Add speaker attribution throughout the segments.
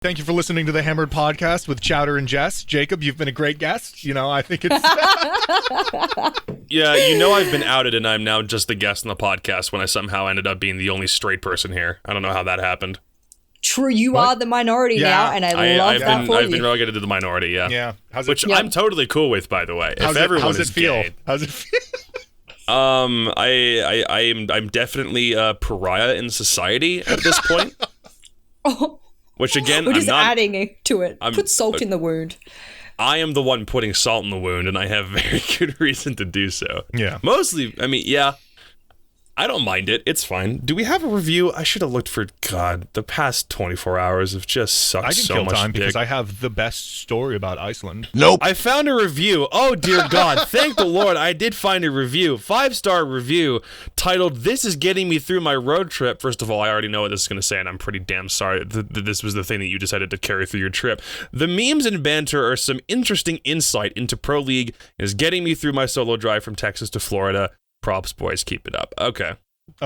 Speaker 1: Thank you for listening to the Hammered Podcast with Chowder and Jess. Jacob, you've been a great guest. You know, I think it's...
Speaker 2: Yeah, you know I've been outed and I'm now just the guest on the podcast when I somehow ended up being the only straight person here. I don't know how that happened.
Speaker 3: True, you are the minority now, and I love that for you.
Speaker 2: I've been relegated to the minority, yeah.
Speaker 1: Yeah.
Speaker 2: Which I'm totally cool with, by the way.
Speaker 1: How's it feel? How's it feel?
Speaker 2: I'm definitely a pariah in society at this point. Which again,
Speaker 3: we're just
Speaker 2: I'm not
Speaker 3: adding to it. Put salt in the wound.
Speaker 2: I am the one putting salt in the wound, and I have very good reason to do so.
Speaker 1: Yeah.
Speaker 2: Mostly, I mean, yeah. I don't mind it. It's fine. Do we have a review? I should have looked for... God, the past 24 hours have just sucked so much.
Speaker 1: I can kill time because I have the best story about Iceland.
Speaker 2: Nope. I found a review. Oh, dear God. Thank the Lord. I did find a review. 5-star review titled, "This is getting me through my road trip." First of all, I already know what this is going to say, and I'm pretty damn sorry that this was the thing that you decided to carry through your trip. "The memes and banter are some interesting insight into Pro League and is getting me through my solo drive from Texas to Florida. Props, boys. Keep it up." Okay.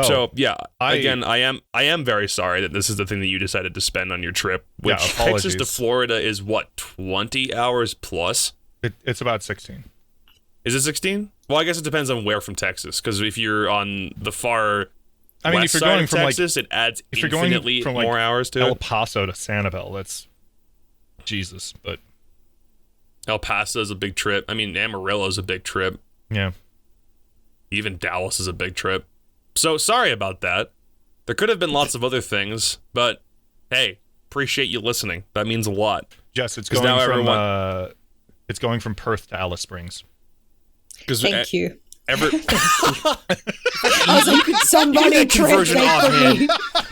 Speaker 2: So yeah, I am very sorry that this is the thing that you decided to spend on your trip. Which Texas to Florida is what, 20 hours plus?
Speaker 1: It's about 16.
Speaker 2: Is it 16? Well, I guess it depends on where from Texas, because if you're on the far west
Speaker 1: if you're
Speaker 2: side
Speaker 1: going
Speaker 2: of
Speaker 1: from
Speaker 2: Texas, it adds infinitely
Speaker 1: from
Speaker 2: more hours to
Speaker 1: El
Speaker 2: it.
Speaker 1: Paso to Sanibel, that's Jesus. But
Speaker 2: El Paso is a big trip. I mean, Amarillo is a big trip.
Speaker 1: Yeah.
Speaker 2: Even Dallas is a big trip. So sorry about that. There could have been lots of other things, but hey, appreciate you listening. That means a lot.
Speaker 1: Jess, it's going from Perth to Alice Springs.
Speaker 3: Thank you.
Speaker 2: I
Speaker 3: was like, could somebody translate for me?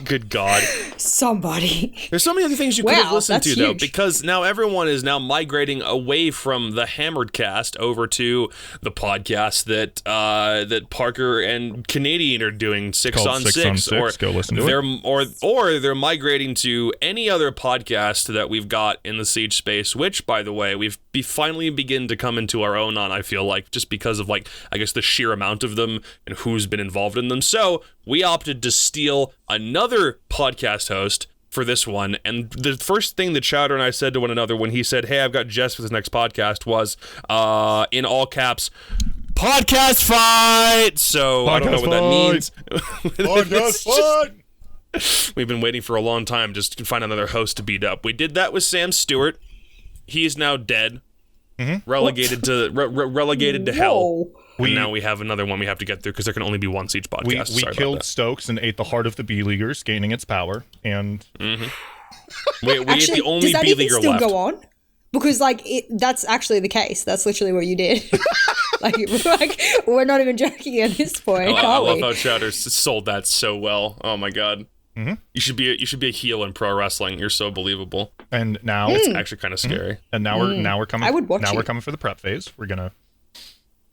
Speaker 2: Good God.
Speaker 3: Somebody.
Speaker 2: There's so many other things you could have listened to,
Speaker 3: huge.
Speaker 2: though, because now everyone is now migrating away from the Hammered Cast over to the podcast that Parker and Canadian are doing, 6 on 6.
Speaker 1: Go listen to it.
Speaker 2: Or they're migrating to any other podcast that we've got in the Siege space, which, by the way, we've finally begin to come into our own on, I feel like, just because of, like, I guess the sheer amount of them and who's been involved in them. So we opted to steal another podcast host for this one. And the first thing that Chowder and I said to one another when he said, "Hey, I've got Jess for this next podcast," was in all caps, "Podcast fight." So I don't know what that means.
Speaker 1: Podcast fight.
Speaker 2: We've been waiting for a long time just to find another host to beat up. We did that with Sam Stewart. He is now dead.
Speaker 1: Mm-hmm.
Speaker 2: Relegated to hell. And now we have another one we have to get through because there can only be one Siege podcast.
Speaker 1: We killed Stokes and ate the heart of the B-Leaguers, gaining its power. And
Speaker 2: we
Speaker 3: actually,
Speaker 2: ate the only
Speaker 3: does that
Speaker 2: B-Leaguer
Speaker 3: even still
Speaker 2: left.
Speaker 3: go on? Because that's actually the case. That's literally what you did. We're not even joking at this point.
Speaker 2: I love how Chowder sold that so well. Oh my God.
Speaker 1: Mm-hmm.
Speaker 2: You should be a heel in pro wrestling. You're so believable.
Speaker 1: And now
Speaker 2: it's actually kind of scary.
Speaker 1: And now we're coming.
Speaker 3: I would watch
Speaker 1: we're coming for the prep phase. We're gonna.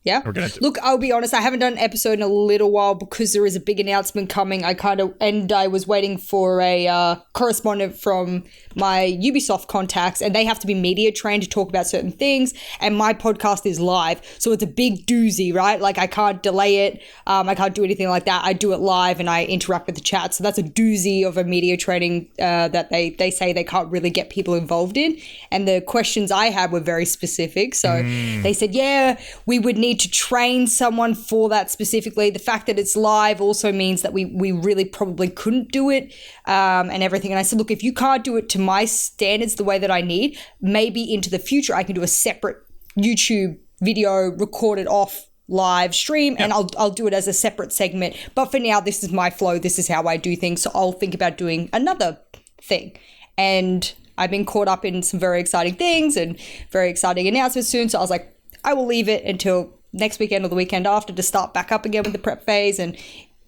Speaker 3: Yeah. Look, I'll be honest, I haven't done an episode in a little while because there is a big announcement coming. I was waiting for a correspondent from my Ubisoft contacts, and they have to be media trained to talk about certain things, and my podcast is live, so it's a big doozy, right? Like, I can't delay it, I can't do anything like that. I do it live and I interact with the chat, so that's a doozy of a media training that they say they can't really get people involved in, and the questions I had were very specific, so they said, yeah, we would need to train someone for that specifically. The fact that it's live also means that we really probably couldn't do it and everything. And I said, look, if you can't do it to my standards the way that I need, maybe into the future I can do a separate YouTube video recorded off live stream and I'll do it as a separate segment. But for now, this is my flow. This is how I do things. So I'll think about doing another thing. And I've been caught up in some very exciting things and very exciting announcements soon. So I was like, I will leave it until next weekend or the weekend after to start back up again with the prep phase, and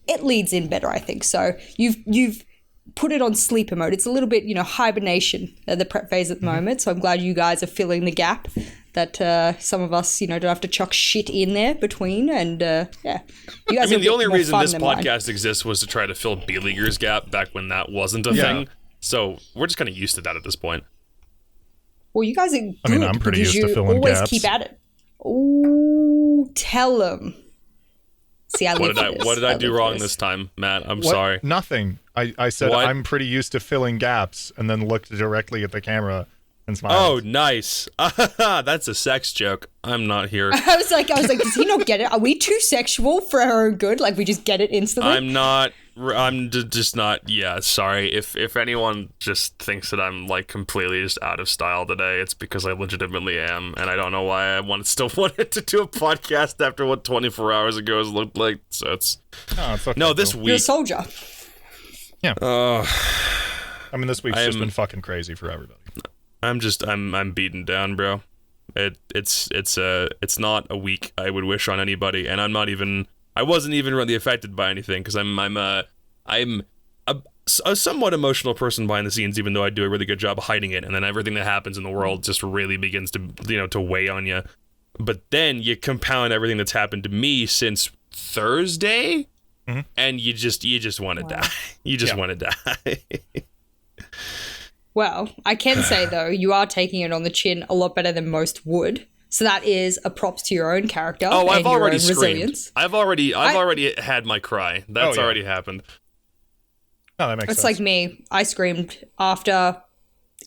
Speaker 3: it leads in better, I think. So you've put it on sleeper mode. It's a little bit, hibernation at the prep phase at the moment. So I'm glad you guys are filling the gap that some of us, don't have to chuck shit in there between. And yeah, you guys.
Speaker 2: The only reason this podcast exists was to try to fill B-Leaguer's gap back when that wasn't a thing. So we're just kind of used to that at this point.
Speaker 3: Well, you guys are good.
Speaker 1: I'm pretty used to filling
Speaker 3: always
Speaker 1: gaps.
Speaker 3: Keep at it. Ooh, tell them. See, I live for this.
Speaker 2: What did I do wrong this time, Matt? I'm
Speaker 1: What?
Speaker 2: sorry.
Speaker 1: Nothing. I said
Speaker 2: What?
Speaker 1: I'm pretty used to filling gaps, and then looked directly at the camera and smiled.
Speaker 2: Oh, nice. That's a sex joke. I'm not here.
Speaker 3: I was like, does he not get it? Are we too sexual for our own good? Like, we just get it instantly?
Speaker 2: I'm just not. Yeah, sorry. If anyone just thinks that I'm like completely just out of style today, it's because I legitimately am, and I don't know why I still wanted to do a podcast after what 24 hours ago has looked like. So it's
Speaker 1: okay,
Speaker 2: no, this
Speaker 1: though.
Speaker 2: week.
Speaker 3: You're a soldier.
Speaker 1: Yeah. I mean, this week's just been fucking crazy for everybody.
Speaker 2: I'm beaten down, bro. It's not a week I would wish on anybody, and I wasn't even really affected by anything because I'm a somewhat emotional person behind the scenes, even though I do a really good job of hiding it, and then everything that happens in the world just really begins to weigh on you. But then you compound everything that's happened to me since Thursday, and you just want to die. You just want to die.
Speaker 3: Well, I can say, though, you are taking it on the chin a lot better than most would. So that is a props to your own character.
Speaker 2: Oh, I've
Speaker 3: and
Speaker 2: already
Speaker 3: your own
Speaker 2: screamed.
Speaker 3: resilience.
Speaker 2: I've already had my cry. That's already happened.
Speaker 1: Oh, that makes sense.
Speaker 3: It's like me. I screamed after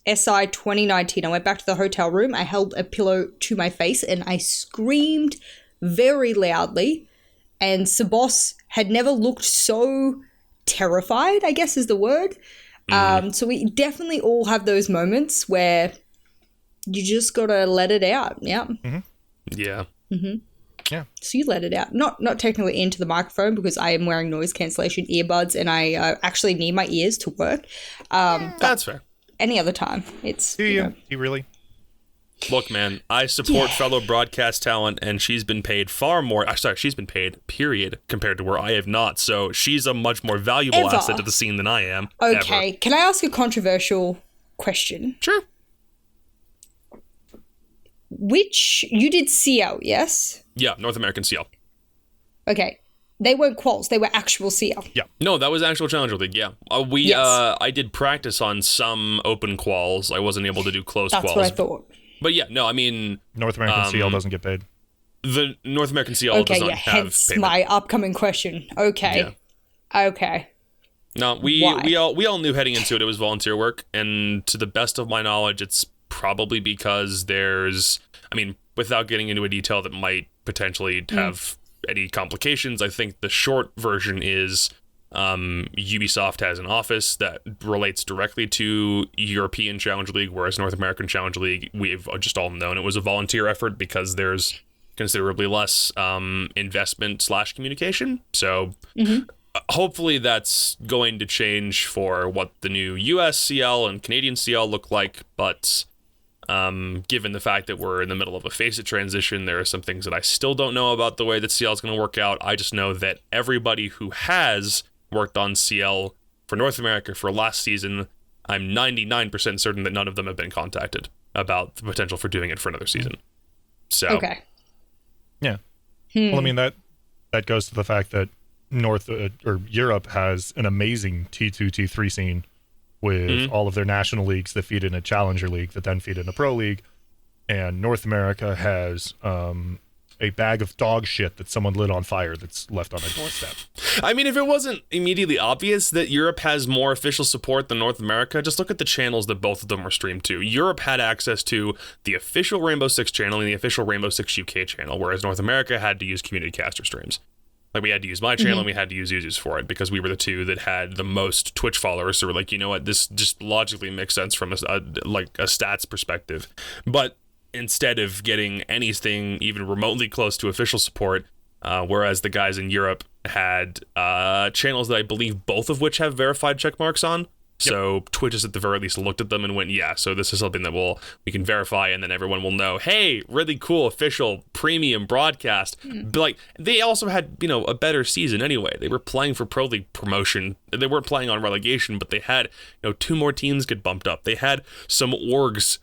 Speaker 3: SI 2019. I went back to the hotel room. I held a pillow to my face and I screamed very loudly. And Sabos had never looked so terrified, I guess is the word. So we definitely all have those moments where you just gotta let it out. Yeah.
Speaker 2: Yeah.
Speaker 1: Yeah.
Speaker 3: So you let it out. Not technically into the microphone because I am wearing noise cancellation earbuds and I actually need my ears to work.
Speaker 2: That's fair.
Speaker 3: Any other time, it's
Speaker 1: Do you? Do you really?
Speaker 2: Look, man, I support fellow broadcast talent, and she's been paid far more. She's been paid, period, compared to where I have not. So she's a much more valuable asset to the scene than I am.
Speaker 3: Okay.
Speaker 2: Ever.
Speaker 3: Can I ask a controversial question?
Speaker 2: Sure.
Speaker 3: You did CL, yes?
Speaker 2: Yeah, North American CL.
Speaker 3: Okay. They weren't quals, they were actual CL.
Speaker 2: Yeah. No, that was actual Challenger League, yeah. I did practice on some open quals. I wasn't able to do closed quals.
Speaker 3: That's what I thought.
Speaker 2: But yeah, no, I mean...
Speaker 1: North American CL doesn't get paid.
Speaker 2: The North American CL does not have
Speaker 3: hence
Speaker 2: payment.
Speaker 3: my upcoming question. Okay. Yeah. Okay.
Speaker 2: No, we all knew heading into it was volunteer work, and to the best of my knowledge, it's probably because there's... I mean, without getting into a detail that might potentially have any complications, I think the short version is Ubisoft has an office that relates directly to European Challenge League, whereas North American Challenge League, we've just all known it was a volunteer effort because there's considerably less investment / communication. So hopefully that's going to change for what the new US CL and Canadian CL look like, but given the fact that we're in the middle of a FACEIT transition, there are some things that I still don't know about the way that CL is going to work out. I just know that everybody who has worked on CL for North America for last season, I'm 99% certain that none of them have been contacted about the potential for doing it for another season. So
Speaker 3: okay.
Speaker 1: Yeah. Well, I mean, that goes to the fact that Europe has an amazing T2, T3 scene with all of their national leagues that feed in a Challenger League that then feed in a Pro League. And North America has a bag of dog shit that someone lit on fire that's left on a doorstep.
Speaker 2: I mean, if it wasn't immediately obvious that Europe has more official support than North America, just look at the channels that both of them were streamed to. Europe had access to the official Rainbow Six channel and the official Rainbow Six UK channel, whereas North America had to use community caster streams. Like, we had to use my channel and we had to use Yuzu's for it because we were the two that had the most Twitch followers. So we're like, you know what, this just logically makes sense from a stats perspective. But instead of getting anything even remotely close to official support, whereas the guys in Europe had channels that I believe both of which have verified check marks on. So Twitch has at the very least looked at them and went, yeah, so this is something that we can verify, and then everyone will know, hey, really cool official premium broadcast. But like, they also had, a better season anyway. They were playing for Pro League promotion. They weren't playing on relegation, but they had, 2 more teams get bumped up. They had some orgs.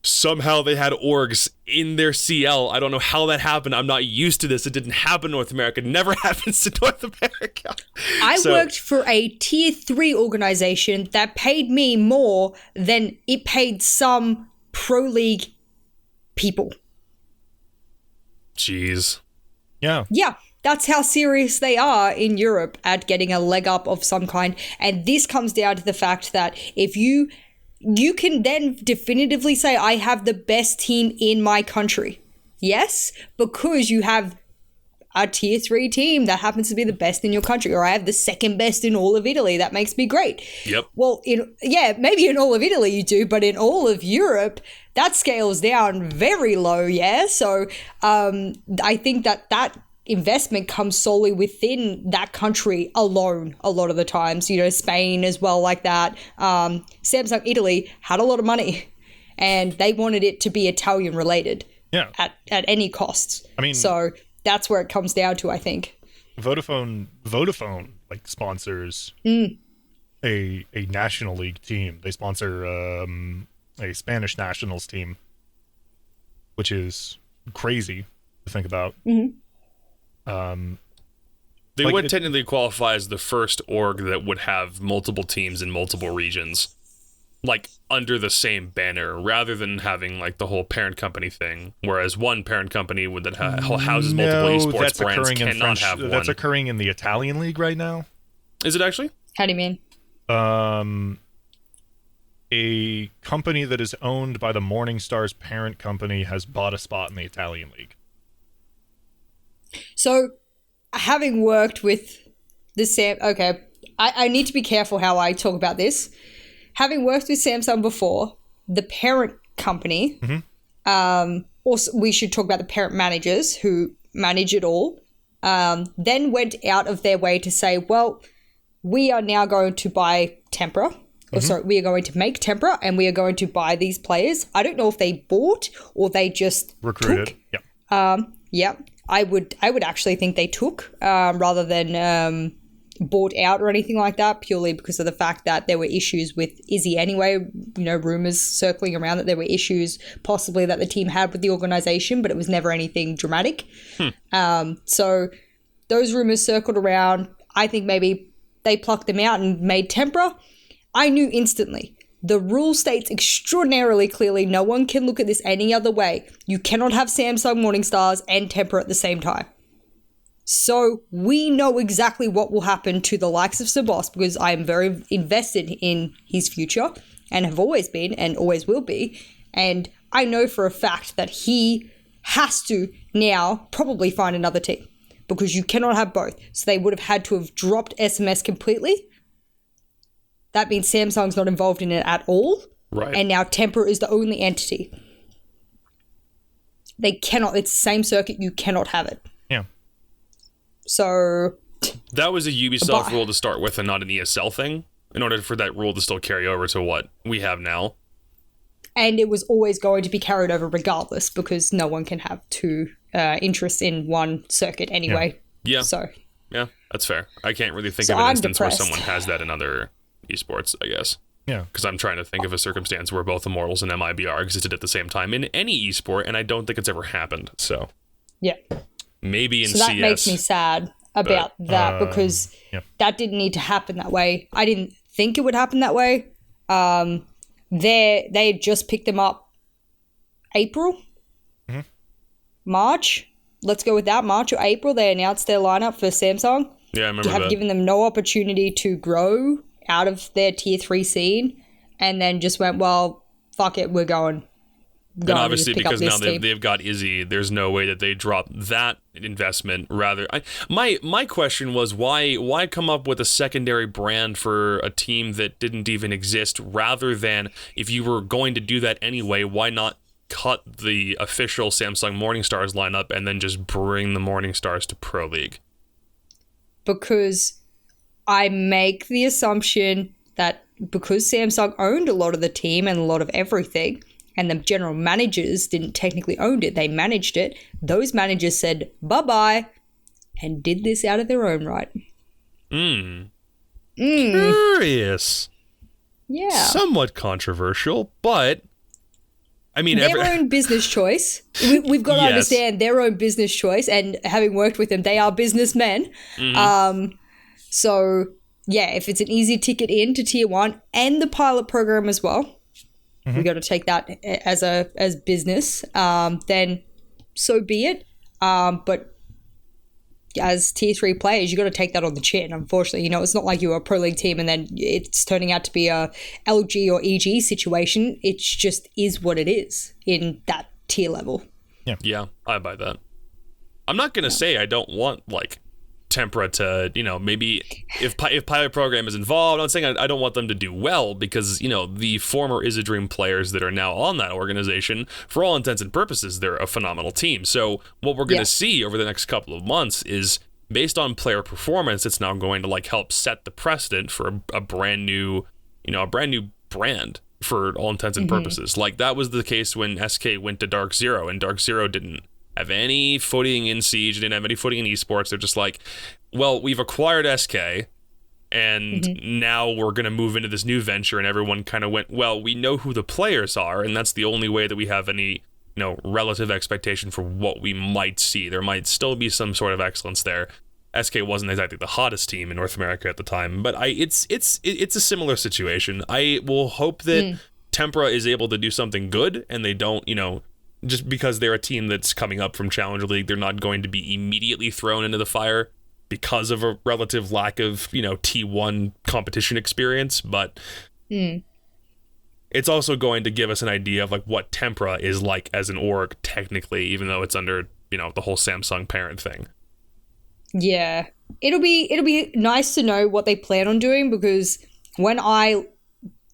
Speaker 2: Somehow they had orgs in their CL. I don't know how that happened. I'm not used to this. It didn't happen in North America. It never happens to North America.
Speaker 3: I worked for a tier 3 organization that paid me more than it paid some Pro League people.
Speaker 2: Jeez.
Speaker 1: Yeah.
Speaker 3: Yeah. that's how serious they are in Europe at getting a leg up of some kind. And this comes down to the fact that if you can then definitively say, I have the best team in my country. Yes, because you have a tier 3 team that happens to be the best in your country, or I have the second best in all of Italy. That makes me great.
Speaker 2: Yep.
Speaker 3: Well, maybe in all of Italy you do, but in all of Europe, that scales down very low, yeah? So I think that investment comes solely within that country alone a lot of the times. Spain as well, like that. Samsung Italy had a lot of money, and they wanted it to be Italian related at any costs. I mean, so that's where it comes down to, I think.
Speaker 1: Vodafone like sponsors a National League team. They sponsor a Spanish Nationals team, which is crazy to think about.
Speaker 3: Mm-hmm.
Speaker 2: They would technically qualify as the first org that would have multiple teams in multiple regions, like under the same banner, rather than having like the whole parent company thing. Whereas one parent company that houses multiple esports brands cannot have one.
Speaker 1: That's occurring in the Italian league right now.
Speaker 2: Is it actually?
Speaker 3: How do you mean?
Speaker 1: A company that is owned by the Morning Star's parent company has bought a spot in the Italian league.
Speaker 3: So, having worked with I need to be careful how I talk about this. Having worked with Samsung before, the parent company, also we should talk about the parent managers who manage it all, then went out of their way to say, well, we are now going to buy Tempra. We are going to make Tempra, and we are going to buy these players. I don't know if they bought or they just
Speaker 1: recruited.
Speaker 3: Took. I would actually think they took rather than bought out or anything like that, purely because of the fact that there were issues with Izzy anyway. Rumors circling around that there were issues possibly that the team had with the organization, but it was never anything dramatic. So those rumors circled around. I think maybe they plucked them out and made Tempra. I knew instantly. The rule states extraordinarily clearly no one can look at this any other way. You cannot have Samsung Morningstars and Tempra at the same time. So we know exactly what will happen to the likes of Sabos, because I am very invested in his future and have always been and always will be. And I know for a fact that he has to now probably find another team, because you cannot have both. So they would have had to have dropped SMS completely. That means Samsung's not involved in it at all.
Speaker 2: Right.
Speaker 3: And now Tempra is the only entity. They cannot, it's the same circuit, you cannot have it.
Speaker 1: Yeah.
Speaker 3: So...
Speaker 2: That was a Ubisoft rule to start with and not an ESL thing, in order for that rule to still carry over to what we have now.
Speaker 3: And it was always going to be carried over regardless, because no one can have two interests in one circuit anyway.
Speaker 2: Yeah.
Speaker 3: So...
Speaker 2: Yeah, that's fair. I can't really think of an instance where someone has that in other esports, I guess.
Speaker 1: Yeah.
Speaker 2: Because I'm trying to think of a circumstance where both Immortals and MIBR existed at the same time in any esport, and I don't think it's ever happened. So
Speaker 3: yeah, maybe in CS. So that makes me sad about that, because that didn't need to happen that way. I didn't think it would happen that way. They had just picked them up April, March. Let's go with that. March or April, they announced their lineup for Samsung.
Speaker 2: Yeah, I remember that.
Speaker 3: Given them no opportunity to grow out of their tier 3 scene, and then just went, well, fuck it, we're going.
Speaker 2: And obviously, because now they've got Izzy, there's no way that they drop that investment. Rather, my question was, why come up with a secondary brand for a team that didn't even exist, rather than, if you were going to do that anyway, why not cut the official Samsung Morningstars lineup and then just bring the Morningstars to Pro League?
Speaker 3: Because I make the assumption that because Samsung owned a lot of the team and a lot of everything, and the general managers didn't technically own it, they managed it, those managers said bye-bye and did this out of their own right.
Speaker 2: Curious.
Speaker 3: Yeah.
Speaker 2: Somewhat controversial, but I mean,
Speaker 3: their own business choice. We've got to understand their own business choice, and having worked with them, they are businessmen. So, yeah, if it's an easy ticket into tier 1 and the pilot program as well, we got to take that as business, then so be it. But as tier 3 players, you got to take that on the chin. Unfortunately, you know, it's not like you're a pro league team and then it's turning out to be a LG or EG situation. It just is what it is in that tier level.
Speaker 2: Yeah, I buy that. I'm not gonna say I don't want like Tempra to, you know, maybe if Pilot Program is involved, I'm not saying I don't want them to do well, because, you know, the former Is a Dream players that are now on that organization, for all intents and purposes, they're a phenomenal team. So what we're going to see over the next couple of months is, based on player performance, it's now going to like help set the precedent for a brand new, you know, a brand new brand for all intents and purposes. Like that was the case when SK went to Dark Zero, and Dark Zero didn't have any footing in Siege, didn't have any footing in esports. They're just like, well, we've acquired SK, and now we're going to move into this new venture, and everyone kind of went, well, we know who the players are, and that's the only way that we have any, you know, relative expectation for what we might see. There might still be some sort of excellence there. SK wasn't exactly the hottest team in North America at the time, but it's a similar situation. I will hope that Tempra is able to do something good, and they don't, you know, just because they're a team that's coming up from Challenger League, they're not going to be immediately thrown into the fire because of a relative lack of, you know, T1 competition experience. But it's also going to give us an idea of like what Tempra is like as an org technically, even though it's under, you know, the whole Samsung parent thing.
Speaker 3: Yeah, it'll be nice to know what they plan on doing, because when I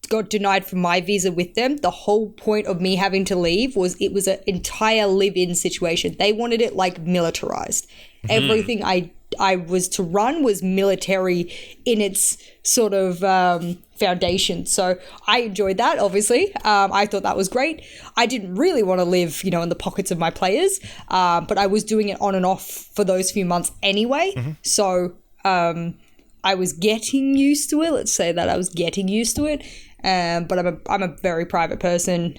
Speaker 3: got denied for my visa with them, the whole point of me having to leave was it was an entire live-in situation. They wanted it like militarized. Everything I was to run was military in its sort of foundation. So I enjoyed that, obviously. I thought that was great. I didn't really want to live, you know, in the pockets of my players, but I was doing it on and off for those few months anyway. So I was getting used to it. Let's say that I was getting used to it. But I'm a very private person.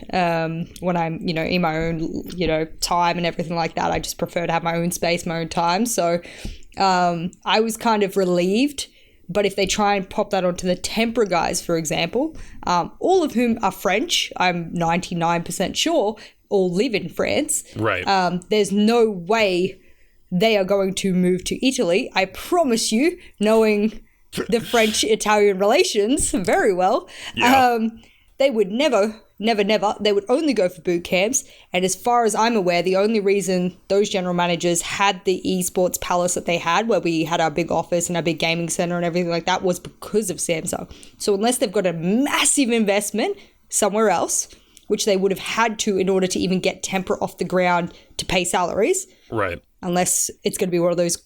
Speaker 3: When I'm, you know, in my own, you know, time and everything like that, I just prefer to have my own space, my own time. So I was kind of relieved. But if they try and pop that onto the Tempra guys, for example, all of whom are French, I'm 99% sure, all live in France.
Speaker 2: Right.
Speaker 3: There's no way they are going to move to Italy. I promise you, knowing the French-Italian relations very well. They would never, they would only go for boot camps. And as far as I'm aware, the only reason those general managers had the esports palace that they had, where we had our big office and our big gaming center and everything like that, was because of Samsung. So unless they've got a massive investment somewhere else, which they would have had to in order to even get Tempra off the ground to pay salaries.
Speaker 2: Right.
Speaker 3: Unless it's going to be one of those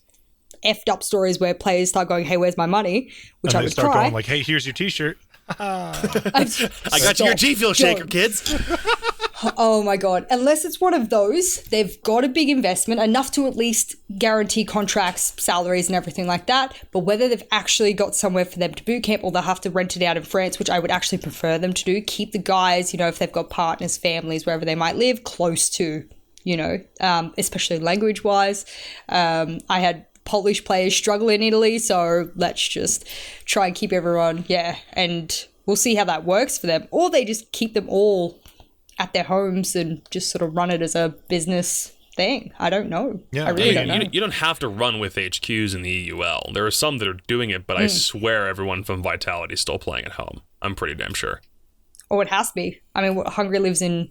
Speaker 3: effed up stories where players start going, hey, where's my money? Which
Speaker 1: and
Speaker 3: I would
Speaker 1: start
Speaker 3: cry.
Speaker 1: going like, hey, here's your t-shirt.
Speaker 2: I got you your G Fuel shaker, kids.
Speaker 3: Oh my God. Unless it's one of those, they've got a big investment, enough to at least guarantee contracts, salaries and everything like that. But whether they've actually got somewhere for them to boot camp, or they'll have to rent it out in France, which I would actually prefer them to do, keep the guys, you know, if they've got partners, families, wherever they might live, close to, you know, especially language wise. I had Polish players struggle in Italy, so let's just try and keep everyone, and we'll see how that works for them. Or they just keep them all at their homes and just sort of run it as a business thing. I don't know.
Speaker 1: Yeah.
Speaker 3: I really don't know.
Speaker 2: You don't have to run with HQs in the EUL. There are some that are doing it, but I swear everyone from Vitality is still playing at home. I'm pretty damn sure.
Speaker 3: Oh, it has to be. I mean, Hungary lives in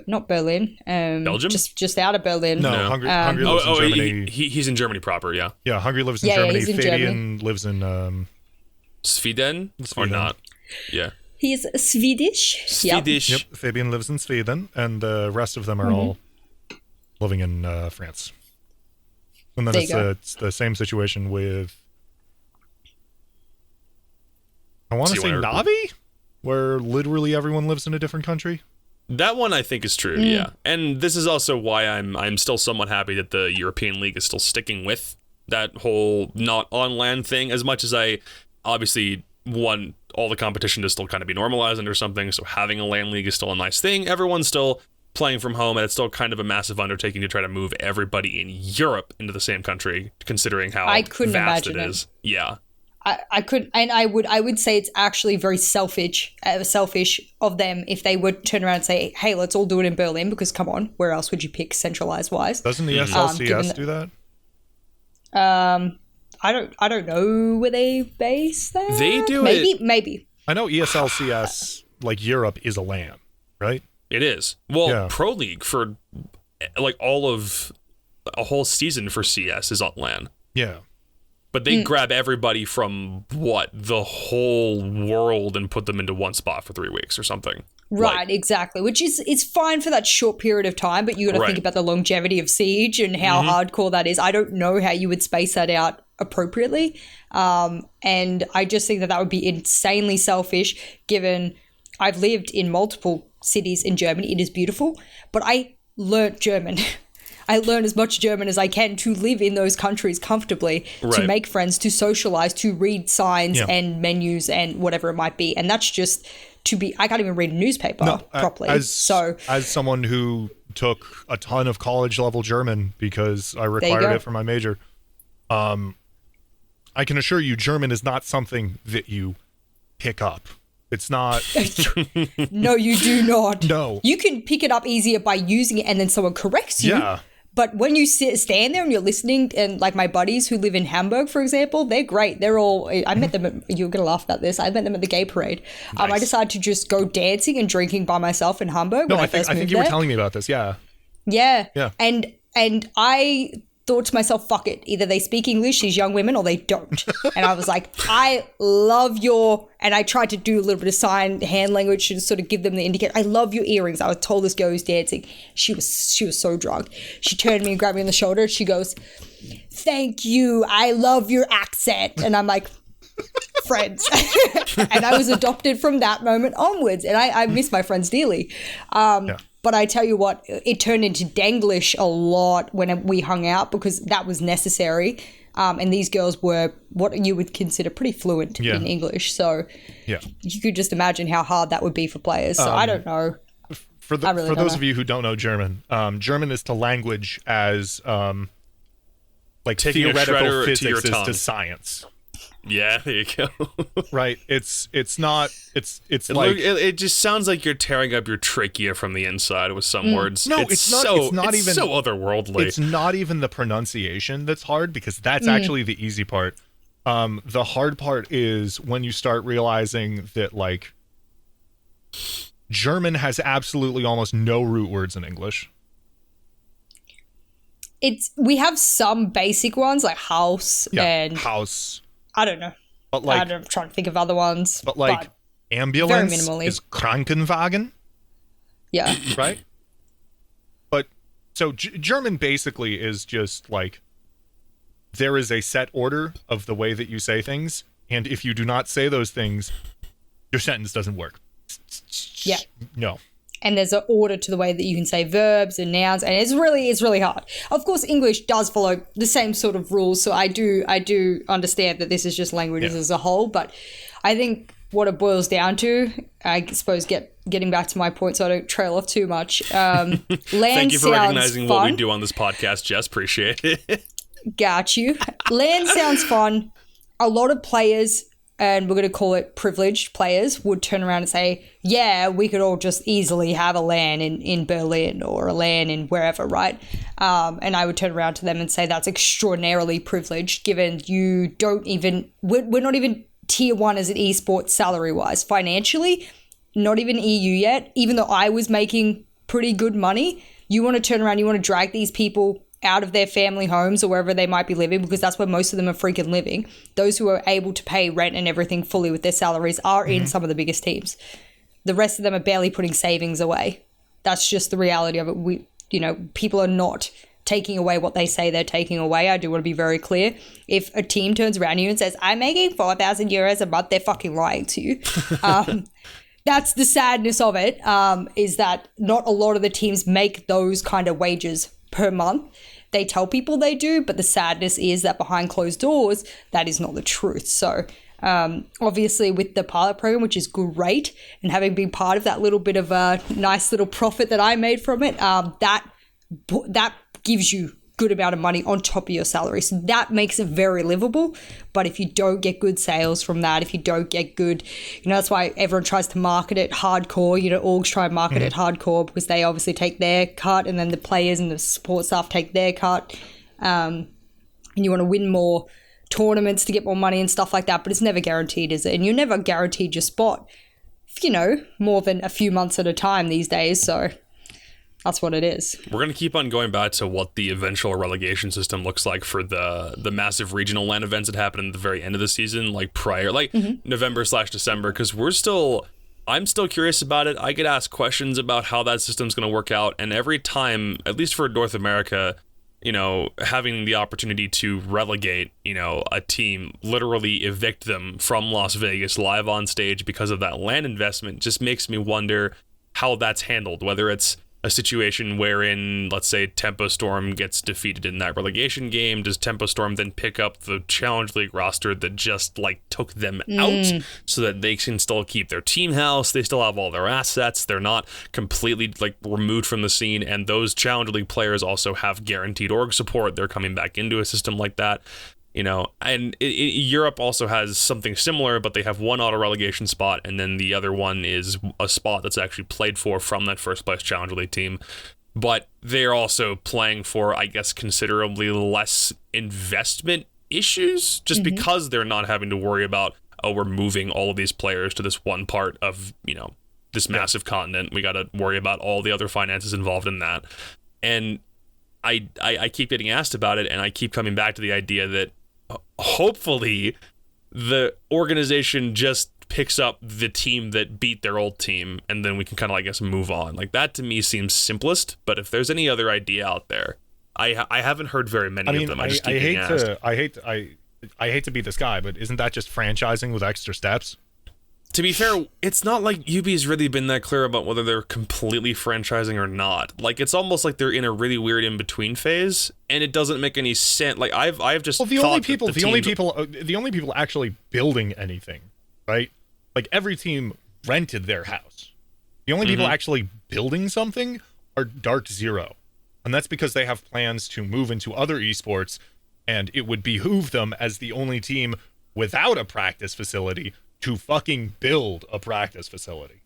Speaker 3: not Berlin.
Speaker 2: Belgium?
Speaker 3: Just out of Berlin.
Speaker 1: No, Hungary lives in Germany.
Speaker 2: He's in Germany proper, yeah.
Speaker 1: Yeah, Hungary lives in Germany.
Speaker 3: He's in
Speaker 1: Fabian lives in
Speaker 2: Sweden? Or not? Yeah.
Speaker 3: He's Swedish.
Speaker 2: Swedish.
Speaker 1: Yep, Fabian lives in Sweden, and the rest of them are all living in France. And then it's the same situation with, I want to say Navi, where literally everyone lives in a different country.
Speaker 2: That one I think is true, yeah. And this is also why I'm still somewhat happy that the European League is still sticking with that whole not on land thing, as much as I obviously want all the competition to still kind of be normalized under something. So having a LAN league is still a nice thing. Everyone's still playing from home, and it's still kind of a massive undertaking to try to move everybody in Europe into the same country, considering how vast it is. Yeah.
Speaker 3: I could, and I would say it's actually very selfish of them if they would turn around and say, hey, let's all do it in Berlin, because come on, where else would you pick centralized wise?
Speaker 1: Doesn't the SLCS do that?
Speaker 3: I don't know where they base that.
Speaker 2: They do
Speaker 3: maybe.
Speaker 1: I know ESL CS, like Europe, is a LAN, right?
Speaker 2: It is. Well, Pro League for like all of a whole season for CS is on LAN.
Speaker 1: Yeah.
Speaker 2: But they grab everybody from the whole world and put them into one spot for 3 weeks or something.
Speaker 3: Right, exactly. Which is it's fine for that short period of time, but you got to think about the longevity of Siege and how hardcore that is. I don't know how you would space that out appropriately, and I just think that would be insanely selfish. Given I've lived in multiple cities in Germany, it is beautiful, but I learnt German. I learn as much German as I can to live in those countries comfortably, to make friends, to socialize, to read signs and menus and whatever it might be. And that's just I can't even read a newspaper properly.
Speaker 1: As someone who took a ton of college level German because I required it for my major, I can assure you German is not something that you pick up. It's not.
Speaker 3: No, you do not.
Speaker 1: No.
Speaker 3: You can pick it up easier by using it and then someone corrects you.
Speaker 1: Yeah.
Speaker 3: But when you stand there and you're listening, and like my buddies who live in Hamburg, for example, they're great. They're all, I met them, you're going to laugh about this. I met them at the gay parade.
Speaker 1: Nice.
Speaker 3: I decided to just go dancing and drinking by myself in Hamburg.
Speaker 1: No, I think you were telling me about this. Yeah.
Speaker 3: Yeah.
Speaker 1: Yeah.
Speaker 3: And I thought to myself, fuck it. Either they speak English, these young women, or they don't. And I was like, I love and I tried to do a little bit of hand language to sort of give them the indicator. I love your earrings. I was told this girl who's dancing. She was so drunk. She turned to me and grabbed me on the shoulder. She goes, thank you. I love your accent. And I'm like, friends. And I was adopted from that moment onwards. And I miss my friends dearly. But I tell you what, it turned into Denglish a lot when we hung out because that was necessary. And these girls were what you would consider pretty fluent in English. So you could just imagine how hard that would be for players. So I don't know.
Speaker 1: For those of you who don't know German, German is to language as like taking theoretical physics is to science.
Speaker 2: Yeah, there you go.
Speaker 1: Right. It's not. It's
Speaker 2: like it just sounds like you're tearing up your trachea from the inside with some words.
Speaker 1: No, it's not. It's not even
Speaker 2: so otherworldly.
Speaker 1: It's not even the pronunciation that's hard because that's actually the easy part. The hard part is when you start realizing that like German has absolutely almost no root words in English.
Speaker 3: We have some basic ones like house and
Speaker 1: house.
Speaker 3: I don't know.
Speaker 1: But like,
Speaker 3: I'm trying to think of other ones.
Speaker 1: But like ambulance is Krankenwagen.
Speaker 3: Yeah.
Speaker 1: Right? But so German basically is just like there is a set order of the way that you say things. And if you do not say those things, your sentence doesn't work.
Speaker 3: Yeah.
Speaker 1: No.
Speaker 3: And there's an order to the way that you can say verbs and nouns, and it's really hard. Of course, English does follow the same sort of rules, so I do understand that this is just languages as a whole, but I think what it boils down to, I suppose getting back to my point so I don't trail off too much, LAN
Speaker 2: Thank you for recognizing
Speaker 3: fun.
Speaker 2: what we do on this podcast, Jess. Appreciate it.
Speaker 3: Got you. LAN sounds fun. A lot of players, and we're going to call it privileged players, would turn around and say, yeah, we could all just easily have a LAN in Berlin or a LAN in wherever, right? And I would turn around to them and say that's extraordinarily privileged given you don't even, we're not even tier one as an esports salary-wise. Financially, not even EU yet, even though I was making pretty good money. You want to turn around, you want to drag these people out of their family homes or wherever they might be living, because that's where most of them are freaking living. Those who are able to pay rent and everything fully with their salaries are in some of the biggest teams. The rest of them are barely putting savings away. That's just the reality of it. People are not taking away what they say they're taking away. I do want to be very clear. If a team turns around to you and says, I'm making 4,000 euros a month, they're fucking lying to you. That's the sadness of it, is that not a lot of the teams make those kind of wages per month. They tell people they do, but the sadness is that behind closed doors, that is not the truth. So obviously with the pilot program, which is great, and having been part of that little bit of a nice little profit that I made from it, that gives you good amount of money on top of your salary. So that makes it very livable. But if you don't get good sales from that, if you don't get good, that's why everyone tries to market it hardcore. Orgs try and market it hardcore because they obviously take their cut, and then the players and the support staff take their cut. and you want to win more tournaments to get more money and stuff like that, but it's never guaranteed, is it? And you're never guaranteed your spot, more than a few months at a time these days, so that's what it is. We're
Speaker 2: going to keep on going back to what the eventual relegation system looks like for the massive regional LAN events that happen at the very end of the season, like prior, November/December, because I'm still curious about it. I get asked questions about how that system's going to work out, and every time, at least for North America, having the opportunity to relegate, a team, literally evict them from Las Vegas live on stage because of that LAN investment, just makes me wonder how that's handled, whether it's a situation wherein, let's say, Tempo Storm gets defeated in that relegation game. Does Tempo Storm then pick up the Challenge League roster that just took them out so that they can still keep their team house? They still have all their assets. They're not completely removed from the scene. And those Challenge League players also have guaranteed org support. They're coming back into a system like that. And Europe also has something similar, but they have one auto relegation spot, and then the other one is a spot that's actually played for from that first place Challenger League team. But they're also playing for, I guess, considerably less investment issues, just because they're not having to worry about, we're moving all of these players to this one part of, this massive continent. We got to worry about all the other finances involved in that. And I keep getting asked about it, and I keep coming back to the idea that hopefully the organization just picks up the team that beat their old team, and then we can kind of, move on. That to me seems simplest, but if there's any other idea out there, I haven't heard very many of them. I
Speaker 1: hate to be this guy, but isn't that just franchising with extra steps?
Speaker 2: To be fair, it's not like UB's really been that clear about whether they're completely franchising or not. It's almost like they're in a really weird in-between phase, and it doesn't make any sense. I've just
Speaker 1: the only people actually building anything, right? Every team rented their house. The only people actually building something are Dark Zero, and that's because they have plans to move into other esports, and it would behoove them as the only team without a practice facility to fucking build a practice facility,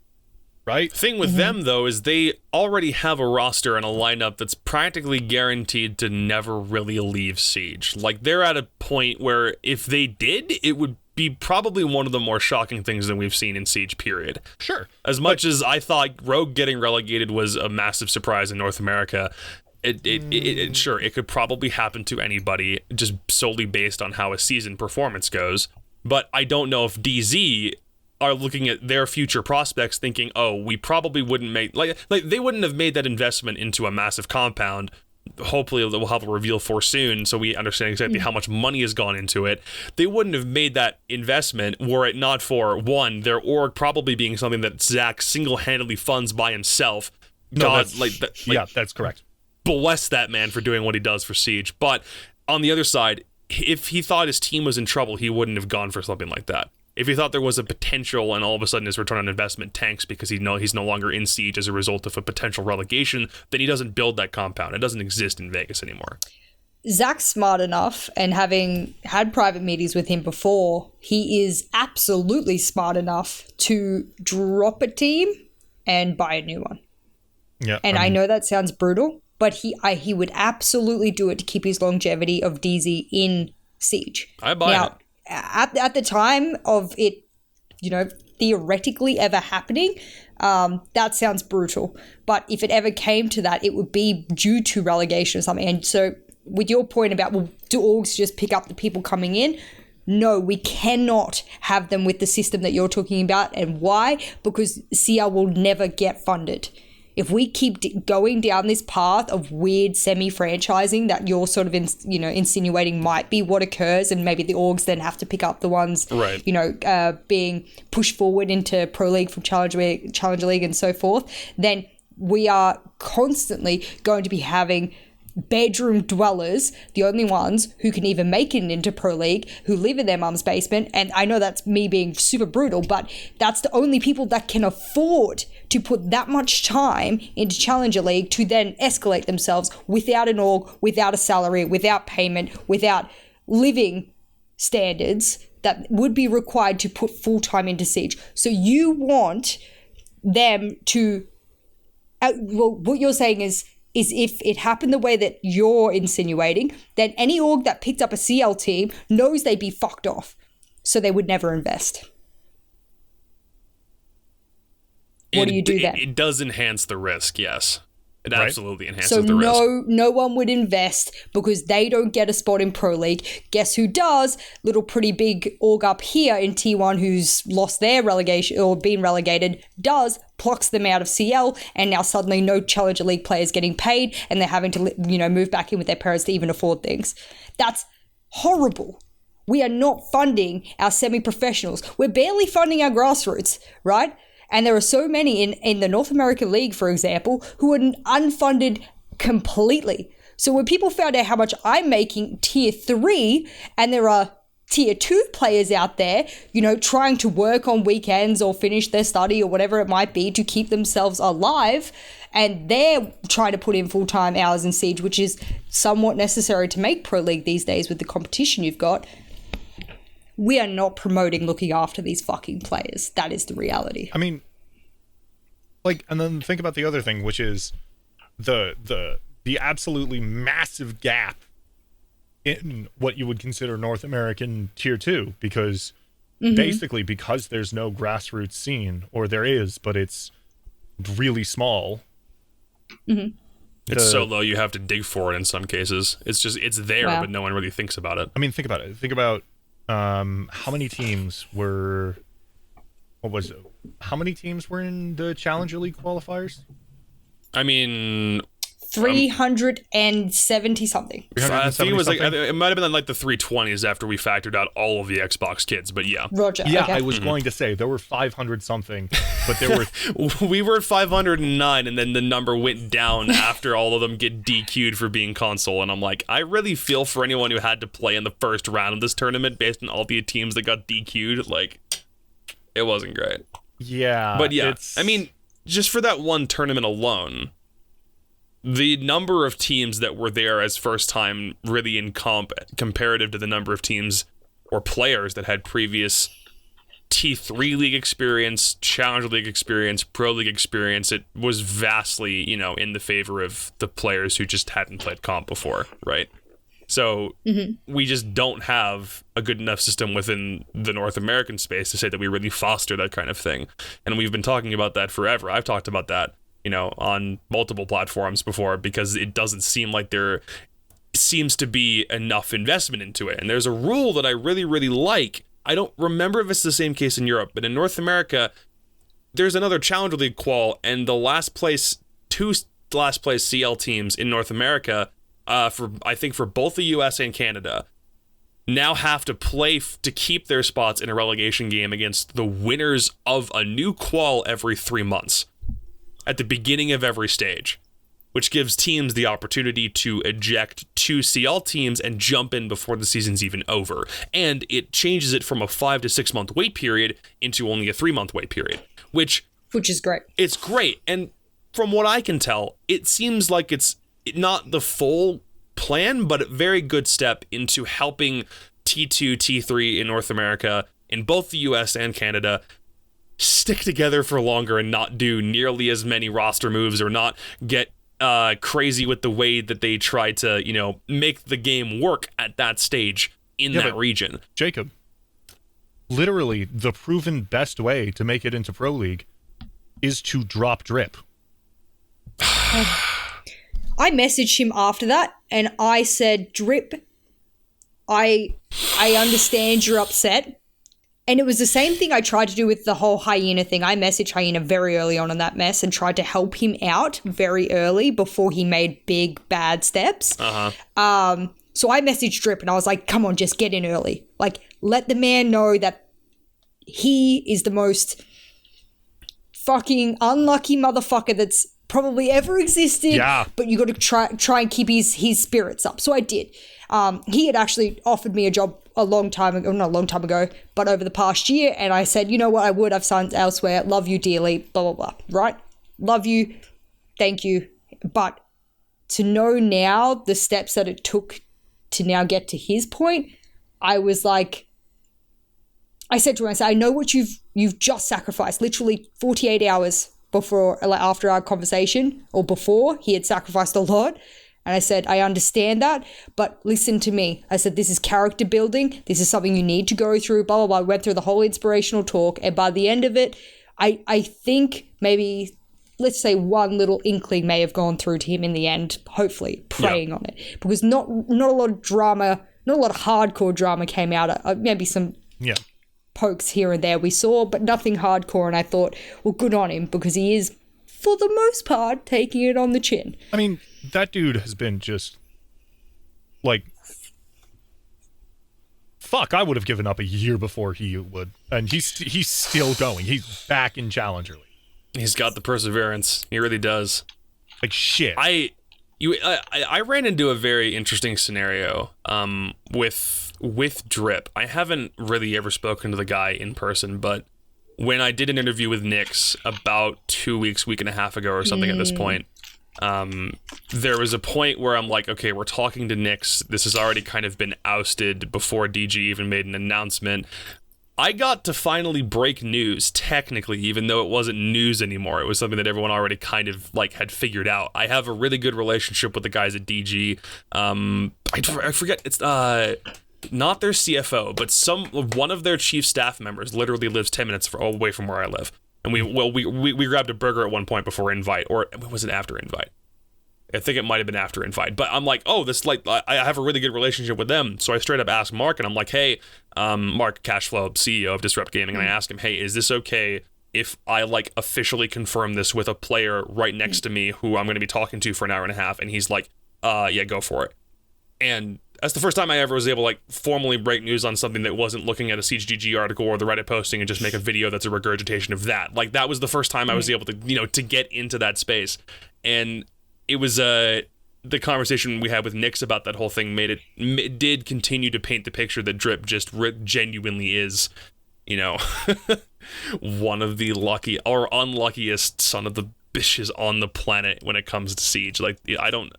Speaker 1: right?
Speaker 2: Thing with them, though, is they already have a roster and a lineup that's practically guaranteed to never really leave Siege. They're at a point where if they did, it would be probably one of the more shocking things that we've seen in Siege, period.
Speaker 1: Sure.
Speaker 2: As much as I thought Rogue getting relegated was a massive surprise in North America, it could probably happen to anybody just solely based on how a season performance goes. But I don't know if DZ are looking at their future prospects thinking, we probably wouldn't make... they wouldn't have made that investment into a massive compound. Hopefully we'll have a reveal for soon so we understand exactly how much money has gone into it. They wouldn't have made that investment were it not for, one, their org probably being something that Zach single-handedly funds by himself.
Speaker 1: That's correct.
Speaker 2: Bless that man for doing what he does for Siege. But on the other side, if he thought his team was in trouble, he wouldn't have gone for something like that. If he thought there was a potential and all of a sudden his return on investment tanks because he's no longer in Siege as a result of a potential relegation, then he doesn't build that compound. It doesn't exist in Vegas anymore.
Speaker 3: Zach's smart enough, and having had private meetings with him before, he is absolutely smart enough to drop a team and buy a new one.
Speaker 1: Yeah,
Speaker 3: I know that sounds brutal, but he would absolutely do it to keep his longevity of DZ in Siege.
Speaker 2: I buy it.
Speaker 3: At the time of it, theoretically ever happening, that sounds brutal. But if it ever came to that, it would be due to relegation or something. And so with your point about, do orgs just pick up the people coming in? No, we cannot have them with the system that you're talking about. And why? Because CL will never get funded. If we keep going down this path of weird semi-franchising that you're sort of insinuating might be what occurs, and maybe the orgs then have to pick up the ones being pushed forward into Pro League from Challenger League and so forth, then we are constantly going to be having bedroom dwellers, the only ones who can even make it into Pro League, who live in their mum's basement. And I know that's me being super brutal, but that's the only people that can afford to put that much time into Challenger League to then escalate themselves without an org, without a salary, without payment, without living standards that would be required to put full time into Siege. So you want them to, what you're saying is is if it happened the way that you're insinuating, then any org that picked up a CL team knows they'd be fucked off. So they would never invest. What do you do then?
Speaker 2: It does enhance the risk, yes. It absolutely enhances
Speaker 3: so
Speaker 2: the risk.
Speaker 3: No one would invest because they don't get a spot in Pro League. Guess who does? Little pretty big org up here in T1 who's lost their relegation or been relegated plucks them out of CL, and now suddenly no Challenger League players getting paid, and they're having to move back in with their parents to even afford things. That's horrible. We are not funding our semi-professionals. We're barely funding our grassroots, right? And there are so many in the North American League, for example, who are unfunded completely. So when people found out how much I'm making tier 3, and there are tier 2 players out there, trying to work on weekends or finish their study or whatever it might be to keep themselves alive, and they're trying to put in full-time hours in Siege, which is somewhat necessary to make Pro League these days with the competition you've got. We are not promoting looking after these fucking players. That is the reality.
Speaker 1: I mean, and then think about the other thing, which is the absolutely massive gap in what you would consider North American tier 2, because basically because there's no grassroots scene, or there is, but it's really small.
Speaker 2: It's so low you have to dig for it in some cases. It's there, but no one really thinks about it.
Speaker 1: I mean, think about it. Think about how many teams were in the Challenger League qualifiers?
Speaker 2: I mean,
Speaker 3: 370 something.
Speaker 2: I think it was it might have been like the 320s after we factored out all of the Xbox kids, but yeah.
Speaker 3: Roger.
Speaker 1: Yeah,
Speaker 3: okay.
Speaker 1: I was going to say there were 500 something, but there were
Speaker 2: we were at 509, and then the number went down after all of them get DQ'd for being console, and I'm like, I really feel for anyone who had to play in the first round of this tournament based on all the teams that got DQ'd. Like, it wasn't great.
Speaker 1: Yeah.
Speaker 2: But yeah, I mean, just for that one tournament alone, the number of teams that were there as first time really in comparative to the number of teams or players that had previous T3 league experience, Challenger League experience, Pro League experience, it was vastly, in the favor of the players who just hadn't played comp before, right? So we just don't have a good enough system within the North American space to say that we really foster that kind of thing. And we've been talking about that forever. I've talked about that on multiple platforms before, because it doesn't seem like there seems to be enough investment into it. And there's a rule that I really, really like. I don't remember if it's the same case in Europe, but in North America, there's another Challenger League qual, and two last place CL teams in North America, for both the US and Canada, now have to play to keep their spots in a relegation game against the winners of a new qual every 3 months. At the beginning of every stage, which gives teams the opportunity to eject 2 CL teams and jump in before the season's even over. And it changes it from a 5 to 6 month wait period into only a 3 month wait period, which
Speaker 3: is great.
Speaker 2: It's great. And from what I can tell, it seems like it's not the full plan, but a very good step into helping T2, T3 in North America, in both the US and Canada, stick together for longer and not do nearly as many roster moves, or not get crazy with the way that they try to, make the game work at that stage in that region.
Speaker 1: Jacob, literally the proven best way to make it into Pro League is to drop drip.
Speaker 3: I messaged him after that and I said, Drip, I understand you're upset. And it was the same thing I tried to do with the whole Hyena thing. I messaged Hyena very early on in that mess and tried to help him out very early before he made big, bad steps. So I messaged Drip and I was like, come on, just get in early. Like, let the man know that he is the most fucking unlucky motherfucker that's probably ever existed.
Speaker 1: Yeah.
Speaker 3: But you got to try and keep his spirits up. So I did. He had actually offered me a job not a long time ago, but over the past year. And I said, you know what, I've signed elsewhere. Love you dearly, blah, blah, blah. Right? Love you. Thank you. But to know now the steps that it took to now get to his point, I was like, I said to him, I know what you've just sacrificed, literally 48 hours before, like after our conversation, or before, he had sacrificed a lot. And I said, I understand that, but listen to me. I said, this is character building. This is something you need to go through, blah, blah, blah. I went through the whole inspirational talk. And by the end of it, I think maybe, let's say one little inkling may have gone through to him in the end, hopefully, preying on it. Because not a lot of drama, not a lot of hardcore drama came out. Maybe some pokes here and there we saw, but nothing hardcore. And I thought, well, good on him, because he is, for the most part, taking it on the chin.
Speaker 1: I mean, that dude has been just, like, fuck, I would have given up a year before he would. And he's still going. He's back in Challenger League.
Speaker 2: He's got the perseverance. He really does.
Speaker 1: Like, shit.
Speaker 2: I ran into a very interesting scenario with Drip. I haven't really ever spoken to the guy in person, but when I did an interview with Nyx about 2 weeks, week and a half ago or something at this point, there was a point where I'm like, okay, we're talking to Nyx. This has already kind of been ousted before DG even made an announcement. I got to finally break news, technically, even though it wasn't news anymore. It was something that everyone already kind of like had figured out. I have a really good relationship with the guys at DG. I forget, it's not their CFO, but one of their chief staff members literally lives 10 minutes away from where I live. And we grabbed a burger at one point before Invite, or was it after Invite? I think it might have been after Invite, but I'm like, oh, this, like, I have a really good relationship with them. So I straight up asked Mark, and I'm like, hey, Mark Cashflow, CEO of Disrupt Gaming, and I asked him, hey, is this okay if I like officially confirm this with a player right next to me who I'm going to be talking to for an hour and a half? And he's like, yeah, go for it. And that's the first time I ever was able to like formally break news on something that wasn't looking at a CGG article or the Reddit posting and just make a video that's a regurgitation of that. Like, that was the first time I was able to, to get into that space. And it was the conversation we had with Nyx about that whole thing it did continue to paint the picture that Drip just genuinely is, one of the lucky or unluckiest son of the bitches on the planet when it comes to Siege. Like, I don't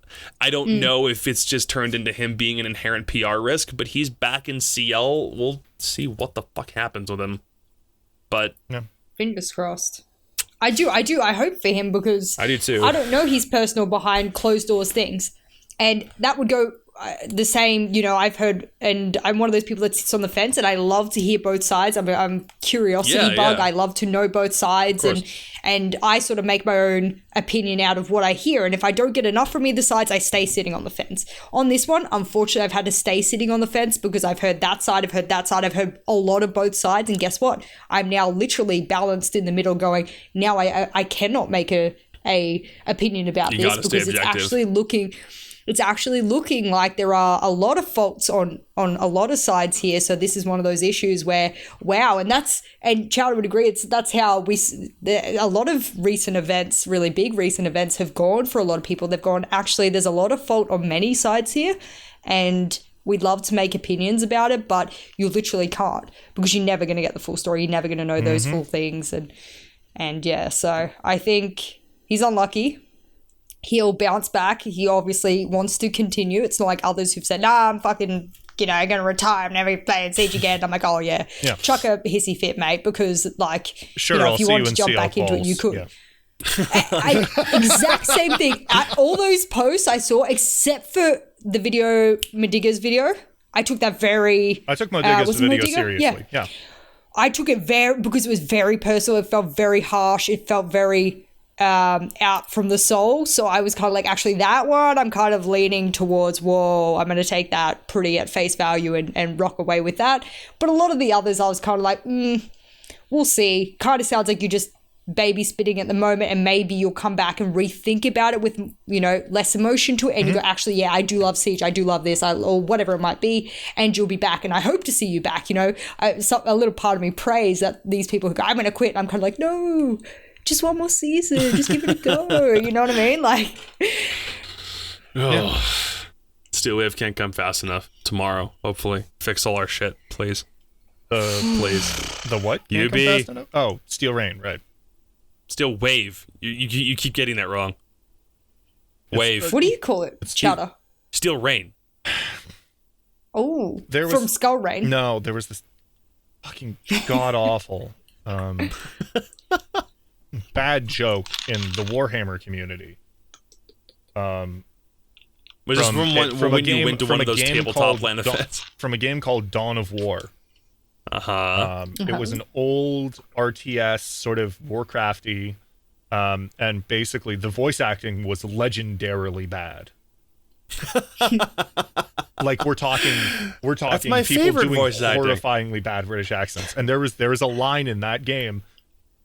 Speaker 2: know if it's just turned into him being an inherent PR risk, but he's back in CL. We'll see what the fuck happens with him. But
Speaker 3: fingers crossed. I do. I hope for him, because
Speaker 2: I do too.
Speaker 3: I don't know his personal behind closed doors things, and that would go the same. I've heard, and I'm one of those people that sits on the fence, and I love to hear both sides. I'm curiosity bug. I love to know both sides, and I sort of make my own opinion out of what I hear. And if I don't get enough from either sides, I stay sitting on the fence. On this one, unfortunately, I've had to stay sitting on the fence because I've heard that side, I've heard that side, I've heard a lot of both sides. And guess what? I'm now literally balanced in the middle going, now I cannot make a opinion about this because it's actually looking like there are a lot of faults on a lot of sides here. So this is one of those issues where, wow, and Chowder would agree, that's how a lot of recent events, really big recent events, have gone for a lot of people. They've gone, actually, there's a lot of fault on many sides here, and we'd love to make opinions about it, but you literally can't, because you're never going to get the full story. You're never going to know those full things. And yeah, so I think he's unlucky. He'll bounce back. He obviously wants to continue. It's not like others who've said, nah, I'm fucking, going to retire. I'm never playing Siege again. I'm like, oh, yeah. Chuck a hissy fit, mate, because, like,
Speaker 1: sure,
Speaker 3: if you want to jump back into it, you could. Yeah. Exact same thing. All those posts I saw, except for the video, Madiga's video, I took that
Speaker 1: I took Madiga's video seriously. Yeah.
Speaker 3: I took it because it was very personal. It felt very harsh. It felt very out from the soul. So I was kind of like, actually, that one I'm kind of leaning towards, whoa, I'm going to take that pretty at face value and rock away with that. But a lot of the others I was kind of like, we'll see. Kind of sounds like you're just baby spitting at the moment, and maybe you'll come back and rethink about it with, less emotion to it, and you go, actually, yeah, I do love Siege, I do love this, or whatever it might be, and you'll be back, and I hope to see you back. A little part of me prays that these people who go, I'm going to quit, I'm kind of like, no, just one more season, just give it a go. You know what I mean? Like,
Speaker 2: Steel Wave can't come fast enough. Tomorrow, hopefully, fix all our shit, please. Please.
Speaker 1: The what?
Speaker 2: UB.
Speaker 1: Oh, Steel Rain, right?
Speaker 2: Steel Wave. You keep getting that wrong. Wave.
Speaker 3: What do you call it? Chowder.
Speaker 2: Steel Rain.
Speaker 3: Oh, from Skull Rain.
Speaker 1: No, there was this fucking god awful. bad joke in the Warhammer community.
Speaker 2: Was this from when you went to one of those tabletop LAN events?
Speaker 1: From a game called Dawn of War. It was an old RTS, sort of Warcrafty, and basically the voice acting was legendarily bad. Like we're talking
Speaker 2: That's my
Speaker 1: people
Speaker 2: favorite
Speaker 1: doing
Speaker 2: voice acting.
Speaker 1: horrifyingly bad British accents. And there was a line in that game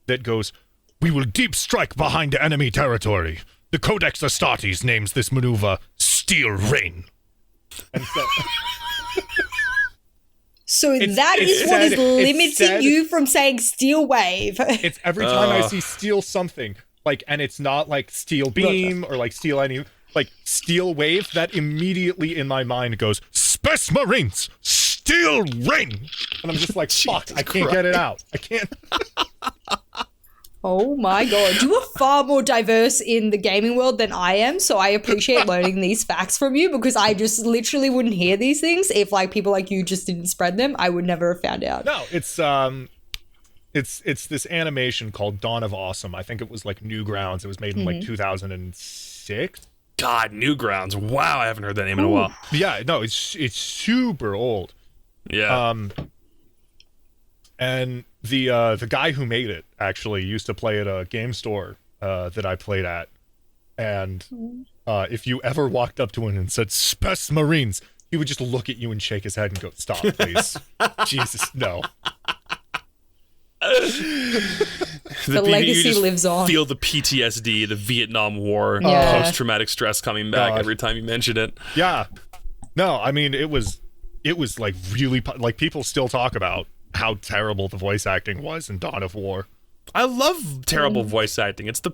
Speaker 1: that goes, "We will deep strike behind enemy territory. The Codex Astartes names this maneuver Steel Rain." And
Speaker 3: so that is what is limiting you from saying Steel Wave.
Speaker 1: It's every time I see Steel something, like, and it's not like Steel Beam or like Steel any, like Steel Wave, that immediately in my mind goes, Space Marines, Steel Rain. And I'm just like, fuck, I can't get it out. I can't.
Speaker 3: Oh my god, you are far more diverse in the gaming world than I am, so I appreciate learning these facts from you, because I just literally wouldn't hear these things if like people like you just didn't spread them. I would never have found out.
Speaker 1: No, it's this animation called Dawn of Awesome. I think it was like Newgrounds. It was made in like 2006.
Speaker 2: God, Newgrounds. Wow, I haven't heard that name in a while.
Speaker 1: Yeah, no, it's super old.
Speaker 2: Yeah.
Speaker 1: And the guy who made it actually used to play at a game store that I played at, and if you ever walked up to him and said "Space Marines," he would just look at you and shake his head and go, "Stop, please." Jesus, no.
Speaker 3: The legacy lives on.
Speaker 2: Feel the PTSD, the Vietnam War, post-traumatic stress coming back every time you mention it.
Speaker 1: Yeah. No, I mean, it was like really, like people still talk about how terrible the voice acting was in Dawn of War.
Speaker 2: I love terrible voice acting. It's the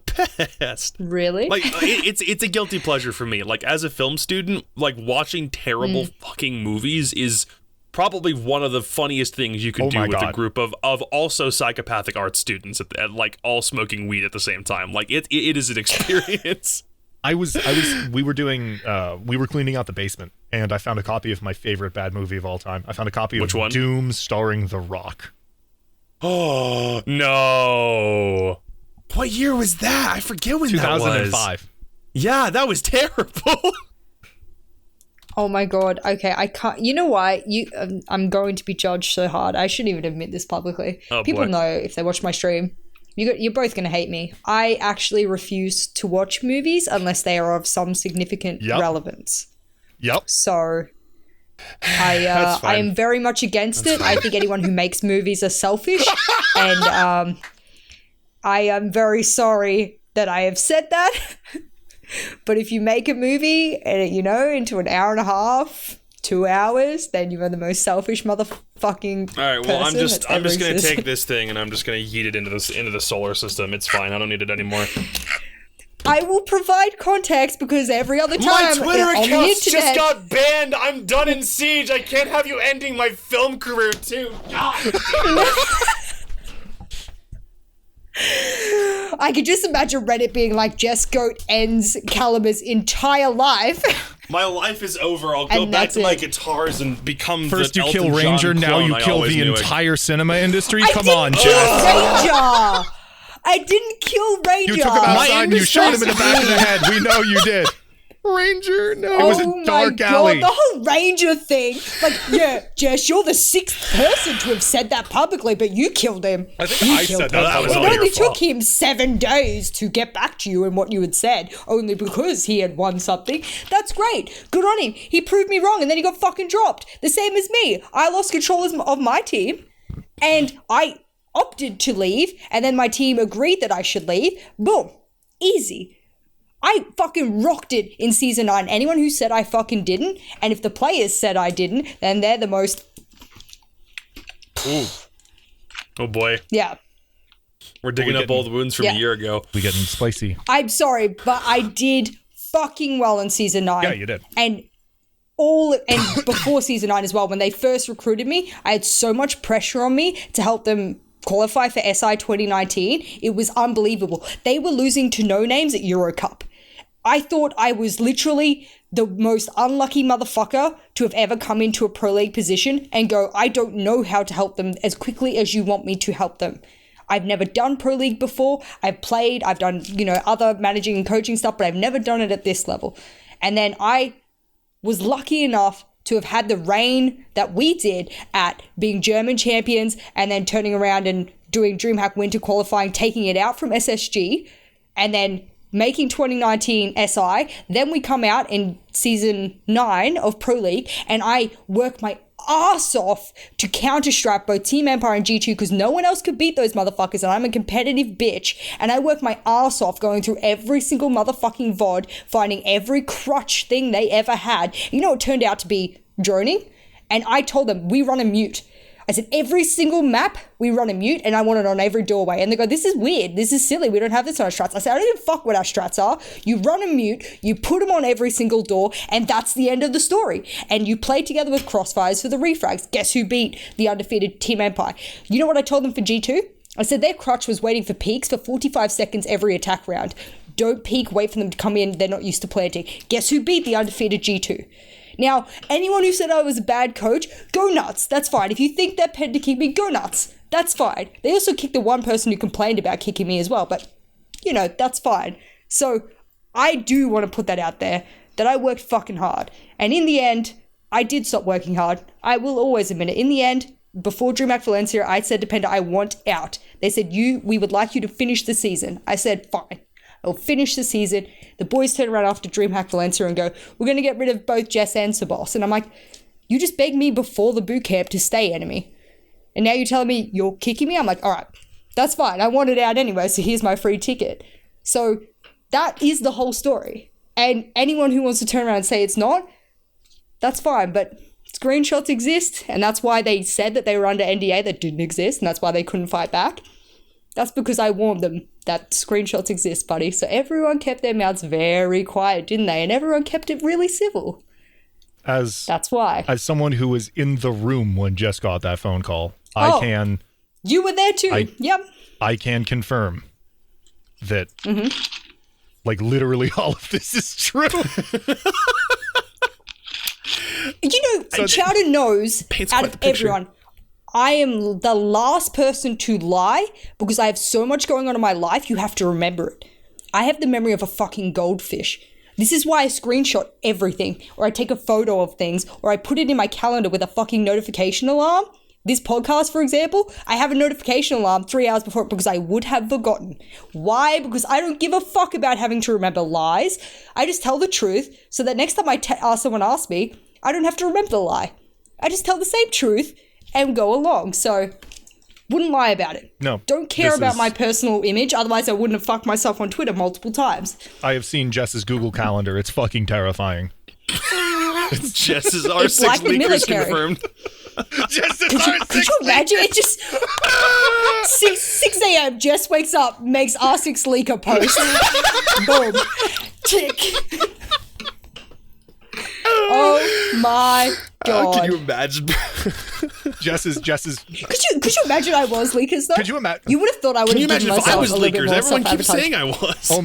Speaker 2: best.
Speaker 3: Really?
Speaker 2: Like it's a guilty pleasure for me. Like as a film student, like watching terrible fucking movies is probably one of the funniest things you can do with a group of also psychopathic art students at like all smoking weed at the same time. Like it is an experience.
Speaker 1: we were cleaning out the basement, and I found a copy of my favorite bad movie of all time. I found a copy of Doom starring The Rock.
Speaker 2: Oh, no. What year was that? I forget when that was.
Speaker 1: 2005.
Speaker 2: Yeah, that was terrible.
Speaker 3: Oh my god. Okay, I can't. You know what? I'm going to be judged so hard. I shouldn't even admit this publicly. People know if they watch my stream. You're both going to hate me. I actually refuse to watch movies unless they are of some significant relevance.
Speaker 1: Yep.
Speaker 3: So I am very much against it. I think anyone who makes movies are selfish. And I am very sorry that I have said that. But if you make a movie, into an hour and a half, 2 hours, then you are the most selfish motherfucking
Speaker 2: All right, well, I'm just going to
Speaker 3: existed.
Speaker 2: take this thing and I'm just going to yeet it into the solar system. It's fine. I don't need it anymore.
Speaker 3: I will provide context because every other time
Speaker 2: my Twitter
Speaker 3: on the
Speaker 2: account just
Speaker 3: internet,
Speaker 2: got banned. I'm done in Siege. I can't have you ending my film career too. God.
Speaker 3: I could just imagine Reddit being like, Jessgoat ends Caliber's entire life.
Speaker 2: My life is over. I'll go back to my guitars and become
Speaker 1: First
Speaker 2: the
Speaker 1: you kill
Speaker 2: Elton John
Speaker 1: Ranger, now
Speaker 2: clone
Speaker 1: you
Speaker 2: I
Speaker 1: kill
Speaker 2: always
Speaker 1: the
Speaker 2: knew
Speaker 1: entire cinema industry?
Speaker 3: I
Speaker 1: Come on,
Speaker 3: didn't
Speaker 1: Jess.
Speaker 3: kill Ranger. I didn't kill Ranger.
Speaker 1: You took him outside and you shot him in the back of the head. We know you did. Ranger, no. It was a dark alley.
Speaker 3: The whole Ranger thing. Like, yeah, Jess, you're the 6th person to have said that publicly, but you killed him.
Speaker 1: I think I said that.
Speaker 3: It only took him 7 days to get back to you and what you had said, only because he had won something. That's great. Good on him. He proved me wrong, and then he got fucking dropped. The same as me. I lost control of my team, and I opted to leave, and then my team agreed that I should leave. Boom. Easy. I fucking rocked it in Season 9. Anyone who said I fucking didn't, and if the players said I didn't, then they're the most...
Speaker 2: Ooh. Oh boy.
Speaker 3: Yeah.
Speaker 2: We're digging up all the wounds from a year ago.
Speaker 1: We getting spicy.
Speaker 3: I'm sorry, but I did fucking well in Season 9.
Speaker 1: Yeah, you did.
Speaker 3: And before Season 9 as well, when they first recruited me, I had so much pressure on me to help them qualify for SI 2019. It was unbelievable. They were losing to no names at Euro Cup. I thought I was literally the most unlucky motherfucker to have ever come into a pro league position and go, I don't know how to help them as quickly as you want me to help them. I've never done Pro League before. I've done, other managing and coaching stuff, but I've never done it at this level. And then I was lucky enough to have had the reign that we did at being German champions and then turning around and doing DreamHack Winter Qualifying, taking it out from SSG, and then making 2019 SI. Then we come out in season 9 of Pro League, and I work my ass off to counter-strap both Team Empire and G2 because no one else could beat those motherfuckers, and I'm a competitive bitch, and I work my ass off going through every single motherfucking VOD, finding every crutch thing they ever had. You know, it turned out to be droning, and I told them, we run a mute. I said, every single map, we run a mute, and I want it on every doorway. And they go, this is weird. This is silly. We don't have this on our strats. I said, I don't even fuck what our strats are. You run a mute, you put them on every single door, and that's the end of the story. And you play together with crossfires for the refrags. Guess who beat the undefeated Team Empire? You know what I told them for G2? I said their crutch was waiting for peaks for 45 seconds every attack round. Don't peek, wait for them to come in. They're not used to planting. Guess who beat the undefeated G2? Now, anyone who said I was a bad coach, go nuts. That's fine. If you think they're paid to kick me, go nuts. That's fine. They also kicked the one person who complained about kicking me as well, but, that's fine. So, I do want to put that out there, that I worked fucking hard. And in the end, I did stop working hard. I will always admit it. In the end, before DreamHack Valencia, I said to Panda, I want out. They said, we would like you to finish the season. I said, fine. I'll finish the season. The boys turn around after DreamHack Valencia and go, we're going to get rid of both Jess and Sabos. And I'm like, you just begged me before the boot camp to stay, enemy. And now you're telling me you're kicking me? I'm like, all right, that's fine. I wanted out anyway, so here's my free ticket. So that is the whole story. And anyone who wants to turn around and say it's not, that's fine. But screenshots exist, and that's why they said that they were under NDA that didn't exist, and that's why they couldn't fight back. That's because I warned them that screenshots exist, buddy. So everyone kept their mouths very quiet, didn't they? And everyone kept it really civil. That's why.
Speaker 1: As someone who was in the room when Jess got that phone call,
Speaker 3: You were there too. Yep.
Speaker 1: I can confirm that, literally all of this is true.
Speaker 3: Chowder knows out of everyone, I am the last person to lie because I have so much going on in my life, you have to remember it. I have the memory of a fucking goldfish. This is why I screenshot everything, or I take a photo of things, or I put it in my calendar with a fucking notification alarm. This podcast, for example, I have a notification alarm 3 hours before it because I would have forgotten. Why? Because I don't give a fuck about having to remember lies. I just tell the truth so that next time someone asks me, I don't have to remember the lie. I just tell the same truth and go along. So, wouldn't lie about it.
Speaker 1: No.
Speaker 3: Don't care about my personal image, otherwise I wouldn't have fucked myself on Twitter multiple times.
Speaker 1: I have seen Jess's Google Calendar. It's fucking terrifying.
Speaker 2: Jess's R6 leakers confirmed.
Speaker 1: Jess's R6
Speaker 3: Could you imagine? It just 6 a.m. Jess wakes up, makes R6 leaker post. Boom. Tick. Oh my god!
Speaker 2: Can you imagine?
Speaker 1: Jess's.
Speaker 3: Could you imagine I was leakers though?
Speaker 1: Could you imagine?
Speaker 3: You would have thought I would have given myself
Speaker 2: I was
Speaker 3: a little bit
Speaker 2: leakers?
Speaker 3: more
Speaker 2: Everyone keeps
Speaker 3: self-advertising.
Speaker 2: saying I was.
Speaker 1: Oh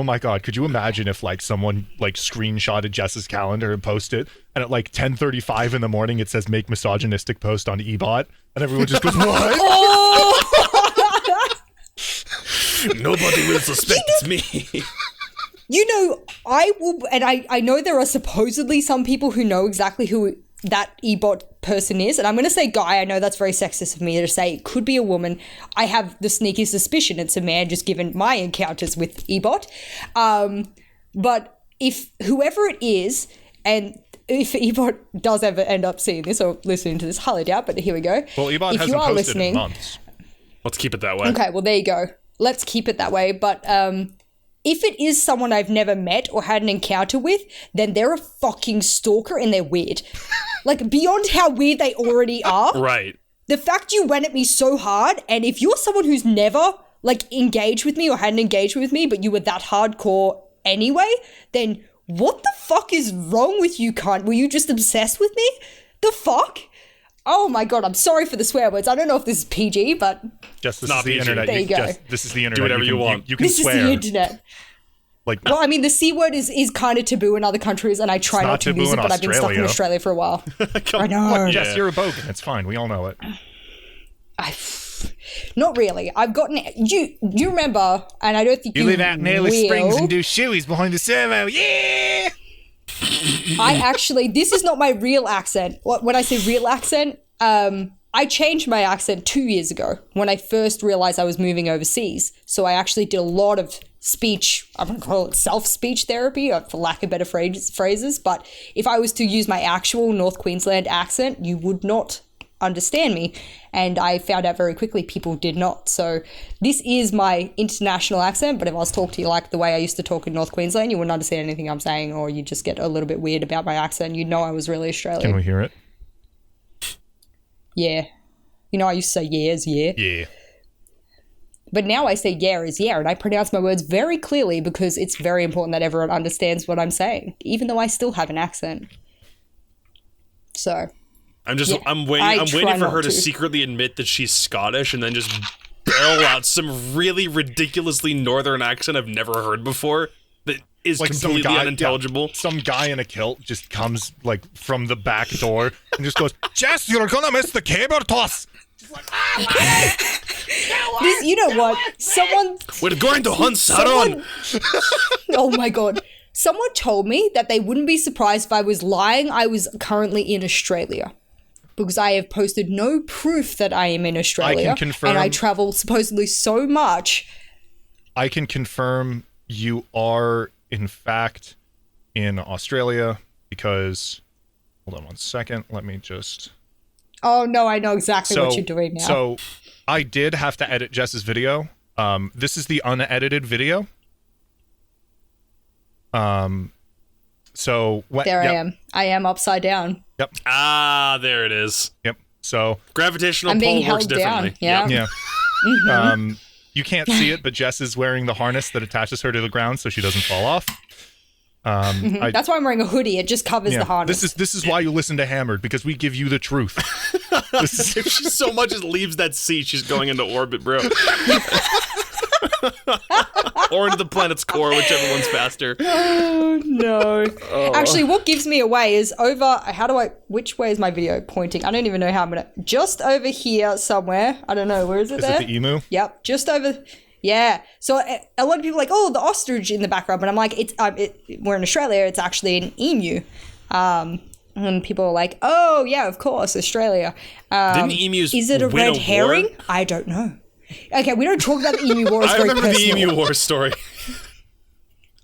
Speaker 1: my god! Could you imagine if someone screenshotted Jess's calendar and posted it, and at 10:35 in the morning it says make misogynistic post on Ebot, and everyone just goes what?
Speaker 3: Oh!
Speaker 2: Nobody will suspect it's me.
Speaker 3: I will, and I know there are supposedly some people who know exactly who that Ebot person is, and I'm going to say guy. I know that's very sexist of me to say. It could be a woman. I have the sneaky suspicion it's a man, just given my encounters with Ebot. But if whoever it is, and if Ebot does ever end up seeing this or listening to this, highly doubt, but here we go.
Speaker 1: Well, Ebot hasn't posted in months.
Speaker 2: Let's keep it that way.
Speaker 3: Okay, well, there you go. Let's keep it that way, but if it is someone I've never met or had an encounter with, then they're a fucking stalker and they're weird. Beyond how weird they already are.
Speaker 2: Right.
Speaker 3: The fact you went at me so hard, and if you're someone who's never, engaged with me or hadn't engaged with me, but you were that hardcore anyway, then what the fuck is wrong with you, cunt? Were you just obsessed with me? The fuck? Oh my god, I'm sorry for the swear words. I don't know if this is PG, but...
Speaker 1: This is the internet.
Speaker 3: There you go.
Speaker 1: This is the internet.
Speaker 2: Do whatever you want.
Speaker 1: You can
Speaker 3: this
Speaker 1: swear.
Speaker 3: This is the internet. Well, I mean, the C word is kind of taboo in other countries, and I try not to use it, but I've been stuck in Australia for a while. I know.
Speaker 1: Jess, you're a bogan. It's fine. We all know it.
Speaker 3: Not really. I've gotten you remember, and I don't think you
Speaker 1: live out in Alice
Speaker 3: will.
Speaker 1: Springs and do shoeies behind the servo. Yeah.
Speaker 3: I actually, this is not my real accent. When I say real accent, I changed my accent 2 years ago when I first realized I was moving overseas. So I actually did a lot of speech, I'm going to call it self-speech therapy, for lack of better phrases. But if I was to use my actual North Queensland accent, you would not understand me. And I found out very quickly people did not. So this is my international accent, but if I was talking to you like the way I used to talk in North Queensland, you wouldn't understand anything I'm saying, or you just get a little bit weird about my accent. You'd know I was really Australian.
Speaker 1: Can we hear it?
Speaker 3: Yeah. You know, I used to say yeah as yeah.
Speaker 1: Yeah.
Speaker 3: But now I say yeah as yeah, and I pronounce my words very clearly because it's very important that everyone understands what I'm saying, even though I still have an accent. So...
Speaker 2: I'm waiting for her to secretly admit that she's Scottish and then just barrel out some really ridiculously northern accent I've never heard before that is like completely unintelligible.
Speaker 1: Yeah, some guy in a kilt just comes like from the back door and just goes, "Jess, you're gonna miss the caber toss." Like,
Speaker 3: you know what?
Speaker 2: We're going to hunt Sauron.
Speaker 3: Oh my god. Someone told me that they wouldn't be surprised if I was lying I was currently in Australia. Because I have posted no proof that I am in Australia.
Speaker 1: I can confirm.
Speaker 3: And I travel supposedly so much.
Speaker 1: I can confirm you are, in fact, in Australia because... Hold on one second. Let me just...
Speaker 3: Oh, no, I know exactly what you're doing now.
Speaker 1: So, I did have to edit Jess's video. This is the unedited video. So
Speaker 3: there I am. I am upside down.
Speaker 1: Yep.
Speaker 2: Ah, there it is.
Speaker 1: Yep. So
Speaker 2: gravitational pull works differently.
Speaker 3: Down. Yeah.
Speaker 1: Yeah. Mm-hmm. You can't see it, but Jess is wearing the harness that attaches her to the ground so she doesn't fall off.
Speaker 3: That's why I'm wearing a hoodie. It just covers the harness.
Speaker 1: This is why you listen to Hammered, because we give you the truth.
Speaker 2: If she so much as leaves that seat, she's going into orbit, bro. Or into the planet's core, whichever one's faster.
Speaker 3: Oh, no. Actually, what gives me away is which way is my video pointing? I don't even know how I'm going to, just over here somewhere. I don't know. Where is it there?
Speaker 1: Is it the emu?
Speaker 3: Yep. Just over, yeah. So a lot of people are like, oh, the ostrich in the background. But I'm like, we're in Australia. It's actually an emu. And people are like, oh, yeah, of course, Australia.
Speaker 2: Didn't emus
Speaker 3: Is it a
Speaker 2: win
Speaker 3: red herring?
Speaker 2: War?
Speaker 3: I don't know. Okay, we don't talk about the emu war.
Speaker 2: I remember the emu war story.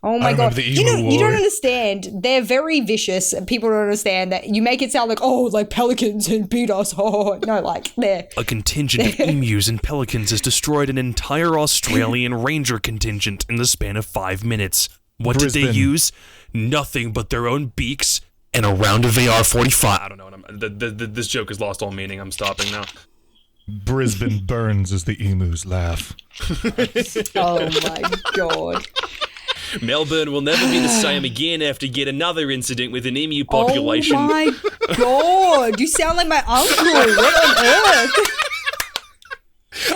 Speaker 3: Oh my god! You don't understand. They're very vicious, and people don't understand that. You make it sound like, oh, like pelicans and beat us. Oh no, like they're
Speaker 2: a contingent of emus and pelicans has destroyed an entire Australian ranger contingent in the span of 5 minutes. What
Speaker 1: Brisbane.
Speaker 2: Did they use? Nothing but their own beaks and a round of AR-45. I don't know what this joke has lost all meaning. I'm stopping now.
Speaker 1: Brisbane burns as the emus laugh.
Speaker 3: Oh my god.
Speaker 2: Melbourne will never be the same again after yet another incident with an emu population.
Speaker 3: Oh my god, you sound like my uncle. What on earth?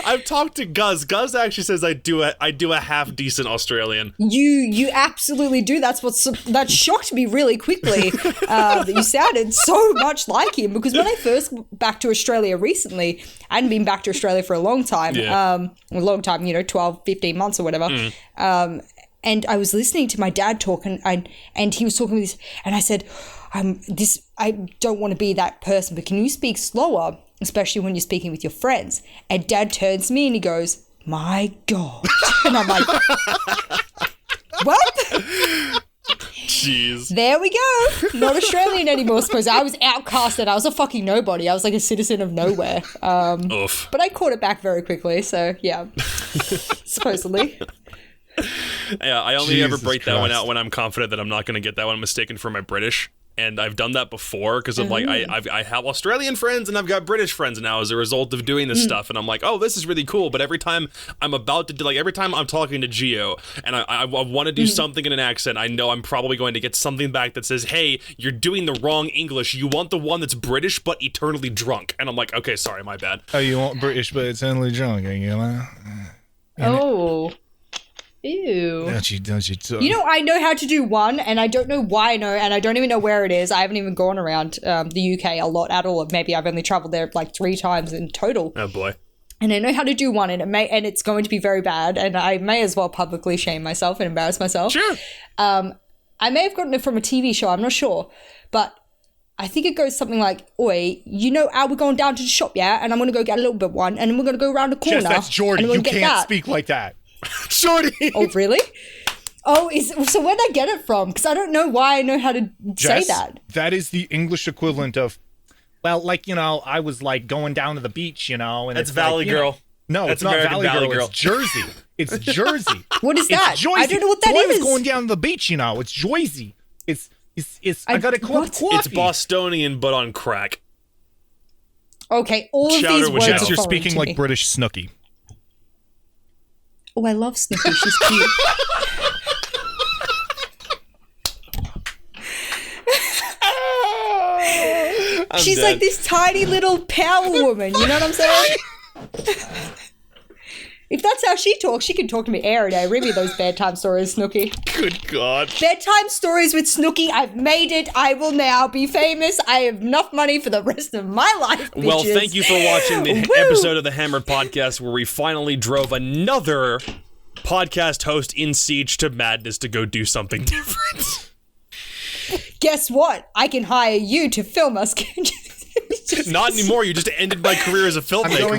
Speaker 2: I've talked to Guz. Guz actually says I do a half decent Australian.
Speaker 3: You absolutely do. That shocked me really quickly. That you sounded so much like him, because when I first back to Australia recently, I hadn't been back to Australia for a long time.
Speaker 2: Yeah.
Speaker 3: A long time, 12, 15 months or whatever. And I was listening to my dad talk, and he was talking this, and I said, I don't want to be that person, but can you speak slower? Especially when you're speaking with your friends. And Dad turns to me and he goes, my God. And I'm like, what?
Speaker 2: Jeez.
Speaker 3: There we go. Not Australian anymore, suppose. I was outcasted. I was a fucking nobody. I was like a citizen of nowhere.
Speaker 2: Oof.
Speaker 3: But I caught it back very quickly, so yeah. Supposedly.
Speaker 2: Yeah, I only ever break that one out when I'm confident that I'm not going to get that one mistaken for my British. And I've done that before because I'm like, I have Australian friends and I've got British friends now as a result of doing this stuff. And I'm like, oh, this is really cool. But every time I'm about to do, like, every time I'm talking to Gio and I want to do something in an accent, I know I'm probably going to get something back that says, hey, you're doing the wrong English. You want the one that's British but eternally drunk. And I'm like, okay, sorry, my bad.
Speaker 1: Oh, you want British but eternally drunk, you know?
Speaker 3: Oh. Ew.
Speaker 1: Don't you
Speaker 3: I know how to do one, and I don't know why I know, and I don't even know where it is. I haven't even gone around the UK a lot at all. Maybe I've only traveled there like 3 times in total.
Speaker 2: Oh boy.
Speaker 3: and I know how to do one, and it's going to be very bad, and I may as well publicly shame myself and embarrass myself.
Speaker 2: Sure.
Speaker 3: I may have gotten it from a TV show, I'm not sure, but I think it goes something like, "Oi, you know how we're going down to the shop, yeah? And I'm going to go get a little bit one, and then we're going to go around the corner."
Speaker 1: Jess, that's Jordan. You can't speak like that. Jordan!
Speaker 3: Oh, really? Oh, so where'd I get it from? Because I don't know why I know how to say that.
Speaker 1: That is the English equivalent of, well, like, I was like going down to the beach, and
Speaker 2: that's Valley Girl.
Speaker 1: No,
Speaker 2: that's
Speaker 1: it's not
Speaker 2: American
Speaker 1: Valley Girl.
Speaker 2: Girl.
Speaker 1: It's Jersey. It's Jersey.
Speaker 3: What is that?
Speaker 1: Joyzy.
Speaker 3: I don't know what that is.
Speaker 1: I was going down to the beach, It's Joyzy. I got a coffee.
Speaker 2: It's Bostonian, but on crack.
Speaker 3: Okay, all of
Speaker 2: Chowder
Speaker 3: these words
Speaker 1: Jess,
Speaker 3: are
Speaker 1: you're
Speaker 3: foreign
Speaker 1: speaking
Speaker 3: to
Speaker 1: like
Speaker 3: me.
Speaker 1: British Snooki.
Speaker 3: Oh, I love Snooki. She's cute. She's like this tiny little power woman. You know what I'm saying? If that's how she talks, she can talk to me every day. Read me those bedtime stories, Snooki.
Speaker 2: Good God.
Speaker 3: Bedtime stories with Snooki. I've made it. I will now be famous. I have enough money for the rest of my life, bitches.
Speaker 2: Well, thank you for watching the episode of the Hammered Podcast where we finally drove another podcast host in Siege to madness to go do something different.
Speaker 3: Guess what? I can hire you to film us.
Speaker 2: Not anymore. You just ended my career as a filmmaker.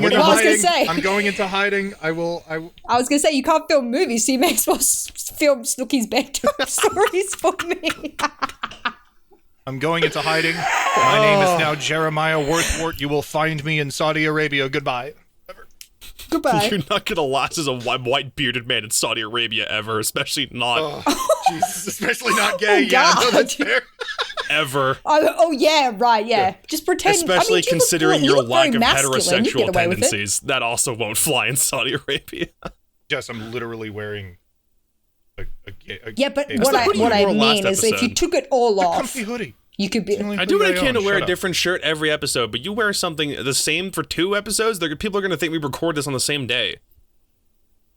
Speaker 3: I'm
Speaker 1: going into hiding. I was
Speaker 3: going to say, you can't film movies, so you may as well film Snooki's bedtime stories for me.
Speaker 1: I'm going into hiding. My name is now Jeremiah Worthwort. You will find me in Saudi Arabia. Goodbye.
Speaker 3: Goodbye.
Speaker 2: You're not going to last as a white bearded man in Saudi Arabia ever, especially not.
Speaker 1: Jesus, especially not gay.
Speaker 3: God.
Speaker 1: That's fair.
Speaker 2: Ever.
Speaker 3: Oh, yeah, right, yeah. Just pretend.
Speaker 2: Especially considering your lack of heterosexual
Speaker 3: away
Speaker 2: tendencies. That also won't fly in Saudi Arabia.
Speaker 1: Yes, I'm literally wearing a
Speaker 3: yeah, but what I mean is if you took it all off,
Speaker 1: comfy hoodie.
Speaker 3: You could be.
Speaker 2: I do what I can to wear a different shirt every episode, but you wear something the same for 2 episodes, people are going to think we record this on the same day.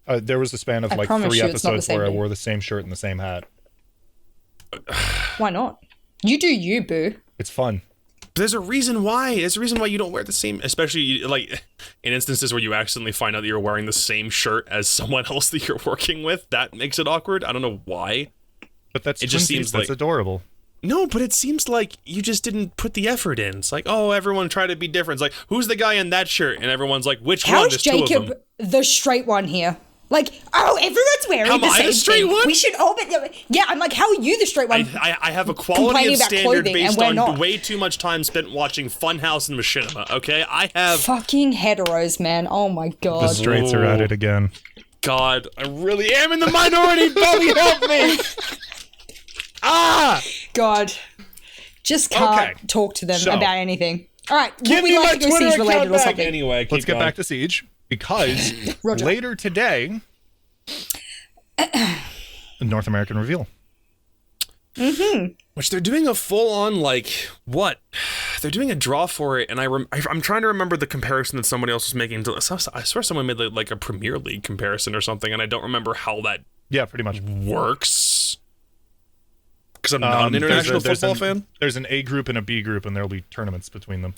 Speaker 1: There was a span of like 3 episodes where I wore the same shirt and the same hat.
Speaker 3: Why not? You do you, boo.
Speaker 1: It's fun.
Speaker 2: There's a reason why. There's a reason why you don't wear the same, especially like in instances where you accidentally find out that you're wearing the same shirt as someone else that you're working with. That makes it awkward. I don't know why.
Speaker 1: But it just seems like adorable.
Speaker 2: No, but it seems like you just didn't put the effort in. It's like, oh, everyone try to be different. It's like, who's the guy in that shirt? And everyone's like, which one? There's
Speaker 3: Jacob,
Speaker 2: 2 of them.
Speaker 3: the straight one here? Like, oh, everyone's wearing the same
Speaker 2: straight
Speaker 3: thing.
Speaker 2: One?
Speaker 3: We should all be. Yeah, I'm like, how are you the straight one?
Speaker 2: I have a quality of standard based on way too much time spent watching Funhouse and Machinima, okay? I have...
Speaker 3: Fucking heteros, man. Oh my God.
Speaker 1: The straights are at it again.
Speaker 2: God, I really am in the minority. Bobby, help me.
Speaker 3: God. Just can't talk to them about anything. All right,
Speaker 2: give me my Twitter account back.
Speaker 3: Something?
Speaker 2: Anyway,
Speaker 1: let's get back to Siege because later today, North American reveal.
Speaker 3: Mm-hmm.
Speaker 2: Which they're doing a full-on what? They're doing a draw for it, and I'm trying to remember the comparison that somebody else was making. I swear someone made like a Premier League comparison or something, and I don't remember how that
Speaker 1: pretty much
Speaker 2: works. Because I'm not an international football fan.
Speaker 1: There's an A group and a B group, and there'll be tournaments between them.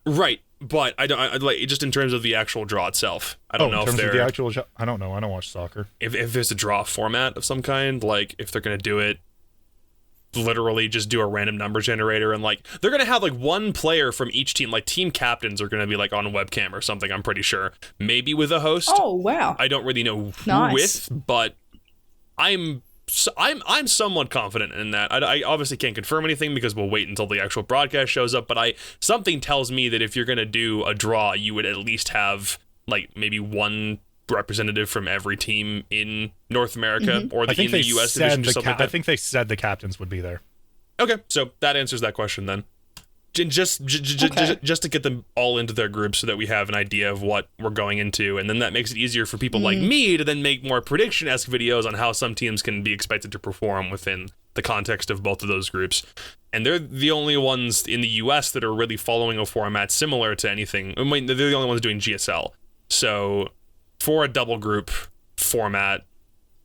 Speaker 2: Right, but I like just in terms of the actual draw itself. I don't know if they're
Speaker 1: the actual. I don't know. I don't watch soccer.
Speaker 2: If there's a draw format of some kind, like if they're gonna do it, literally just do a random number generator, and like they're gonna have like one player from each team. Like team captains are gonna be like on a webcam or something. I'm pretty sure, maybe with a host.
Speaker 3: Oh wow!
Speaker 2: I don't really know who with, but I'm somewhat confident in that. I obviously can't confirm anything because we'll wait until the actual broadcast shows up, but something tells me that if you're going to do a draw, you would at least have like maybe one representative from every team in North America or in the US division.
Speaker 1: I think they said the captains would be there.
Speaker 2: Okay, so that answers that question then. Just to get them all into their groups so that we have an idea of what we're going into, and then that makes it easier for people like me to then make more prediction-esque videos on how some teams can be expected to perform within the context of both of those groups. And they're the only ones in the US that are really following a format similar to anything. I mean, they're the only ones doing GSL. So for a double group format,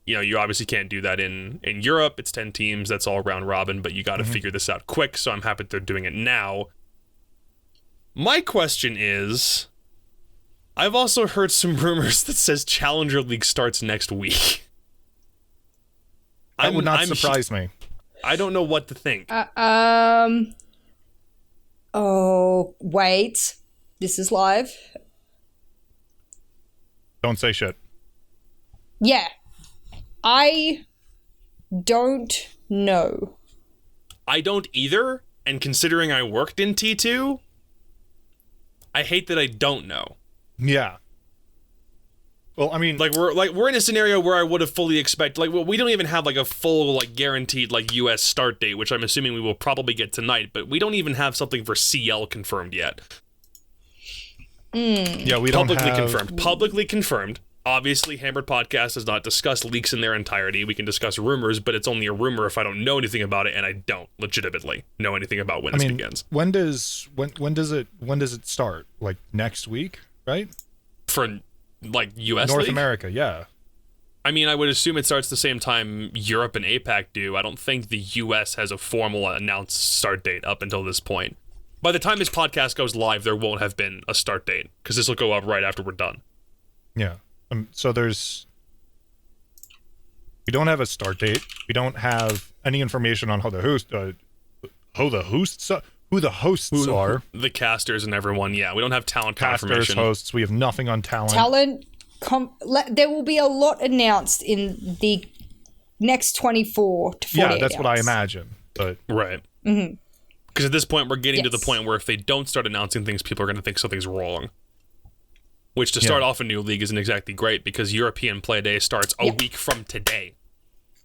Speaker 2: you obviously can't do that in Europe. It's 10 teams. That's all round robin, but you got to figure this out quick. So I'm happy they're doing it now. My question is, I've also heard some rumors that says Challenger League starts next week.
Speaker 1: That would not surprise me.
Speaker 2: I don't know what to think.
Speaker 3: Oh, wait. This is live.
Speaker 1: Don't say shit.
Speaker 3: Yeah. I don't know.
Speaker 2: I don't either, and considering I worked in T2, I hate that I don't know.
Speaker 1: Yeah. Well, I mean,
Speaker 2: we're in a scenario where I would have fully expected, we don't even have a full guaranteed US start date, which I'm assuming we will probably get tonight, but we don't even have something for CL confirmed yet.
Speaker 1: Yeah, we don't have...
Speaker 2: Publicly confirmed. Obviously, Hammered Podcast does not discuss leaks in their entirety. We can discuss rumors, but it's only a rumor if I don't know anything about it, and I don't legitimately know anything about when it begins.
Speaker 1: When does it start? Next week, right?
Speaker 2: For US
Speaker 1: North
Speaker 2: League?
Speaker 1: America, yeah.
Speaker 2: I mean, I would assume it starts the same time Europe and APAC do. I don't think the US has a formal announced start date up until this point. By the time this podcast goes live, there won't have been a start date, because this will go up right after we're done.
Speaker 1: Yeah. So we don't have a start date. We don't have any information on who the hosts are.
Speaker 2: The casters and everyone. Yeah, we don't have talent
Speaker 1: casters,
Speaker 2: confirmation.
Speaker 1: Hosts. We have nothing on talent.
Speaker 3: There will be a lot announced in the next 24 to 48
Speaker 1: Yeah, that's
Speaker 3: hours.
Speaker 1: what I imagine. But
Speaker 2: right.
Speaker 3: Mm-hmm.
Speaker 2: Because at this point, we're getting to the point where if they don't start announcing things, people are going to think something's wrong. Which, to start off a new league, isn't exactly great, because European Play Day starts a week from today.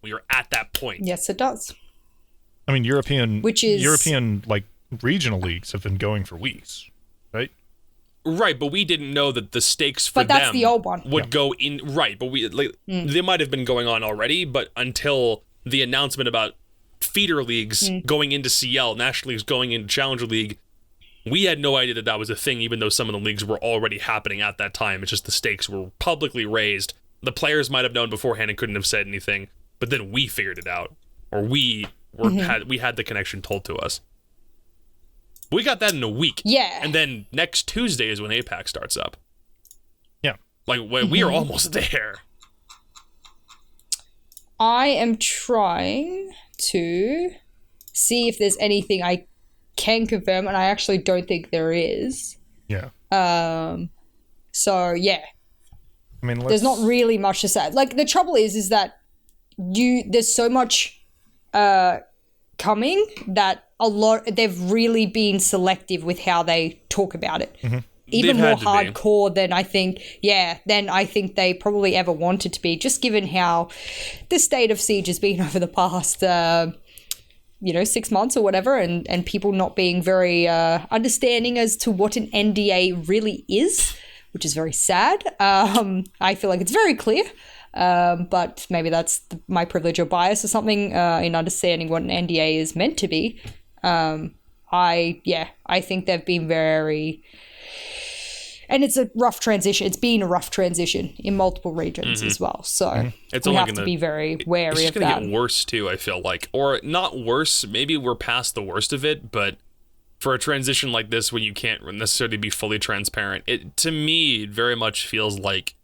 Speaker 2: We are at that point.
Speaker 3: Yes, it does.
Speaker 1: I mean, European regional leagues have been going for weeks, right?
Speaker 2: Right, but we didn't know that the stakes for
Speaker 3: that's the old one.
Speaker 2: would go in. Right, but they might have been going on already, but until the announcement about feeder leagues going into CL, National Leagues going into Challenger League, we had no idea that was a thing, even though some of the leagues were already happening at that time. It's just the stakes were publicly raised. The players might have known beforehand and couldn't have said anything, but then we figured it out, or we had the connection told to us. We got that in a week.
Speaker 3: Yeah.
Speaker 2: And then next Tuesday is when APAC starts up.
Speaker 1: Yeah.
Speaker 2: We are almost there.
Speaker 3: I am trying to see if there's anything I can confirm, and I actually don't think there is.
Speaker 1: Yeah.
Speaker 3: So yeah.
Speaker 1: I mean,
Speaker 3: there's not really much to say. The trouble is that there's so much coming that they've really been selective with how they talk about it.
Speaker 1: Mm-hmm.
Speaker 3: Even more hardcore than I think they probably ever wanted to be, just given how the state of Siege has been over the past 6 months or whatever, and people not being very understanding as to what an NDA really is, which is very sad. I feel like it's very clear, but maybe that's my privilege or bias or something in understanding what an NDA is meant to be. I think they've been very... And it's a rough transition. It's been a rough transition in multiple regions as well. So we have to be very wary of that.
Speaker 2: It's going to get worse too, I feel like. Or not worse, maybe we're past the worst of it, but for a transition like this when you can't necessarily be fully transparent, to me, it very much feels like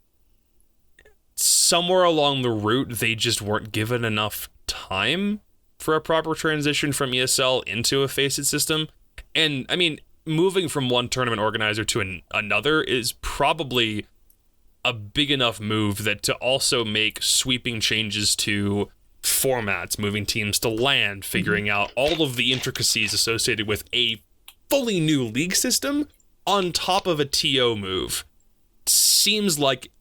Speaker 2: somewhere along the route, they just weren't given enough time for a proper transition from ESL into a FACEIT system. And, I mean... moving from one tournament organizer to another is probably a big enough move that to also make sweeping changes to formats, moving teams to LAN, figuring out all of the intricacies associated with a fully new league system on top of a TO move seems like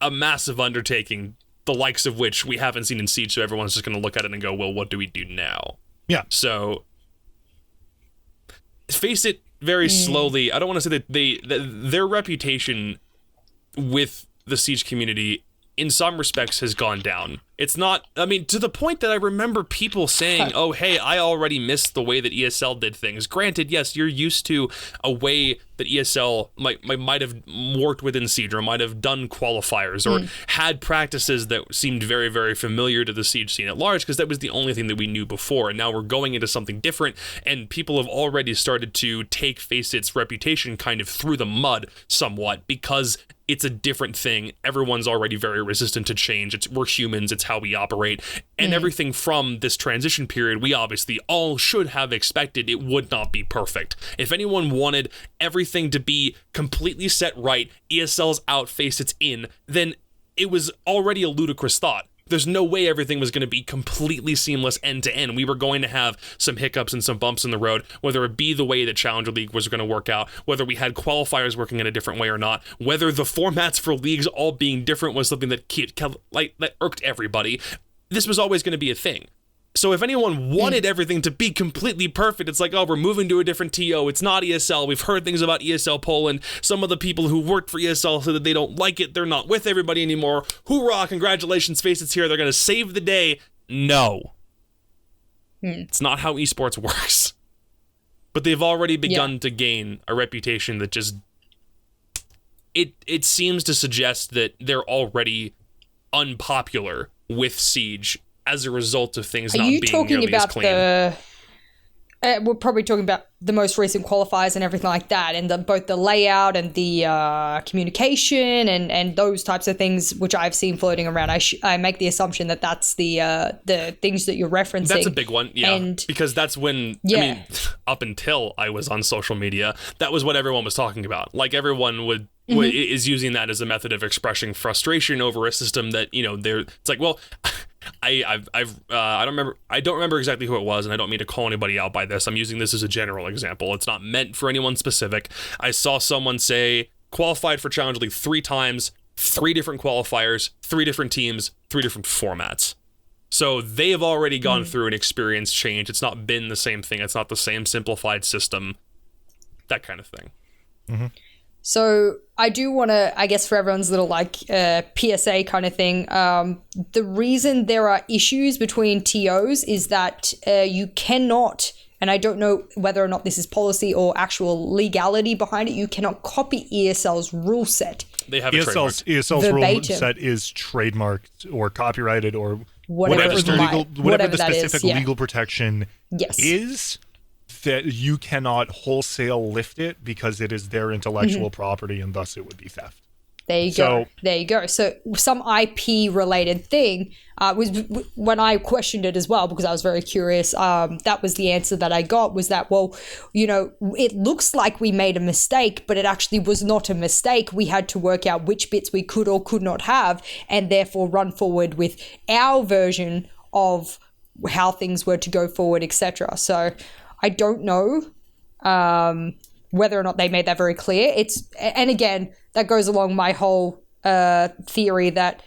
Speaker 2: a massive undertaking, the likes of which we haven't seen in Siege, so everyone's just going to look at it and go, well, what do we do now?
Speaker 1: Yeah.
Speaker 2: So, FACEIT very slowly, I don't want to say that their reputation with the Siege community in some respects has gone down. It's not, I mean, to the point that I remember people saying, oh, hey, I already missed the way that ESL did things. Granted, yes, you're used to a way that ESL might have worked within Siege, or might have done qualifiers, or had practices that seemed very, very familiar to the Siege scene at large, because that was the only thing that we knew before. And now we're going into something different, and people have already started to take FACEIT's reputation kind of through the mud somewhat, because it's a different thing. Everyone's already very resistant to change. We're humans. It's how we operate. And everything from this transition period, we obviously all should have expected it would not be perfect. If anyone wanted everything to be completely set right, ESL's out, FACEIT's in, then it was already a ludicrous thought. There's no way everything was going to be completely seamless end to end. We were going to have some hiccups and some bumps in the road, whether it be the way the Challenger League was going to work out, whether we had qualifiers working in a different way or not, whether the formats for leagues all being different was something that irked everybody. This was always going to be a thing. So if anyone wanted everything to be completely perfect, it's like, oh, we're moving to a different TO. It's not ESL. We've heard things about ESL Poland. Some of the people who worked for ESL said that they don't like it. They're not with everybody anymore. Hoorah, congratulations, FACEIT's here. They're going to save the day. No. It's not how esports works. But they've already begun to gain a reputation that just... It seems to suggest that they're already unpopular with Siege as a result of things not being nearly as clean.
Speaker 3: We're probably talking about the most recent qualifiers and everything like that, and both the layout and the communication and those types of things, which I've seen floating around. I make the assumption that that's the things that you're referencing.
Speaker 2: That's a big one, because that's when, I mean, up until I was on social media, that was what everyone was talking about. Like, everyone is using that as a method of expressing frustration over a system that, it's like, well... I don't remember exactly who it was, and I don't mean to call anybody out by this. I'm using this as a general example. It's not meant for anyone specific. I saw someone say qualified for Challenge League 3 times, 3 different qualifiers, 3 different teams, 3 different formats. So they have already gone through an experience change. It's not been the same thing. It's not the same simplified system. That kind of thing.
Speaker 1: Mm-hmm.
Speaker 3: So I do want to, I guess, for everyone's little PSA kind of thing, the reason there are issues between TOs is that you cannot, and I don't know whether or not this is policy or actual legality behind it, you cannot copy ESL's rule set.
Speaker 2: They have ESL's
Speaker 1: rule set is trademarked or copyrighted or whatever the specific legal protection is. That you cannot wholesale lift it because it is their intellectual property, and thus it would be theft.
Speaker 3: There you go. So some IP related thing was when I questioned it as well, because I was very curious. That was the answer that I got, was that, well, it looks like we made a mistake, but it actually was not a mistake. We had to work out which bits we could or could not have, and therefore run forward with our version of how things were to go forward, etc. So I don't know whether or not they made that very clear. And again, that goes along my whole theory that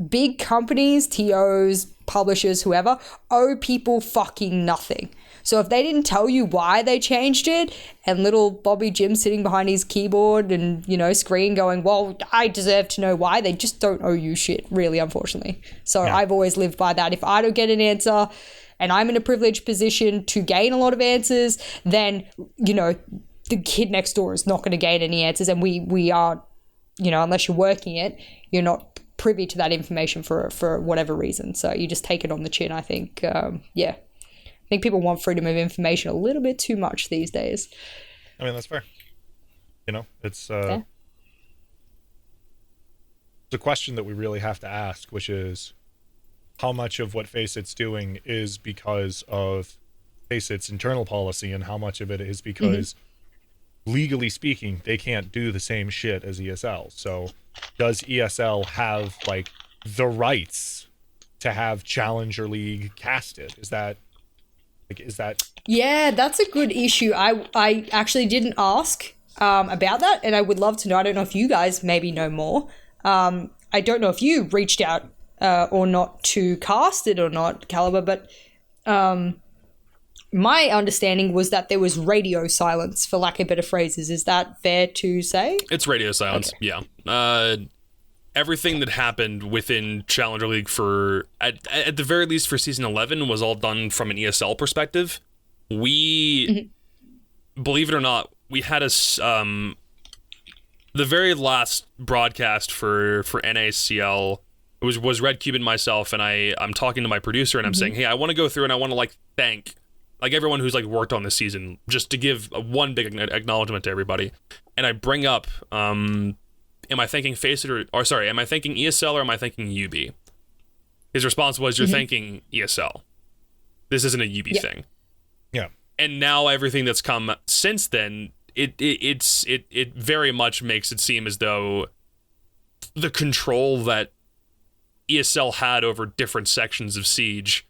Speaker 3: big companies, TOs, publishers, whoever, owe people fucking nothing. So if they didn't tell you why they changed it, and little Bobby Jim sitting behind his keyboard and, screen going, well, I deserve to know why, they just don't owe you shit, really, unfortunately. So I've always lived by that. If I don't get an answer and I'm in a privileged position to gain a lot of answers, then, the kid next door is not going to gain any answers. And we are, unless you're working it, you're not privy to that information for whatever reason. So you just take it on the chin, I think. I think people want freedom of information a little bit too much these days.
Speaker 1: I mean, that's fair. It's it's a question that we really have to ask, which is, how much of what FACEIT's doing is because of FACEIT's internal policy, and how much of it is because, legally speaking, they can't do the same shit as ESL. So does ESL have, the rights to have Challenger League casted? Is that...
Speaker 3: Yeah, that's a good issue. I actually didn't ask about that, and I would love to know. I don't know if you guys maybe know more. I don't know if you reached out or not to cast it or not, Caliber, but my understanding was that there was radio silence, for lack of better phrases. Is that fair to say?
Speaker 2: It's radio silence, yeah. everything that happened within Challenger League for at the very least for season 11 was all done from an ESL perspective. We, believe it or not, we had the very last broadcast for NACL. It was Red Cube and myself, and I'm talking to my producer, and I'm saying, hey, I want to go through and I want to like thank like everyone who's like worked on this season, just to give one big acknowledgement to everybody. And I bring up, am I thanking FACEIT or sorry, am I thanking ESL or am I thanking UB? His response was, you're thanking ESL. This isn't a UB thing.
Speaker 1: Yeah.
Speaker 2: And now everything that's come since then, it very much makes it seem as though the control that ESL had over different sections of Siege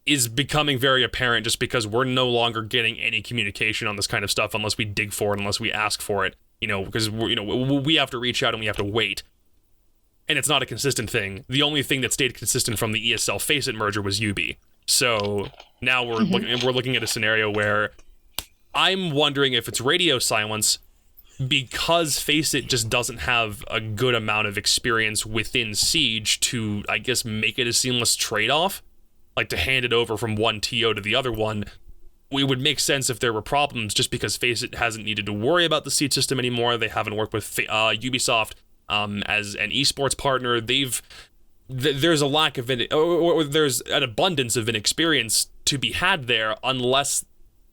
Speaker 2: is becoming very apparent, just because we're no longer getting any communication on this kind of stuff unless we dig for it, unless we ask for it, because we have to reach out and we have to wait. And it's not a consistent thing. The only thing that stayed consistent from the ESL FACEIT merger was UB. So now we're looking at a scenario where I'm wondering if it's radio silence because FACEIT just doesn't have a good amount of experience within Siege to, I guess, make it a seamless trade-off. Like, to hand it over from one TO to the other one, it would make sense if there were problems, just because FACEIT hasn't needed to worry about the Siege system anymore. They haven't worked with Ubisoft as an esports partner. There's a lack of or there's an abundance of inexperience to be had there, unless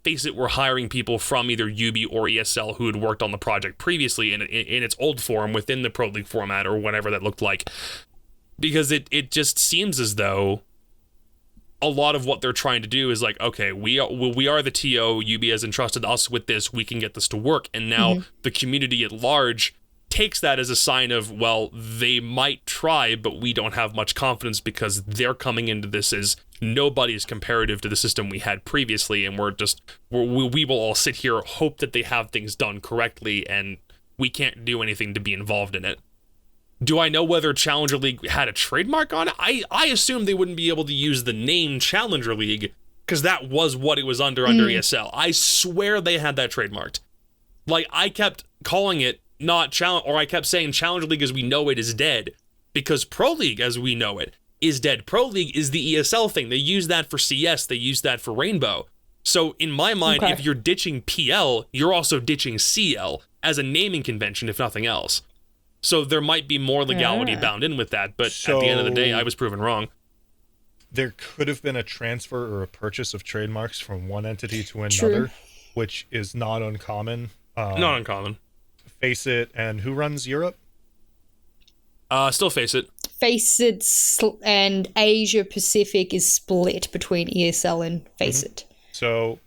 Speaker 2: FACEIT were hiring people from either UB or ESL who had worked on the project previously in its old form within the Pro League format or whatever that looked like. Because it just seems as though a lot of what they're trying to do is like, okay, we are the TO, UB has entrusted us with this, we can get this to work. And now the community at large takes that as a sign of, well, they might try, but we don't have much confidence because they're coming into this as nobody's comparative to the system we had previously, and we will all sit here, hope that they have things done correctly, and we can't do anything to be involved in it. Do I know whether Challenger League had a trademark on it? I assume they wouldn't be able to use the name Challenger League, because that was what it was under ESL. I swear they had that trademarked. Like, I kept calling it not Challenge, or I kept saying Challenger League as we know it is dead, because Pro League as we know it is dead. Pro League is the ESL thing. They use that for CS, they use that for Rainbow. So in my mind, if you're ditching PL, you're also ditching CL as a naming convention, if nothing else. So there might be more legality bound in with that, but at the end of the day, I was proven wrong.
Speaker 1: There could have been a transfer or a purchase of trademarks from one entity to another, which is not uncommon.
Speaker 2: Not uncommon.
Speaker 1: FACEIT, and who runs Europe?
Speaker 2: Still FACEIT.
Speaker 3: FACEIT and Asia Pacific is split between ESL and FACEIT.
Speaker 1: So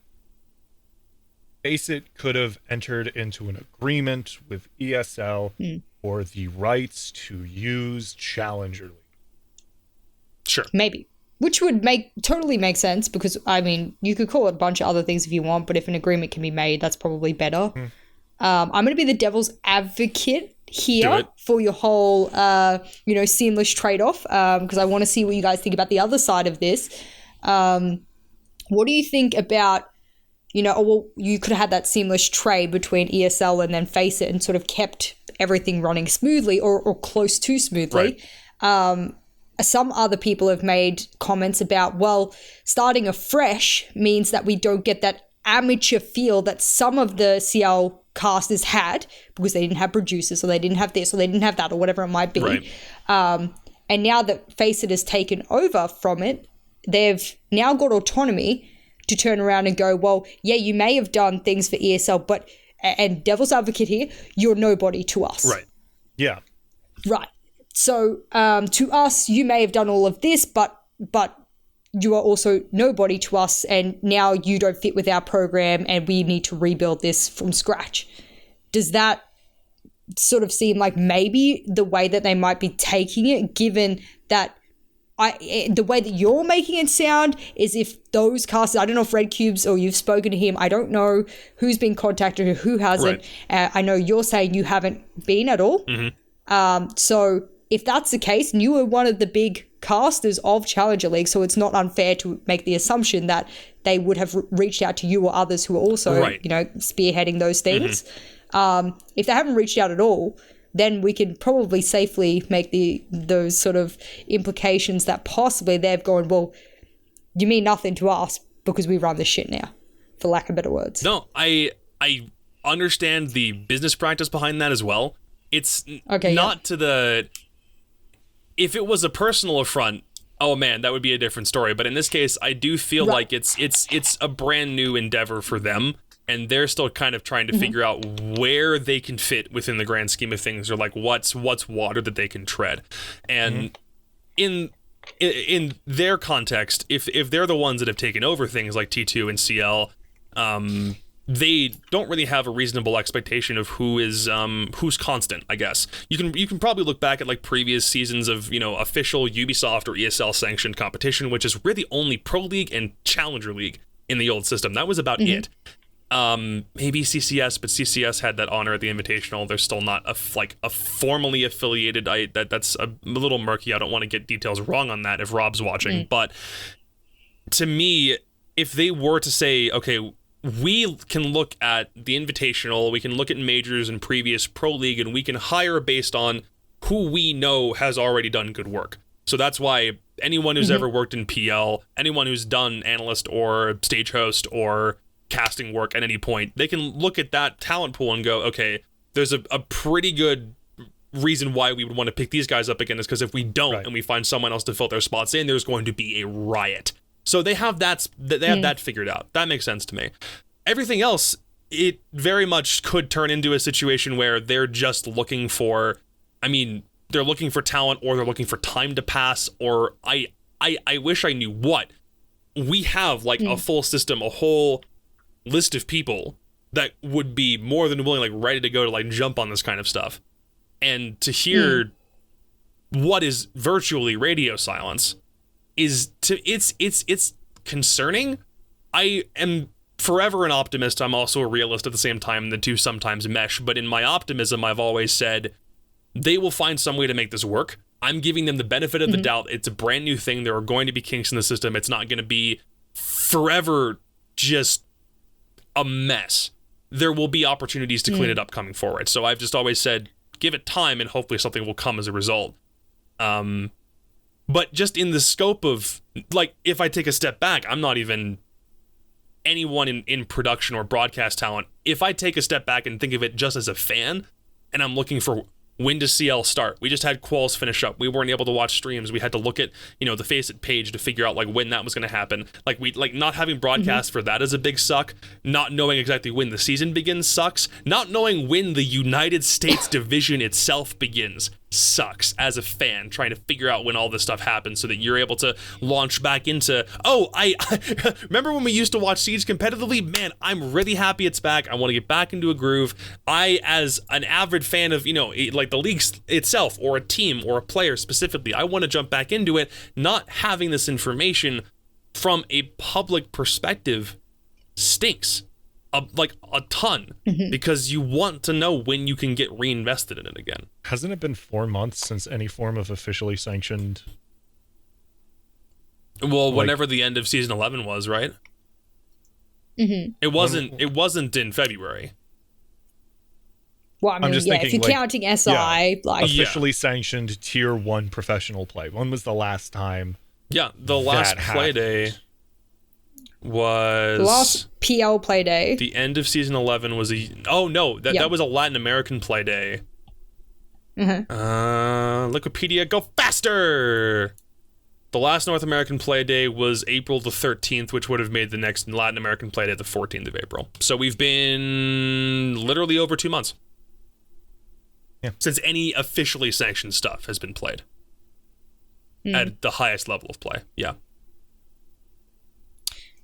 Speaker 1: FACEIT could have entered into an agreement with ESL for the rights to use Challenger League.
Speaker 2: Sure.
Speaker 3: Maybe. Which would totally make sense, because, I mean, you could call it a bunch of other things if you want, but if an agreement can be made, that's probably better. I'm going to be the devil's advocate here for your whole, seamless trade-off, because I want to see what you guys think about the other side of this. What do you think about, you could have had that seamless trade between ESL and then FACEIT and sort of kept everything running smoothly or close to smoothly. Right. Some other people have made comments about, well, starting afresh means that we don't get that amateur feel that some of the CL casters had, because they didn't have producers, or they didn't have this, or they didn't have that, or whatever it might be. Right. And now that FACEIT has taken over from it, they've now got autonomy to turn around and go, well, yeah, you may have done things for ESL, but, and devil's advocate here, you're nobody to us.
Speaker 1: Right. Yeah.
Speaker 3: Right. So to us, you may have done all of this, but you are also nobody to us, and now you don't fit with our program, and we need to rebuild this from scratch. Does that sort of seem like maybe the way that they might be taking it, given that the way that you're making it sound is if those casters, I don't know if Red Cubes or you've spoken to him, I don't know who's been contacted or who hasn't. Right. I know you're saying you haven't been at all. So if that's the case, and you were one of the big casters of Challenger League, so it's not unfair to make the assumption that they would have reached out to you or others who are also, spearheading those things. If they haven't reached out at all, then we can probably safely make those sort of implications that possibly they've gone, well, you mean nothing to us because we run this shit now, for lack of better words.
Speaker 2: No, I understand the business practice behind that as well. It's not to the... If it was a personal affront, oh man, that would be a different story. But in this case, I do feel like it's a brand new endeavor for them. And they're still kind of trying to figure out where they can fit within the grand scheme of things, or like what's water that they can tread. And in their context, if they're the ones that have taken over things like T2 and CL, they don't really have a reasonable expectation of who's constant, I guess. You can probably look back at like previous seasons of, official Ubisoft or ESL sanctioned competition, which is really only Pro League and Challenger League in the old system. That was about it. Maybe CCS, but CCS had that honor at the Invitational. They're still not a formally affiliated. That's a little murky. I don't want to get details wrong on that if Rob's watching. But to me, if they were to say, okay, we can look at the Invitational, we can look at majors and previous Pro League, and we can hire based on who we know has already done good work. So that's why anyone who's ever worked in PL, anyone who's done analyst or stage host or casting work at any point, they can look at that talent pool and go, okay, there's a pretty good reason why we would want to pick these guys up again, is because if we don't and we find someone else to fill their spots in, there's going to be a riot. So they have that figured out. That makes sense to me. Everything else, it very much could turn into a situation where they're just looking for, they're looking for talent, or they're looking for time to pass, or I wish I knew what. We have a full system, a whole list of people that would be more than willing, ready to go to jump on this kind of stuff. And to hear what is virtually radio silence it's concerning. I am forever an optimist. I'm also a realist at the same time. The two sometimes mesh, but in my optimism, I've always said they will find some way to make this work. I'm giving them the benefit of the doubt. It's a brand new thing. There are going to be kinks in the system. It's not going to be forever just a mess. There will be opportunities to clean it up coming forward. So I've just always said, give it time and hopefully something will come as a result. But just in the scope of, if I take a step back, I'm not even anyone in production or broadcast talent. If I take a step back and think of it just as a fan, and I'm looking for when does CL start? We just had quals finish up. We weren't able to watch streams. We had to look at, the FACEIT page to figure out when that was going to happen. Not having broadcast for that is a big suck. Not knowing exactly when the season begins sucks. Not knowing when the United States division itself begins sucks as a fan, trying to figure out when all this stuff happens so that you're able to launch back into, I remember when we used to watch Siege competitively? Man, I'm really happy it's back. I want to get back into a groove. I, as an avid fan of, the league itself, or a team, or a player specifically, I want to jump back into it. Not having this information from a public perspective stinks. A ton, because you want to know when you can get reinvested in it again.
Speaker 1: Hasn't it been 4 months since any form of officially sanctioned?
Speaker 2: Well, whenever the end of season 11 was, right? It wasn't in February.
Speaker 3: Well, I'm just thinking, if you're counting SI,
Speaker 1: officially sanctioned tier 1 professional play. When was the last time?
Speaker 2: Yeah, the last play day was
Speaker 3: the last PL play day.
Speaker 2: The end of season 11 was that was a Latin American play day. Wikipedia, go faster. The last North American play day was April the 13th, which would have made the next Latin American play day the 14th of April. So we've been literally over 2 months since any officially sanctioned stuff has been played at the highest level of play.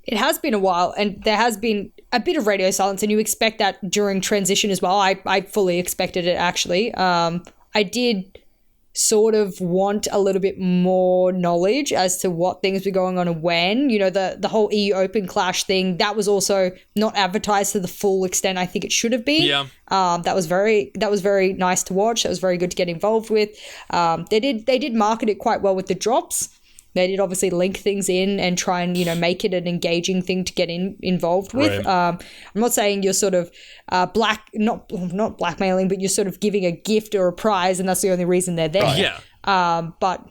Speaker 3: It has been a while, and there has been a bit of radio silence, and you expect that during transition as well. I fully expected it, actually. I did sort of want a little bit more knowledge as to what things were going on and when. The whole EU Open Clash thing, that was also not advertised to the full extent I think it should have been. That was very nice to watch. That was very good to get involved with. They did market it quite well with the drops. They did obviously link things in and try and, make it an engaging thing to get involved with.
Speaker 1: Right.
Speaker 3: I'm not saying you're sort of not blackmailing, but you're sort of giving a gift or a prize, and that's the only reason they're there.
Speaker 2: Yeah.
Speaker 3: But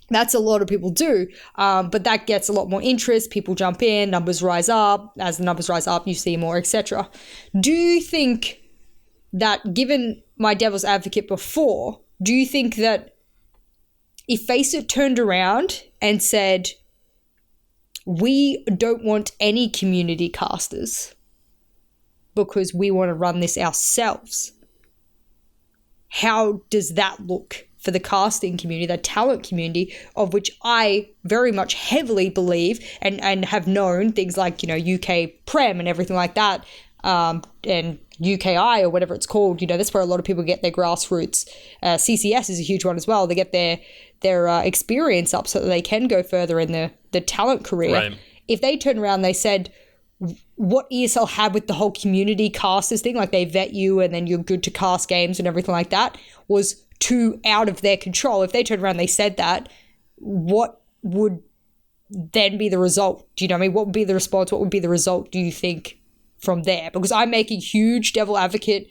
Speaker 3: that's a lot of people do. But that gets a lot more interest. People jump in, numbers rise up. As the numbers rise up, you see more, etc. Do you think that, given my devil's advocate before, do you think that if FACEIT turned around and said, we don't want any community casters because we want to run this ourselves, how does that look for the casting community, the talent community, of which I very much heavily believe and have known things like, UK Prem and everything like that, and UKI or whatever it's called, that's where a lot of people get their grassroots. CCS is a huge one as well. They get their experience up so that they can go further in the talent career.
Speaker 2: Right.
Speaker 3: If they turn around and they said, what ESL had with the whole community casters thing, like they vet you and then you're good to cast games and everything like that, was too out of their control. If they turned around and they said that, what would then be the result? Do you know what I mean? What would be the response? What would be the result, do you think, from there? Because I'm making huge devil advocate,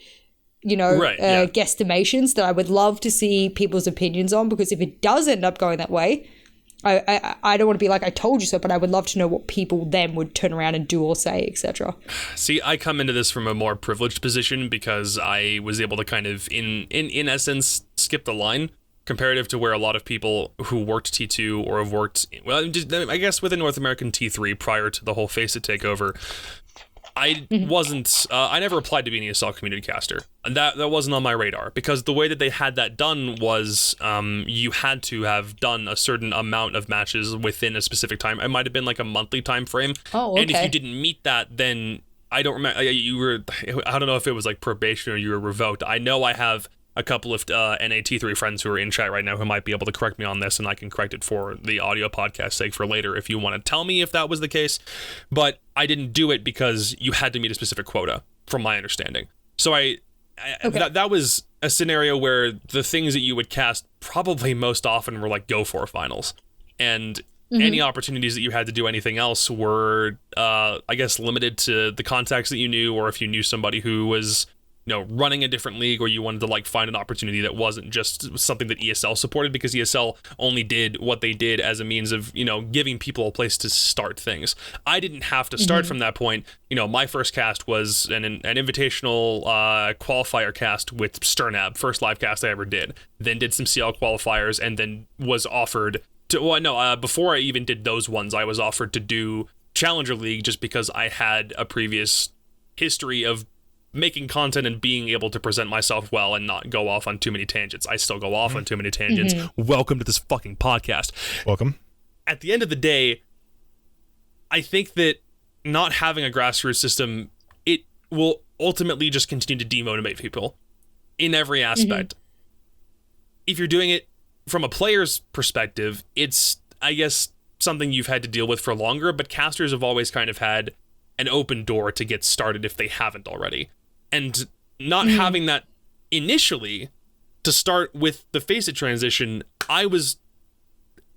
Speaker 3: guesstimations that I would love to see people's opinions on, because if it does end up going that way, I don't want to be like, I told you so, but I would love to know what people then would turn around and do or say, etc.
Speaker 2: See, I come into this from a more privileged position because I was able to kind of, in essence, skip the line comparative to where a lot of people who worked T2 or have worked, I guess within North American T3 prior to the whole FACEIT takeover, I wasn't, I never applied to be an ESL community caster. And that wasn't on my radar, because the way that they had that done was you had to have done a certain amount of matches within a specific time. It might have been like a monthly time frame.
Speaker 3: Oh, okay.
Speaker 2: And if you didn't meet that, then I don't remember, I don't know if it was like probation or you were revoked. I know I have a couple of NAT3 friends who are in chat right now who might be able to correct me on this, and I can correct it for the audio podcast sake for later if you want to tell me if that was the case. But I didn't do it because you had to meet a specific quota, from my understanding. So that was a scenario where the things that you would cast probably most often were like Go For finals. And any opportunities that you had to do anything else were, I guess, limited to the contacts that you knew, or if you knew somebody who was running a different league, or you wanted to like find an opportunity that wasn't just something that ESL supported, because ESL only did what they did as a means of, giving people a place to start things. I didn't have to start from that point. My first cast was an invitational qualifier cast with Sternab, first live cast I ever did. Then did some CL qualifiers, and then was offered to, before I even did those ones, I was offered to do Challenger League just because I had a previous history of making content and being able to present myself well and not go off on too many tangents. I still go off on too many tangents. Welcome to this fucking podcast.
Speaker 1: Welcome.
Speaker 2: At the end of the day, I think that not having a grassroots system, it will ultimately just continue to demotivate people in every aspect. If you're doing it from a player's perspective, it's, I guess, something you've had to deal with for longer, but casters have always kind of had an open door to get started if they haven't already. And not having that initially to start with the FACEIT transition, I was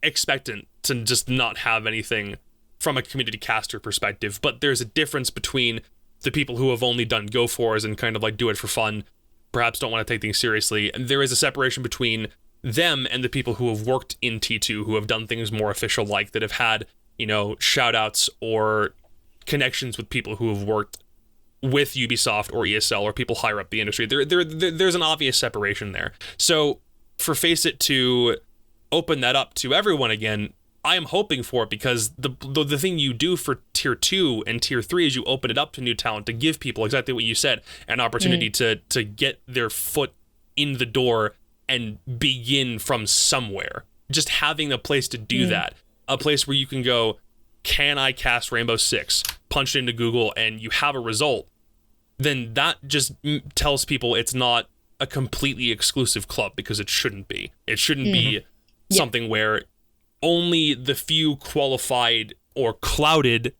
Speaker 2: expectant to just not have anything from a community caster perspective. But there's a difference between the people who have only done Go Fors and kind of like do it for fun, perhaps don't want to take things seriously. And there is a separation between them and the people who have worked in T2, who have done things more official, like that have had, shout outs or connections with people who have worked with Ubisoft or ESL or people higher up the industry. There's an obvious separation there. So for FACEIT to open that up to everyone again, I am hoping for it, because the thing you do for tier 2 and tier 3 is you open it up to new talent, to give people exactly what you said, an opportunity to get their foot in the door and begin from somewhere. Just having a place to do that, a place where you can go, can I cast Rainbow Six? Punch it into Google and you have a result. Then that just tells people it's not a completely exclusive club, because it shouldn't be. It shouldn't be something where only the few qualified or clouded,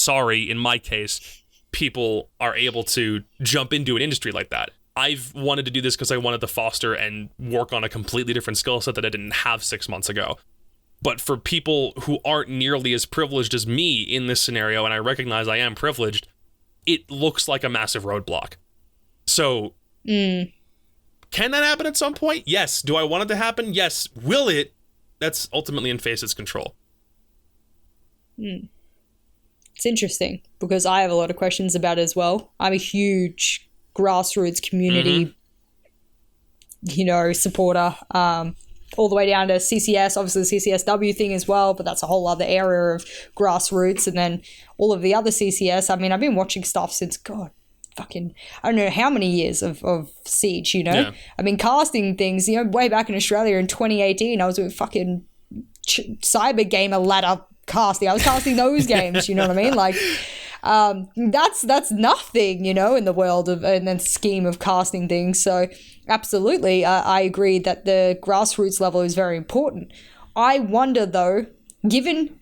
Speaker 2: in my case, people are able to jump into an industry like that. I've wanted to do this because I wanted to foster and work on a completely different skill set that I didn't have 6 months ago. But for people who aren't nearly as privileged as me in this scenario, and I recognize I am privileged, it looks like a massive roadblock. So, can that happen at some point? Yes. Do I want it to happen? Yes. Will it? That's ultimately in FACEIT's control.
Speaker 3: It's interesting because I have a lot of questions about it as well. I'm a huge grassroots community, supporter, all the way down to CCS, obviously the CCSW thing as well, but that's a whole other area of grassroots. And then all of the other CCS. I mean, I've been watching stuff since, I don't know how many years of Siege, Yeah. I've been casting things, way back in Australia in 2018. I was doing fucking cyber gamer ladder casting. I was casting those games, you know what I mean? Like, that's nothing, in the world of and then scheme of casting things. So absolutely, I agree that the grassroots level is very important. I wonder though, given,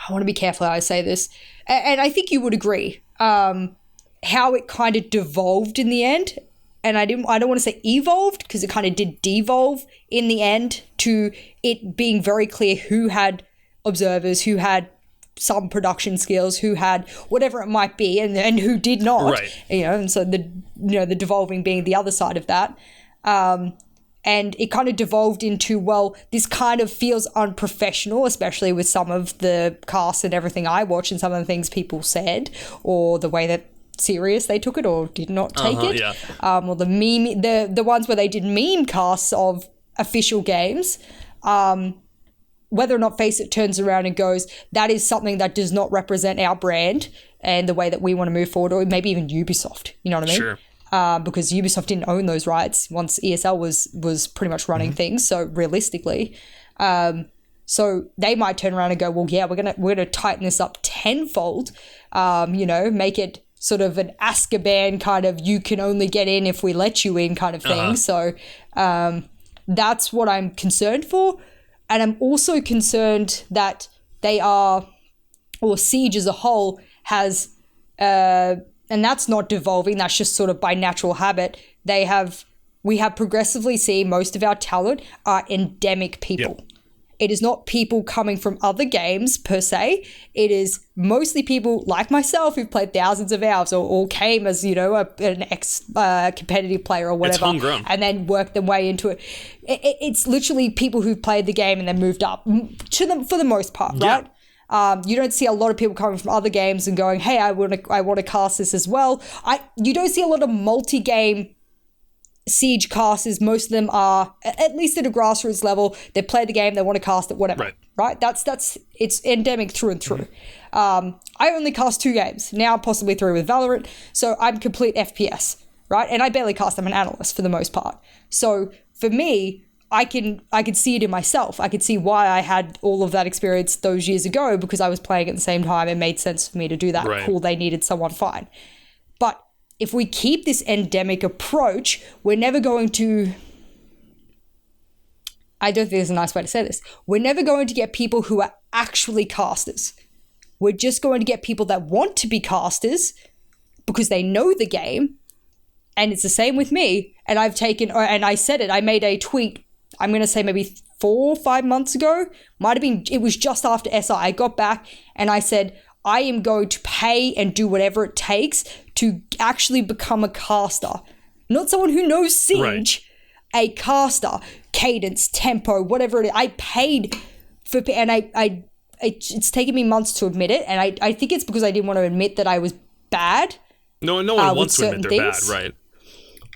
Speaker 3: I want to be careful how I say this, and I think you would agree, how it kind of devolved in the end. And I don't want to say evolved because it kind of did devolve in the end to it being very clear who had observers, who had some production skills, who had whatever it might be, and who did not.
Speaker 2: Right.
Speaker 3: And so the devolving being the other side of that. And it kind of devolved into, well, this kind of feels unprofessional, especially with some of the casts and everything I watched and some of the things people said, or the way that serious they took it or did not take it.
Speaker 2: Yeah.
Speaker 3: Or the meme, the ones where they did meme casts of official games. Whether or not FACEIT turns around and goes, that is something that does not represent our brand and the way that we want to move forward, or maybe even Ubisoft, you know what I mean?
Speaker 2: Sure.
Speaker 3: Because Ubisoft didn't own those rights once ESL was pretty much running things. So realistically, so they might turn around and go, well, yeah, we're gonna tighten this up tenfold. Make it sort of an Azkaban kind of, you can only get in if we let you in kind of thing. So that's what I'm concerned for. And I'm also concerned that Siege as a whole has, and that's not devolving, that's just sort of by natural habit, we have progressively seen most of our talent are endemic people. Yep. It is not people coming from other games per se. It is mostly people like myself who've played thousands of hours or came as, an ex-competitive player or whatever.
Speaker 2: It's homegrown.
Speaker 3: And then worked their way into it. It's literally people who've played the game and then moved up to them for the most part, right? Yeah. You don't see a lot of people coming from other games and going, hey, I want to cast this as well. You don't see a lot of multi-game Siege casters. Most of them are, at least at a grassroots level, they play the game, they want to cast it, whatever. Right? That's it's endemic through and through. I only cast 2 games, now possibly 3 with Valorant, so I'm complete FPS, right? And I barely cast, I'm an analyst for the most part. So for me, I can see it in myself. I could see why I had all of that experience those years ago, because I was playing at the same time. It made sense for me to do that. Right. Cool, they needed someone, fine. But if we keep this endemic approach, we're never going to, I don't think there's a nice way to say this, we're never going to get people who are actually casters. We're just going to get people that want to be casters because they know the game. And it's the same with me. And I said it, I made a tweet, I'm going to say maybe 4 or 5 months ago. It was just after SI. I got back and I said, I am going to pay and do whatever it takes to actually become a caster. Not someone who knows Siege, a caster, cadence, tempo, whatever it is. I paid for, and it's taken me months to admit it. And I think it's because I didn't want to admit that I was bad.
Speaker 2: No one wants to admit they're bad, right?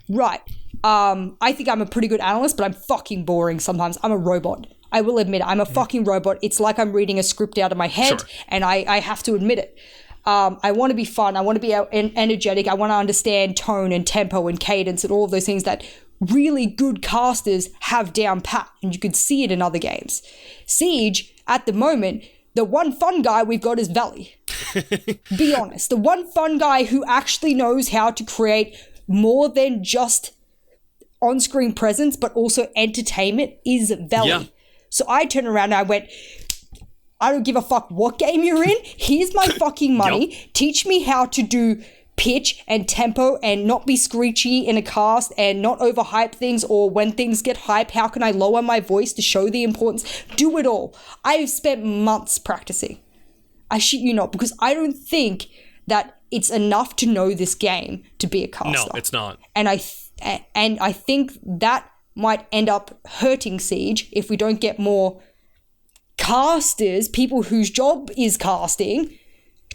Speaker 3: Right. I think I'm a pretty good analyst, but I'm fucking boring sometimes. I'm a robot. I will admit it. I'm a fucking robot. It's like I'm reading a script out of my head, and I have to admit it. I want to be fun. I want to be energetic. I want to understand tone and tempo and cadence and all of those things that really good casters have down pat, and you could see it in other games. Siege, at the moment, the one fun guy we've got is Valley. Be honest. The one fun guy who actually knows how to create more than just on-screen presence, but also entertainment is Valley. Yeah. So I turned around and I went, I don't give a fuck what game you're in. Here's my fucking money. Teach me how to do pitch and tempo and not be screechy in a cast and not overhype things, or when things get hype, how can I lower my voice to show the importance? Do it all. I've spent months practicing. I shit you not, because I don't think that it's enough to know this game to be a caster.
Speaker 2: No, it's not.
Speaker 3: And I think that might end up hurting Siege if we don't get more casters, people whose job is casting,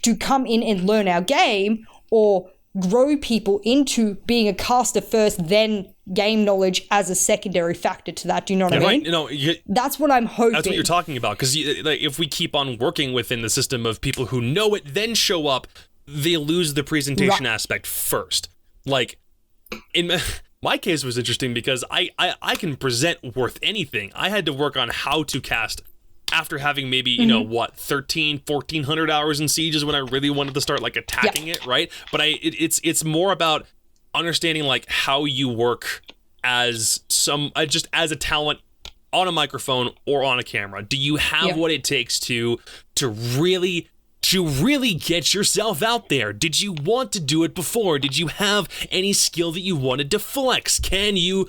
Speaker 3: to come in and learn our game, or grow people into being a caster first, then game knowledge as a secondary factor to that. Do you know what I mean?
Speaker 2: Right.
Speaker 3: That's what I'm hoping.
Speaker 2: That's what you're talking about. Because like, if we keep on working within the system of people who know it, then show up, they lose the presentation aspect first. Like, in my case was interesting because I can present worth anything. I had to work on how to cast after having maybe, 1,400 hours in Siege is when I really wanted to start like attacking it, right? But it's more about understanding like how you work as just as a talent on a microphone or on a camera. Do you have what it takes to really get yourself out there? Did you want to do it before? Did you have any skill that you wanted to flex? Can you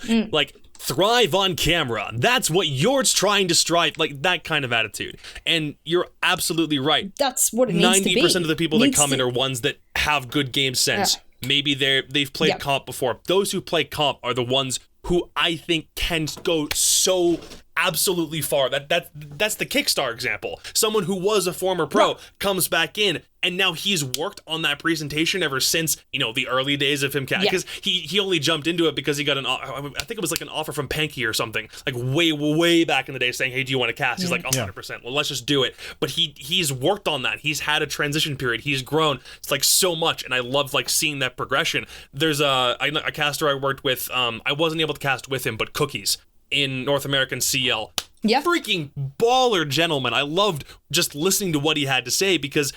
Speaker 2: thrive on camera? That's what you're trying to strive, like that kind of attitude. And you're absolutely right.
Speaker 3: That's what it needs to be.
Speaker 2: 90% of the people that come in are ones that have good game sense. Maybe they've played comp before. Those who play comp are the ones who I think can go so absolutely far. That's the Kickstar example. Someone who was a former pro comes back in, and now he's worked on that presentation ever since, the early days of him, because he only jumped into it because he got I think it was like an offer from Panky or something, like way back in the day, saying, hey, do you want to cast? He's like, 100%. Well, let's just do it. But he's worked on that. He's had a transition period. He's grown. It's like so much, and I love like seeing that progression. There's a caster I worked with. I wasn't able to cast with him, but Cookies in North American CL. Freaking baller gentleman. I loved just listening to what he had to say, because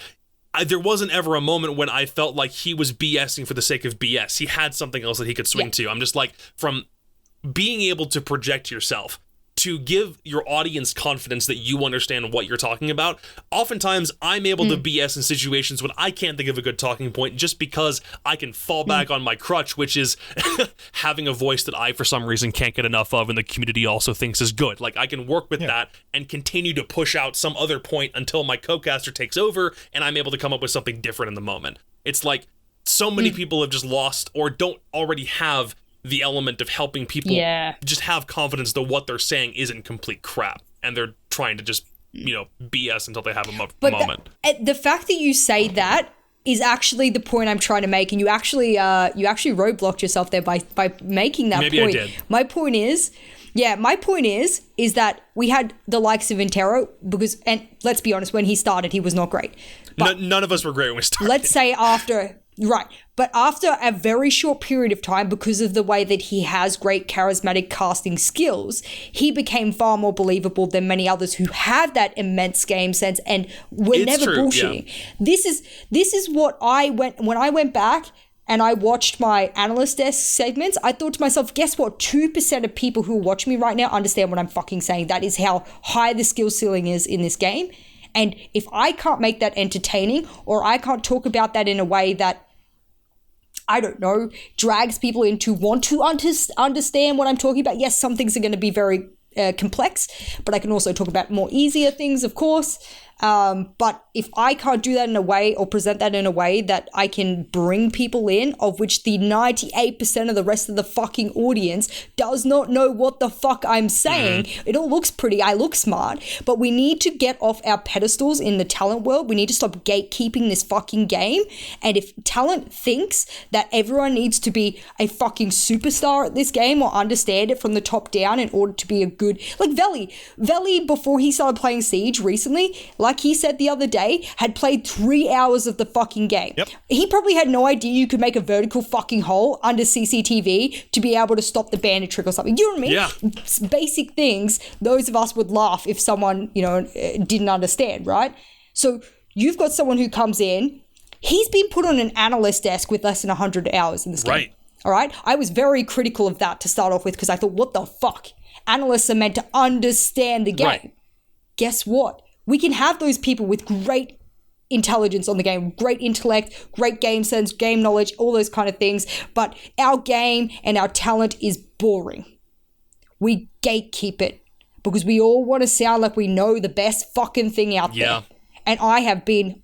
Speaker 2: there wasn't ever a moment when I felt like he was BSing for the sake of BS. He had something else that he could swing to. I'm just like, from being able to project yourself, to give your audience confidence that you understand what you're talking about. Oftentimes, I'm able to BS in situations when I can't think of a good talking point, just because I can fall back on my crutch, which is having a voice that I, for some reason, can't get enough of, and the community also thinks is good. Like, I can work with that and continue to push out some other point until my co-caster takes over, and I'm able to come up with something different in the moment. It's like, so many people have just lost, or don't already have, the element of helping people just have confidence that what they're saying isn't complete crap, and they're trying to just BS until they have a moment.
Speaker 3: The fact that you say that is actually the point I'm trying to make, and you actually roadblocked yourself there by making that point.
Speaker 2: Maybe I did.
Speaker 3: My point is that we had the likes of Intero, because, and let's be honest, when he started, he was not great. But
Speaker 2: none of us were great when we started.
Speaker 3: Let's say after a very short period of time, because of the way that he has great charismatic casting skills, he became far more believable than many others who have that immense game sense and were never bullshitting. This is what when I went back and I watched my analyst desk segments, I thought to myself, guess what? 2% of people who watch me right now understand what I'm fucking saying. That is how high the skill ceiling is in this game. And if I can't make that entertaining, or I can't talk about that in a way that, I don't know, drags people in to want to understand what I'm talking about. Yes, some things are going to be very complex, but I can also talk about more easier things, of course. But if I can't do that in a way, or present that in a way that I can bring people in, of which the 98% of the rest of the fucking audience does not know what the fuck I'm saying, it all looks pretty, I look smart, but we need to get off our pedestals in the talent world. We need to stop gatekeeping this fucking game. And if talent thinks that everyone needs to be a fucking superstar at this game, or understand it from the top down in order to be a good, like Veli before he started playing Siege recently, like he said the other day, had played 3 hours of the fucking game. He probably had no idea you could make a vertical fucking hole under CCTV to be able to stop the bandit trick or something. You know what I mean? Yeah. Basic things those of us would laugh if someone, didn't understand, right? So you've got someone who comes in, he's been put on an analyst desk with less than 100 hours in this game.
Speaker 2: Right.
Speaker 3: All right? I was very critical of that to start off with, because I thought, what the fuck? Analysts are meant to understand the game. Right. Guess what? We can have those people with great intelligence on the game, great intellect, great game sense, game knowledge, all those kind of things. But our game and our talent is boring. We gatekeep it because we all want to sound like we know the best fucking thing out there. And I have been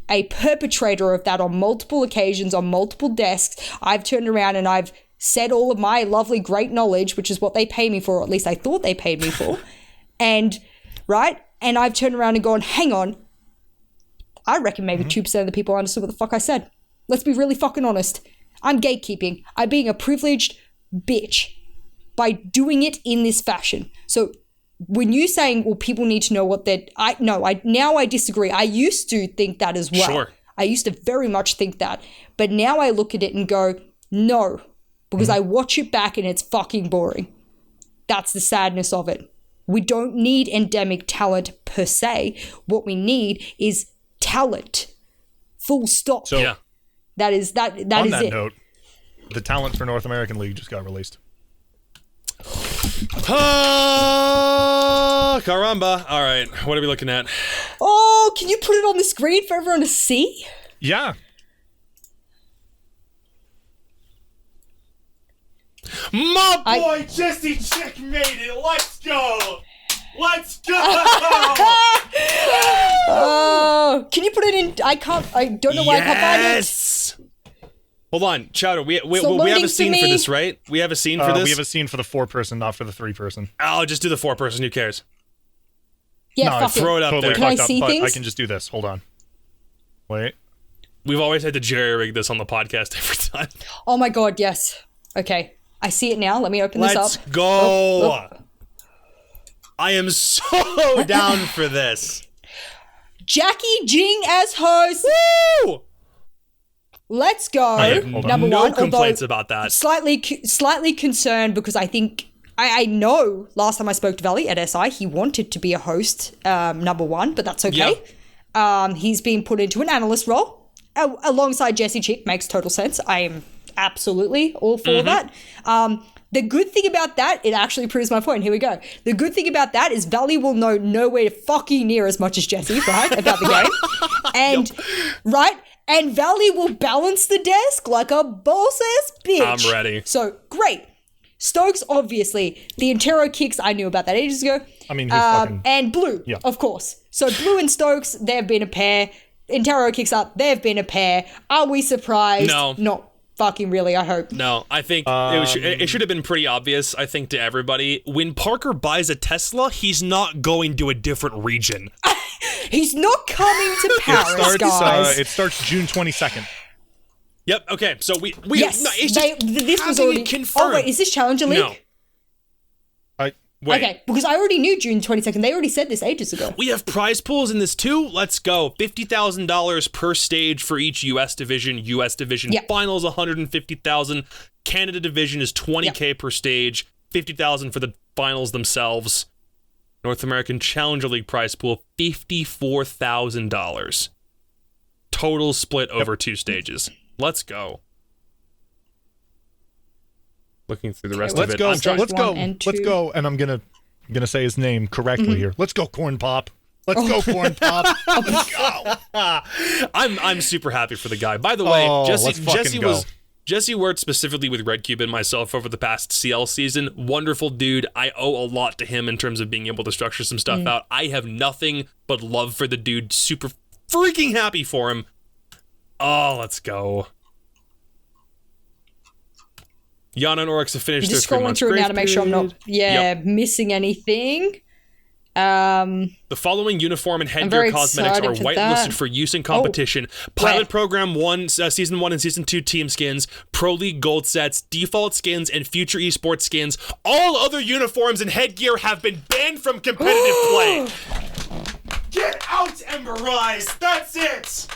Speaker 3: a perpetrator of that on multiple occasions, on multiple desks. I've turned around and I've said all of my lovely, great knowledge, which is what they pay me for, or at least I thought they paid me for. And I've turned around and gone, hang on, I reckon maybe 2% of the people understood what the fuck I said. Let's be really fucking honest. I'm gatekeeping. I'm being a privileged bitch by doing it in this fashion. So when you saying, well, people need to know what now I disagree. I used to think that as well. Sure. I used to very much think that. But now I look at it and go, no, because I watch it back and it's fucking boring. That's the sadness of it. We don't need endemic talent per se. What we need is talent. Full stop.
Speaker 1: So
Speaker 3: that is it.
Speaker 1: On that note, the talent for North American League just got released.
Speaker 2: Caramba. All right. What are we looking at?
Speaker 3: Oh, can you put it on the screen for everyone to see?
Speaker 1: Yeah.
Speaker 2: My boy Jesse checkmated. Let's go. Let's go.
Speaker 3: Can you put it in? I don't know why I can't find it.
Speaker 2: Yes. Hold on, Chowder. We have a scene for this, right? We have a scene for this.
Speaker 1: We have a scene for the 4-person, not for the 3-person.
Speaker 2: I'll just do the 4-person. Who cares?
Speaker 3: Yeah,
Speaker 2: no, throw it up
Speaker 1: totally
Speaker 2: there.
Speaker 3: Can I see things?
Speaker 1: I can just do this. Hold on. Wait.
Speaker 2: We've always had to jerry-rig this on the podcast every time.
Speaker 3: Oh my god, yes. Okay, I see it now. Let me open this up.
Speaker 2: Let's go. I am so down for this.
Speaker 3: Jackie Jing as host.
Speaker 2: Woo!
Speaker 3: Let's go.
Speaker 2: I have
Speaker 3: Number
Speaker 2: no
Speaker 3: one,
Speaker 2: complaints about that.
Speaker 3: Slightly concerned because I think I know last time I spoke to Valley at SI, he wanted to be a host, number one, but that's okay. Yep. He's being put into an analyst role alongside Jesse Chick. Makes total sense. I am absolutely all for that. The good thing about that, it actually proves my point. Here we go. The good thing about that is Valley will know nowhere fucking near as much as Jesse, right, about the game. And, right? And Valley will balance the desk like a boss-ass bitch.
Speaker 2: I'm ready.
Speaker 3: So, great. Stokes, obviously. The Intero kicks, I knew about that ages ago.
Speaker 1: I mean, he's fucking...
Speaker 3: And Blue, of course. So, Blue and Stokes, they've been a pair. Intero kicks up, they've been a pair. Are we surprised?
Speaker 2: No.
Speaker 3: Not fucking really, I hope.
Speaker 2: No, I think it should have been pretty obvious, I think, to everybody. When Parker buys a Tesla, he's not going to a different region.
Speaker 3: He's not coming to Paris, guys.
Speaker 1: It starts June 22nd.
Speaker 2: Yep, okay, so we
Speaker 3: yes,
Speaker 2: no, it's
Speaker 3: this was already
Speaker 2: confirmed.
Speaker 3: Oh, wait, is this Challenger League?
Speaker 2: No. Wait.
Speaker 3: Okay, because I already knew June 22nd. They already said this ages ago.
Speaker 2: We have prize pools in this too. Let's go. $50,000 per stage for each US division. US division finals $150,000. Canada division is $20K per stage. $50,000 for the finals themselves. North American Challenger League prize pool $54,000. Total split over 2 stages. Let's go. Looking through the rest of it.
Speaker 1: Let's go. And I'm gonna say his name correctly here. Let's go, Corn Pop. Let's go, Corn Pop. Let's go.
Speaker 2: I'm super happy for the guy. By the way, Jesse worked specifically with Red Cube and myself over the past CL season. Wonderful dude. I owe a lot to him in terms of being able to structure some stuff out. I have nothing but love for the dude. Super freaking happy for him. Oh, let's go. Yana and Oryx have finished their 3 months.
Speaker 3: Just scrolling through now to make sure I'm not missing anything.
Speaker 2: The following uniform and headgear cosmetics are whitelisted for use in competition. Pilot Program 1, Season 1 and Season 2 team skins, Pro League gold sets, default skins, and future esports skins. All other uniforms and headgear have been banned from competitive play. Get out, Ember Rise! That's it!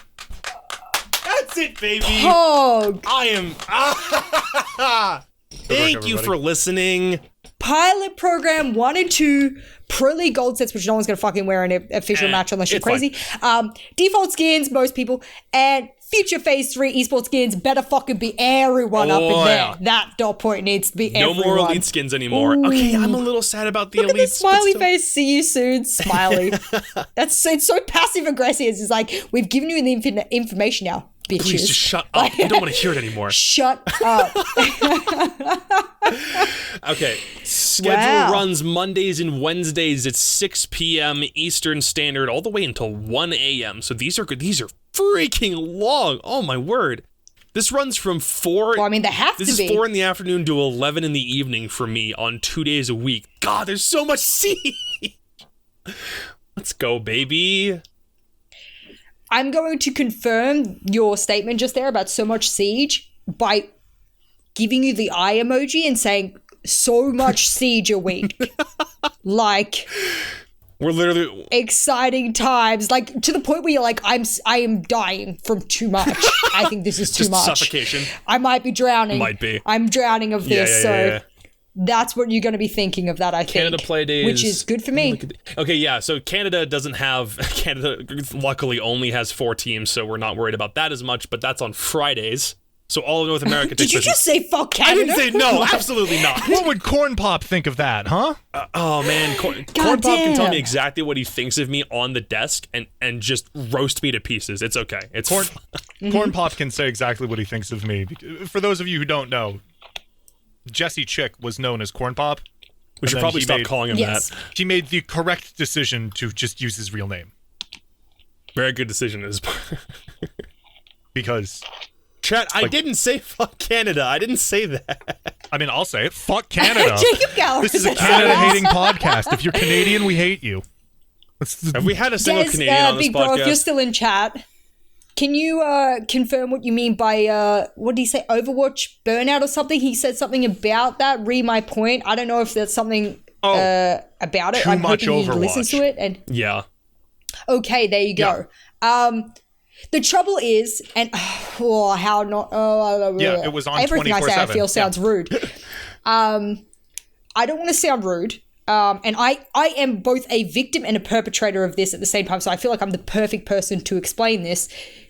Speaker 2: That's it, baby!
Speaker 3: Pog.
Speaker 2: I am... Thank you for listening.
Speaker 3: Pilot Program 1 and 2, Pro League gold sets, which no one's going to fucking wear in an official match unless you're crazy. Default skins, most people. And future Phase 3 esports skins better fucking be everyone up in there. Yeah. That dot point needs to be everyone.
Speaker 2: No more elite skins anymore. Ooh. Okay, I'm a little sad about the elites.
Speaker 3: Look at the smiley face. See you soon, smiley. It's so passive aggressive. It's like, we've given you the information now. Bitches.
Speaker 2: Please just shut up. I don't want to hear it anymore.
Speaker 3: Shut up.
Speaker 2: Okay. Schedule runs Mondays and Wednesdays at 6 p.m. Eastern Standard all the way until 1 a.m. So these are freaking long. Oh my word. This runs from 4.
Speaker 3: Well, I mean, they have to be.
Speaker 2: This is 4 in the afternoon to 11 in the evening for me on 2 days a week. God, there's so much Siege. Let's go, baby.
Speaker 3: I'm going to confirm your statement just there about so much Siege by giving you the eye emoji and saying so much Siege a week. Like,
Speaker 2: we're literally
Speaker 3: exciting times, like to the point where you're like, I am dying from too much. I think this is too
Speaker 2: just
Speaker 3: much.
Speaker 2: Suffocation.
Speaker 3: I might be drowning.
Speaker 2: Might be.
Speaker 3: I'm drowning of this.
Speaker 2: Yeah.
Speaker 3: That's what you're going to be thinking of that, I think.
Speaker 2: Canada play days.
Speaker 3: Which is good for me.
Speaker 2: Okay, yeah, so Canada luckily only has 4 teams, so we're not worried about that as much, but that's on Fridays. So all of North America
Speaker 3: Did you just say fuck Canada?
Speaker 2: I didn't say no, absolutely not.
Speaker 1: What would Corn Pop think of that, huh?
Speaker 2: Oh man, Corn Pop can tell me exactly what he thinks of me on the desk and just roast me to pieces. It's okay. It's
Speaker 1: Corn Pop can say exactly what he thinks of me. For those of you who don't know, Jesse Chick was known as Corn Pop.
Speaker 2: We should probably stop calling him that.
Speaker 1: He made the correct decision to just use his real name.
Speaker 2: Very good decision his part.
Speaker 1: Because...
Speaker 2: Chat, I didn't say fuck Canada. I didn't say that.
Speaker 1: I mean, I'll say it. Fuck Canada.
Speaker 3: Jacob Gallagher.
Speaker 1: This is a Canada-hating podcast. If you're Canadian, we hate you.
Speaker 2: Have we had a single Canadian on this
Speaker 3: Big
Speaker 2: podcast?
Speaker 3: Bro, if you're still in chat, can you confirm what you mean by, what did he say, Overwatch burnout or something? He said something about that. Read my point. I don't know if that's something about it. I'm hoping he listens to it. And
Speaker 2: yeah.
Speaker 3: Okay, there you go. Yeah. The trouble is, and
Speaker 1: it was on
Speaker 3: everything
Speaker 1: 24/7.
Speaker 3: I say I feel sounds rude. I don't want to sound rude. And I am both a victim and a perpetrator of this at the same time, so I feel like I'm the perfect person to explain this.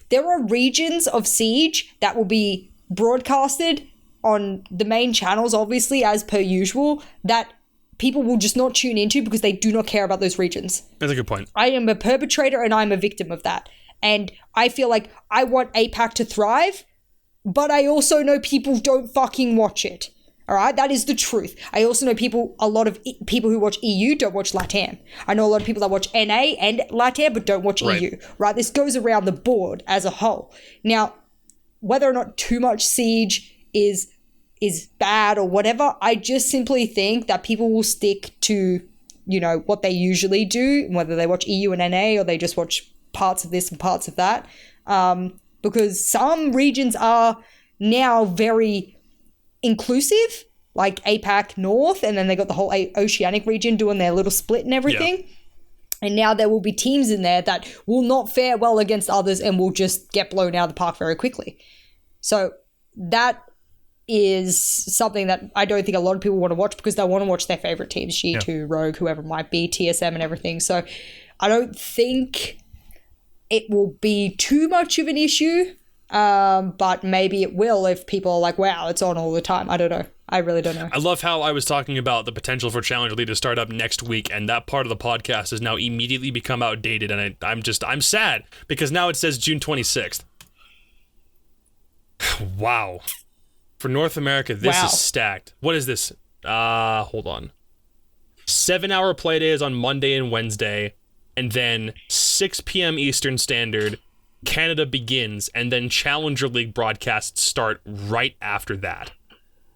Speaker 3: There are regions of Siege that will be broadcasted on the main channels, obviously, as per usual, that people will just not tune into because they do not care about those regions.
Speaker 2: That's a good point.
Speaker 3: I am a perpetrator and I'm a victim of that. And I feel like I want APAC to thrive, but I also know people don't fucking watch it. All right, that is the truth. I also know a lot of people who watch EU don't watch LATAM. I know a lot of people that watch NA and LATAM but don't watch EU. Right, this goes around the board as a whole. Now, whether or not too much Siege is bad or whatever, I just simply think that people will stick to, what they usually do, whether they watch EU and NA or they just watch parts of this and parts of that, because some regions are now very inclusive, like APAC North, and then they got the whole Oceanic region doing their little split and everything. Yeah. And now there will be teams in there that will not fare well against others and will just get blown out of the park very quickly. So that is something that I don't think a lot of people want to watch because they want to watch their favorite teams, G2, Rogue, whoever it might be, TSM and everything. So I don't think it will be too much of an issue, but maybe it will if people are like, wow, it's on all the time. I don't know. I really don't know.
Speaker 2: I love how I was talking about the potential for Challenger League to start up next week, and that part of the podcast has now immediately become outdated, and I'm sad because now it says June 26th. Wow. For North America, this is stacked. What is this? Hold on. 7-hour play days on Monday and Wednesday. And then 6 p.m. Eastern Standard, Canada begins, and then Challenger League broadcasts start right after that.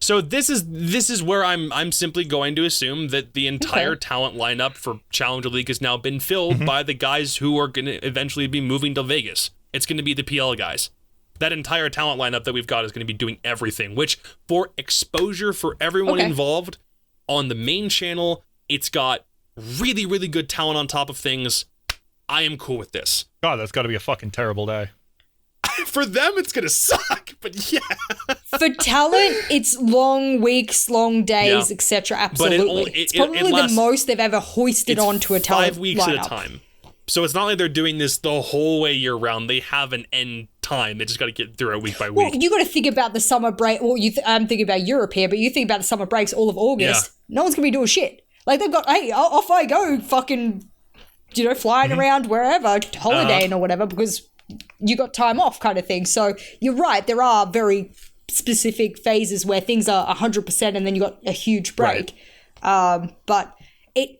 Speaker 2: So this is where I'm simply going to assume that the entire talent lineup for Challenger League has now been filled by the guys who are going to eventually be moving to Vegas. It's going to be the PL guys. That entire talent lineup that we've got is going to be doing everything, which for exposure for everyone involved on the main channel, it's got really, really good talent on top of things. I am cool with this.
Speaker 1: God, that's got to be a fucking terrible day.
Speaker 2: For them, it's going to suck, but yeah.
Speaker 3: For talent, it's long weeks, long days, etc. Absolutely. It's probably the most they've ever hoisted onto a talent
Speaker 2: 5 weeks
Speaker 3: lineup.
Speaker 2: at a time. So it's not like they're doing this the whole way year round. They have an end time. They just got to get through it week by week.
Speaker 3: Well, you got to think about the summer break. Well, I'm thinking about Europe here, but you think about the summer breaks all of August. No one's going to be doing shit. Like, they've got, hey, off I go, fucking, flying around wherever, holidaying or whatever, because you got time off kind of thing. So you're right. There are very specific phases where things are 100% and then you got a huge break. Right. But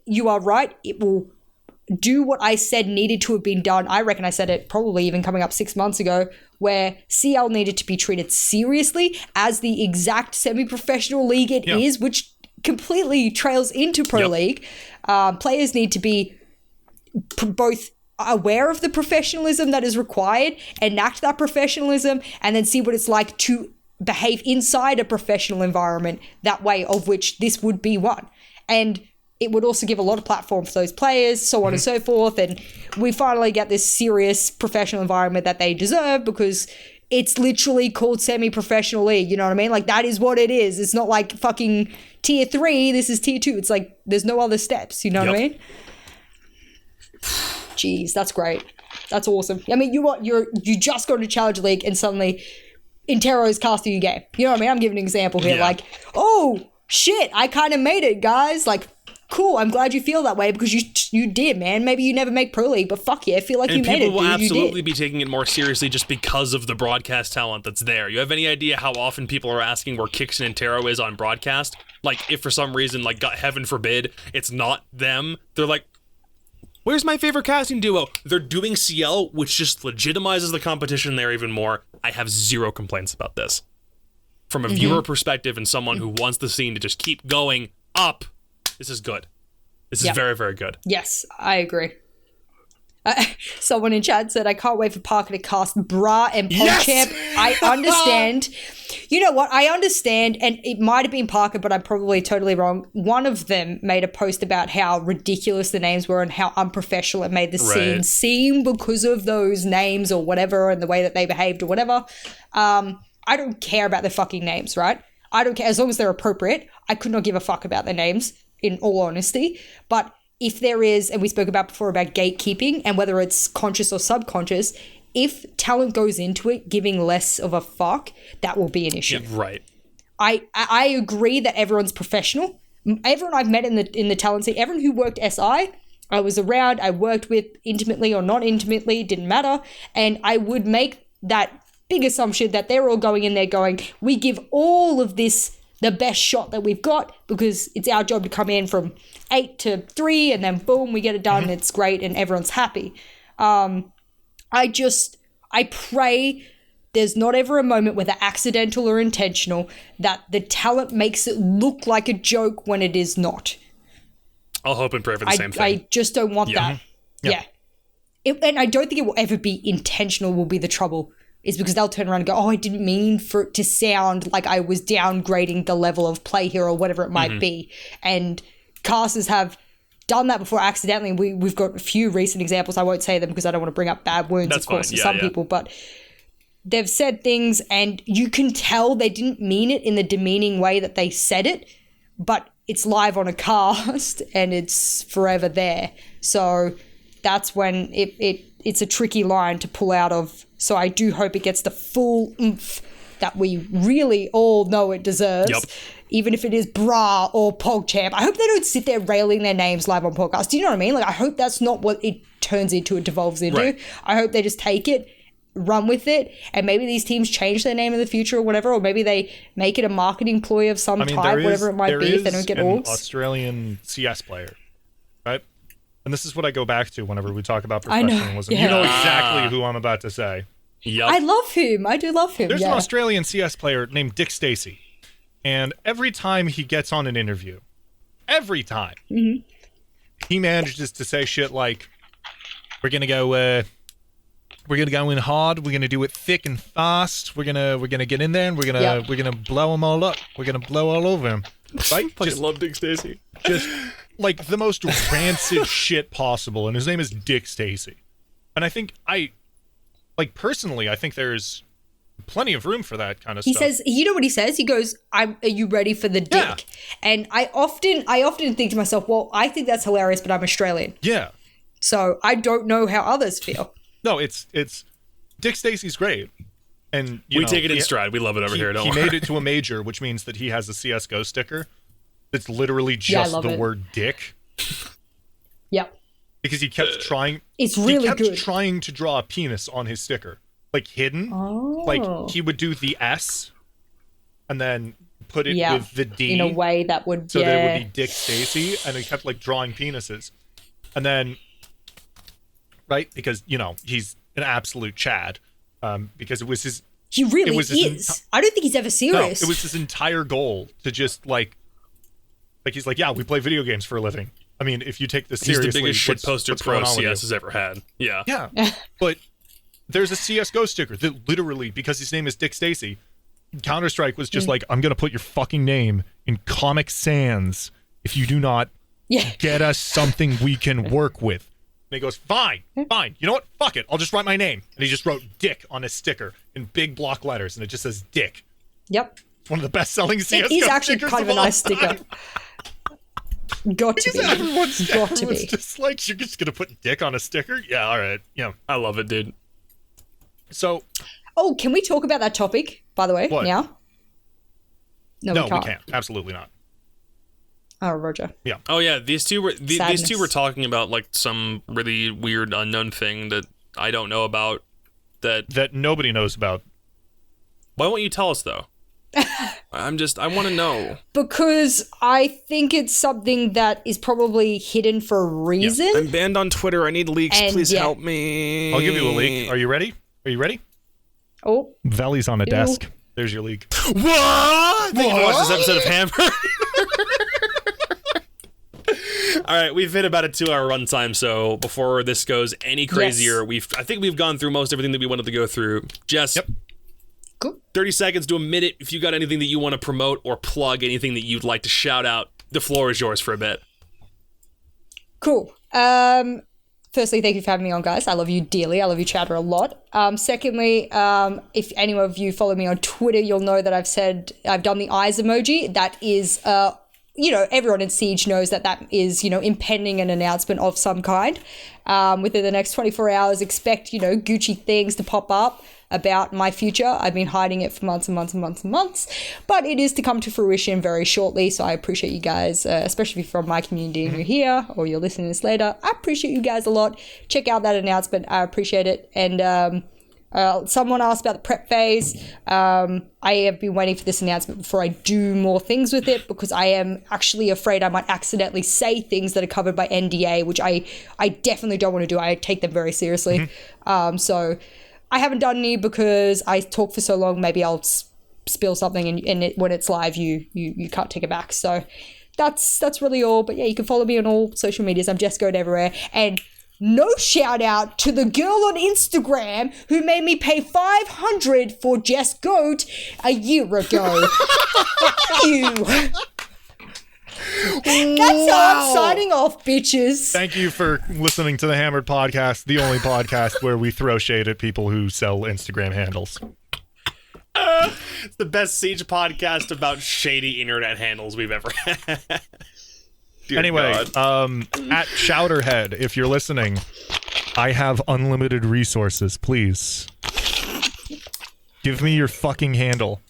Speaker 3: you are right. It will do what I said needed to have been done. I reckon I said it probably even coming up 6 months ago, where CL needed to be treated seriously as the exact semi-professional league it is, which completely trails into Pro League. Players need to be both aware of the professionalism that is required, enact that professionalism, and then see what it's like to behave inside a professional environment that way, of which this would be one. And it would also give a lot of platform for those players, so on and so forth. And we finally get this serious professional environment that they deserve, because it's literally called semi-professional league. You know what I mean? Like, that is what it is. It's not like fucking tier 3. This is tier 2. It's like, there's no other steps. You know what I mean? Jeez, that's great. That's awesome. I mean, you just go to Challenge League and suddenly Intero is casting your game. You know what I mean? I'm giving an example here. Like, oh, shit, I kind of made it, guys. Like, cool, I'm glad you feel that way, because you did, man. Maybe you never make Pro League, but fuck yeah, I feel like you made it.
Speaker 2: And people will absolutely be taking it more seriously just because of the broadcast talent that's there. You have any idea how often people are asking where Kixon and Taro is on broadcast? Like, if for some reason, like, God, heaven forbid, it's not them, they're like, where's my favorite casting duo? They're doing CL, which just legitimizes the competition there even more. I have zero complaints about this. From a viewer perspective and someone who wants the scene to just keep going up, this is good. This is very, very good.
Speaker 3: Yes, I agree. Someone in chat said, I can't wait for Parker to cast Bra and PogChamp. I understand. You know what? I understand, and it might have been Parker, but I'm probably totally wrong. One of them made a post about how ridiculous the names were and how unprofessional it made the scene seem because of those names or whatever, and the way that they behaved or whatever. I don't care about their fucking names, right? I don't care. As long as they're appropriate, I could not give a fuck about their names, in all honesty. But if there is, and we spoke about before about gatekeeping and whether it's conscious or subconscious, if talent goes into it giving less of a fuck, that will be an issue.
Speaker 2: Yeah, right.
Speaker 3: I agree that everyone's professional. Everyone I've met in the talent scene, everyone who worked SI, I was around, I worked with intimately or not intimately, didn't matter. And I would make that big assumption that they're all going in there going, we give all of this the best shot that we've got, because it's our job to come in from 8 to 3 and then boom, we get it done and it's great and everyone's happy. I pray there's not ever a moment, whether accidental or intentional, that the talent makes it look like a joke when it is not.
Speaker 2: I'll hope and pray for the same thing.
Speaker 3: I just don't want that. Yeah. And I don't think it will ever be intentional will be the trouble. Is because they'll turn around and go, oh, I didn't mean for it to sound like I was downgrading the level of play here or whatever it might be. And casters have done that before accidentally. We've got a few recent examples. I won't say them because I don't want to bring up bad wounds, of course, for some people. But they've said things and you can tell they didn't mean it in the demeaning way that they said it, but it's live on a cast and it's forever there. So that's when it's a tricky line to pull out of. So I do hope it gets the full oomph that we really all know it deserves, even if it is Bra or PogChamp. I hope they don't sit there railing their names live on podcasts. Do you know what I mean? Like, I hope that's not what it turns into, it devolves into. Right. I hope they just take it, run with it, and maybe these teams change their name in the future or whatever, or maybe they make it a marketing ploy of some type, whatever it might be, if they don't get orgs.
Speaker 1: Australian CS player, right? And this is what I go back to whenever we talk about professionalism. You know exactly who I'm about to say.
Speaker 2: Yep.
Speaker 3: I love him. I do love him.
Speaker 1: There's an Australian CS player named Dick Stacey. And every time he gets on an interview, every time, he manages to say shit like, we're going to go in hard. We're going to do it thick and fast. We're going to get in there and we're going to blow them all up. We're going to blow all over them. Right?
Speaker 2: I love Dick Stacey.
Speaker 1: Just like the most rancid shit possible. And his name is Dick Stacey. And I think personally, I think there's plenty of room for that kind of
Speaker 3: He
Speaker 1: stuff.
Speaker 3: says, you know what he says? He goes, are you ready for the dick?
Speaker 1: Yeah.
Speaker 3: And I often think to myself, well, I think that's hilarious, but I'm Australian.
Speaker 1: Yeah.
Speaker 3: So I don't know how others feel.
Speaker 1: No, it's Dick Stacy's great. And
Speaker 2: we take it in stride. We love it over here. Don't worry.
Speaker 1: He made it to a major, which means that he has a CSGO sticker that's literally just the word dick.
Speaker 3: Yep.
Speaker 1: Because he kept trying.
Speaker 3: It's really
Speaker 1: good.
Speaker 3: He
Speaker 1: kept trying to draw a penis on his sticker, like hidden.
Speaker 3: Oh.
Speaker 1: Like he would do the S, and then put it with the D
Speaker 3: in a way that would
Speaker 1: that it would be Dick Stacy, and he kept like drawing penises, and then because he's an absolute Chad, because it was his.
Speaker 3: He really is. I don't think he's ever serious.
Speaker 1: No, it was his entire goal to just like he's like, yeah, we play video games for a living. I mean, if you take this seriously,
Speaker 2: he's the biggest shitposter pro CS has ever had. Yeah.
Speaker 1: Yeah. But there's a CSGO sticker that literally, because his name is Dick Stacy, Counter-Strike was just like, I'm going to put your fucking name in Comic Sans if you do not get us something we can work with. And he goes, fine. You know what? Fuck it. I'll just write my name. And he just wrote Dick on his sticker in big block letters, and it just says Dick.
Speaker 3: Yep.
Speaker 1: It's one of the best-selling CSGO stickers.
Speaker 3: It is actually kind of a nice sticker. Got to be.
Speaker 1: Everyone's just like, you're just gonna put Dick on a sticker? Yeah, all right. Yeah,
Speaker 2: I love it, dude.
Speaker 1: So,
Speaker 3: can we talk about that topic, by the way, now? No, we
Speaker 1: can't. Absolutely not.
Speaker 3: Oh, Roger.
Speaker 1: Yeah.
Speaker 2: Oh, yeah. These two were talking about like some really weird unknown thing that I don't know about. That
Speaker 1: nobody knows about.
Speaker 2: Why won't you tell us though? I want to know.
Speaker 3: Because I think it's something that is probably hidden for a reason.
Speaker 2: Yeah. I'm banned on Twitter. I need leaks. Please help me.
Speaker 1: I'll give you a leak. Are you ready?
Speaker 3: Oh.
Speaker 1: Valley's on a desk. There's your leak.
Speaker 2: What? Thank you for watching this episode of Hammer. All right, we've hit about a 2-hour runtime, so before this goes any crazier, I think we've gone through most everything that we wanted to go through. Jess.
Speaker 1: Yep.
Speaker 3: Cool.
Speaker 2: 30 seconds to a minute. If you got anything that you want to promote or plug, anything that you'd like to shout out, the floor is yours for a bit.
Speaker 3: Cool. Firstly, thank you for having me on, guys. I love you dearly. I love you, Chowder, a lot. Secondly, if any of you follow me on Twitter, you'll know that I've done the eyes emoji. That is, everyone in Siege knows that is, impending an announcement of some kind. Within the next 24 hours, expect, Gucci things to pop up about my future. I've been hiding it for months and months and months and months, but it is to come to fruition very shortly. So I appreciate you guys, especially if you're from my community and you're here or you're listening to this later. I appreciate you guys a lot. Check out that announcement. I appreciate it. And someone asked about the prep phase. I have been waiting for this announcement before I do more things with it, because I am actually afraid I might accidentally say things that are covered by NDA, which I definitely don't want to do. I take them very seriously. So I haven't done any because I talk for so long. Maybe I'll spill something, and when it's live, you can't take it back. So that's really all. But yeah, you can follow me on all social medias. I'm Jessgoat everywhere. And no shout out to the girl on Instagram who made me pay $500 for Jessgoat a year ago. Fuck you. That's how I'm signing off, bitches.
Speaker 1: Thank you for listening to the Hammered Podcast, the only podcast where we throw shade at people who sell Instagram handles.
Speaker 2: It's the best Siege podcast about shady internet handles we've ever had.
Speaker 1: Anyway, at Chowderhead, if you're listening, I have unlimited resources. Please give me your fucking handle.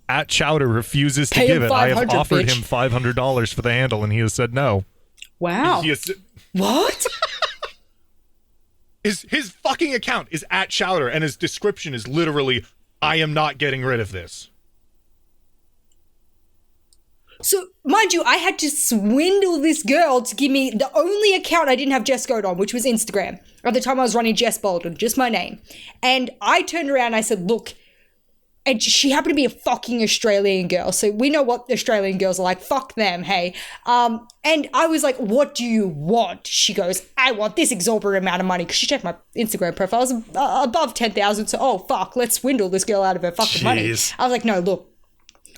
Speaker 1: At Chowder refuses to give it. I have offered him $500 for the handle, and he has said no.
Speaker 3: Wow. What?
Speaker 1: His fucking account is at Chowder, and his description is literally, I am not getting rid of this.
Speaker 3: So, mind you, I had to swindle this girl to give me the only account I didn't have Jessgoat on, which was Instagram. At the time, I was running Jess Bolden, just my name. And I turned around and I said, look, and she happened to be a fucking Australian girl. So we know what Australian girls are like. Fuck them, hey. And I was like, what do you want? She goes, I want this exorbitant amount of money. Because she checked my Instagram profile. It was above 10,000. So, oh, fuck, let's swindle this girl out of her fucking money. I was like, no, look,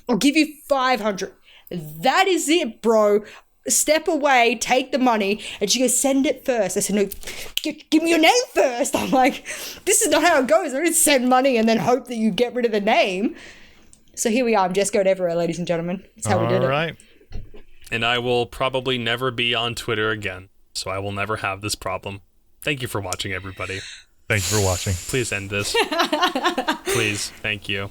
Speaker 3: I'll give you 500. That is it, bro. step away, take the money, and she goes, send it first. I said, no, give me your name first. I'm like, this is not how it goes. I don't send money and then hope that you get rid of the name. So here we are. I'm Jessgoat everywhere, ladies and gentlemen. That's how we did it.
Speaker 1: All right.
Speaker 2: And I will probably never be on Twitter again, so I will never have this problem. Thank you for watching, everybody.
Speaker 1: Thank you for watching.
Speaker 2: Please end this. Please. Thank you.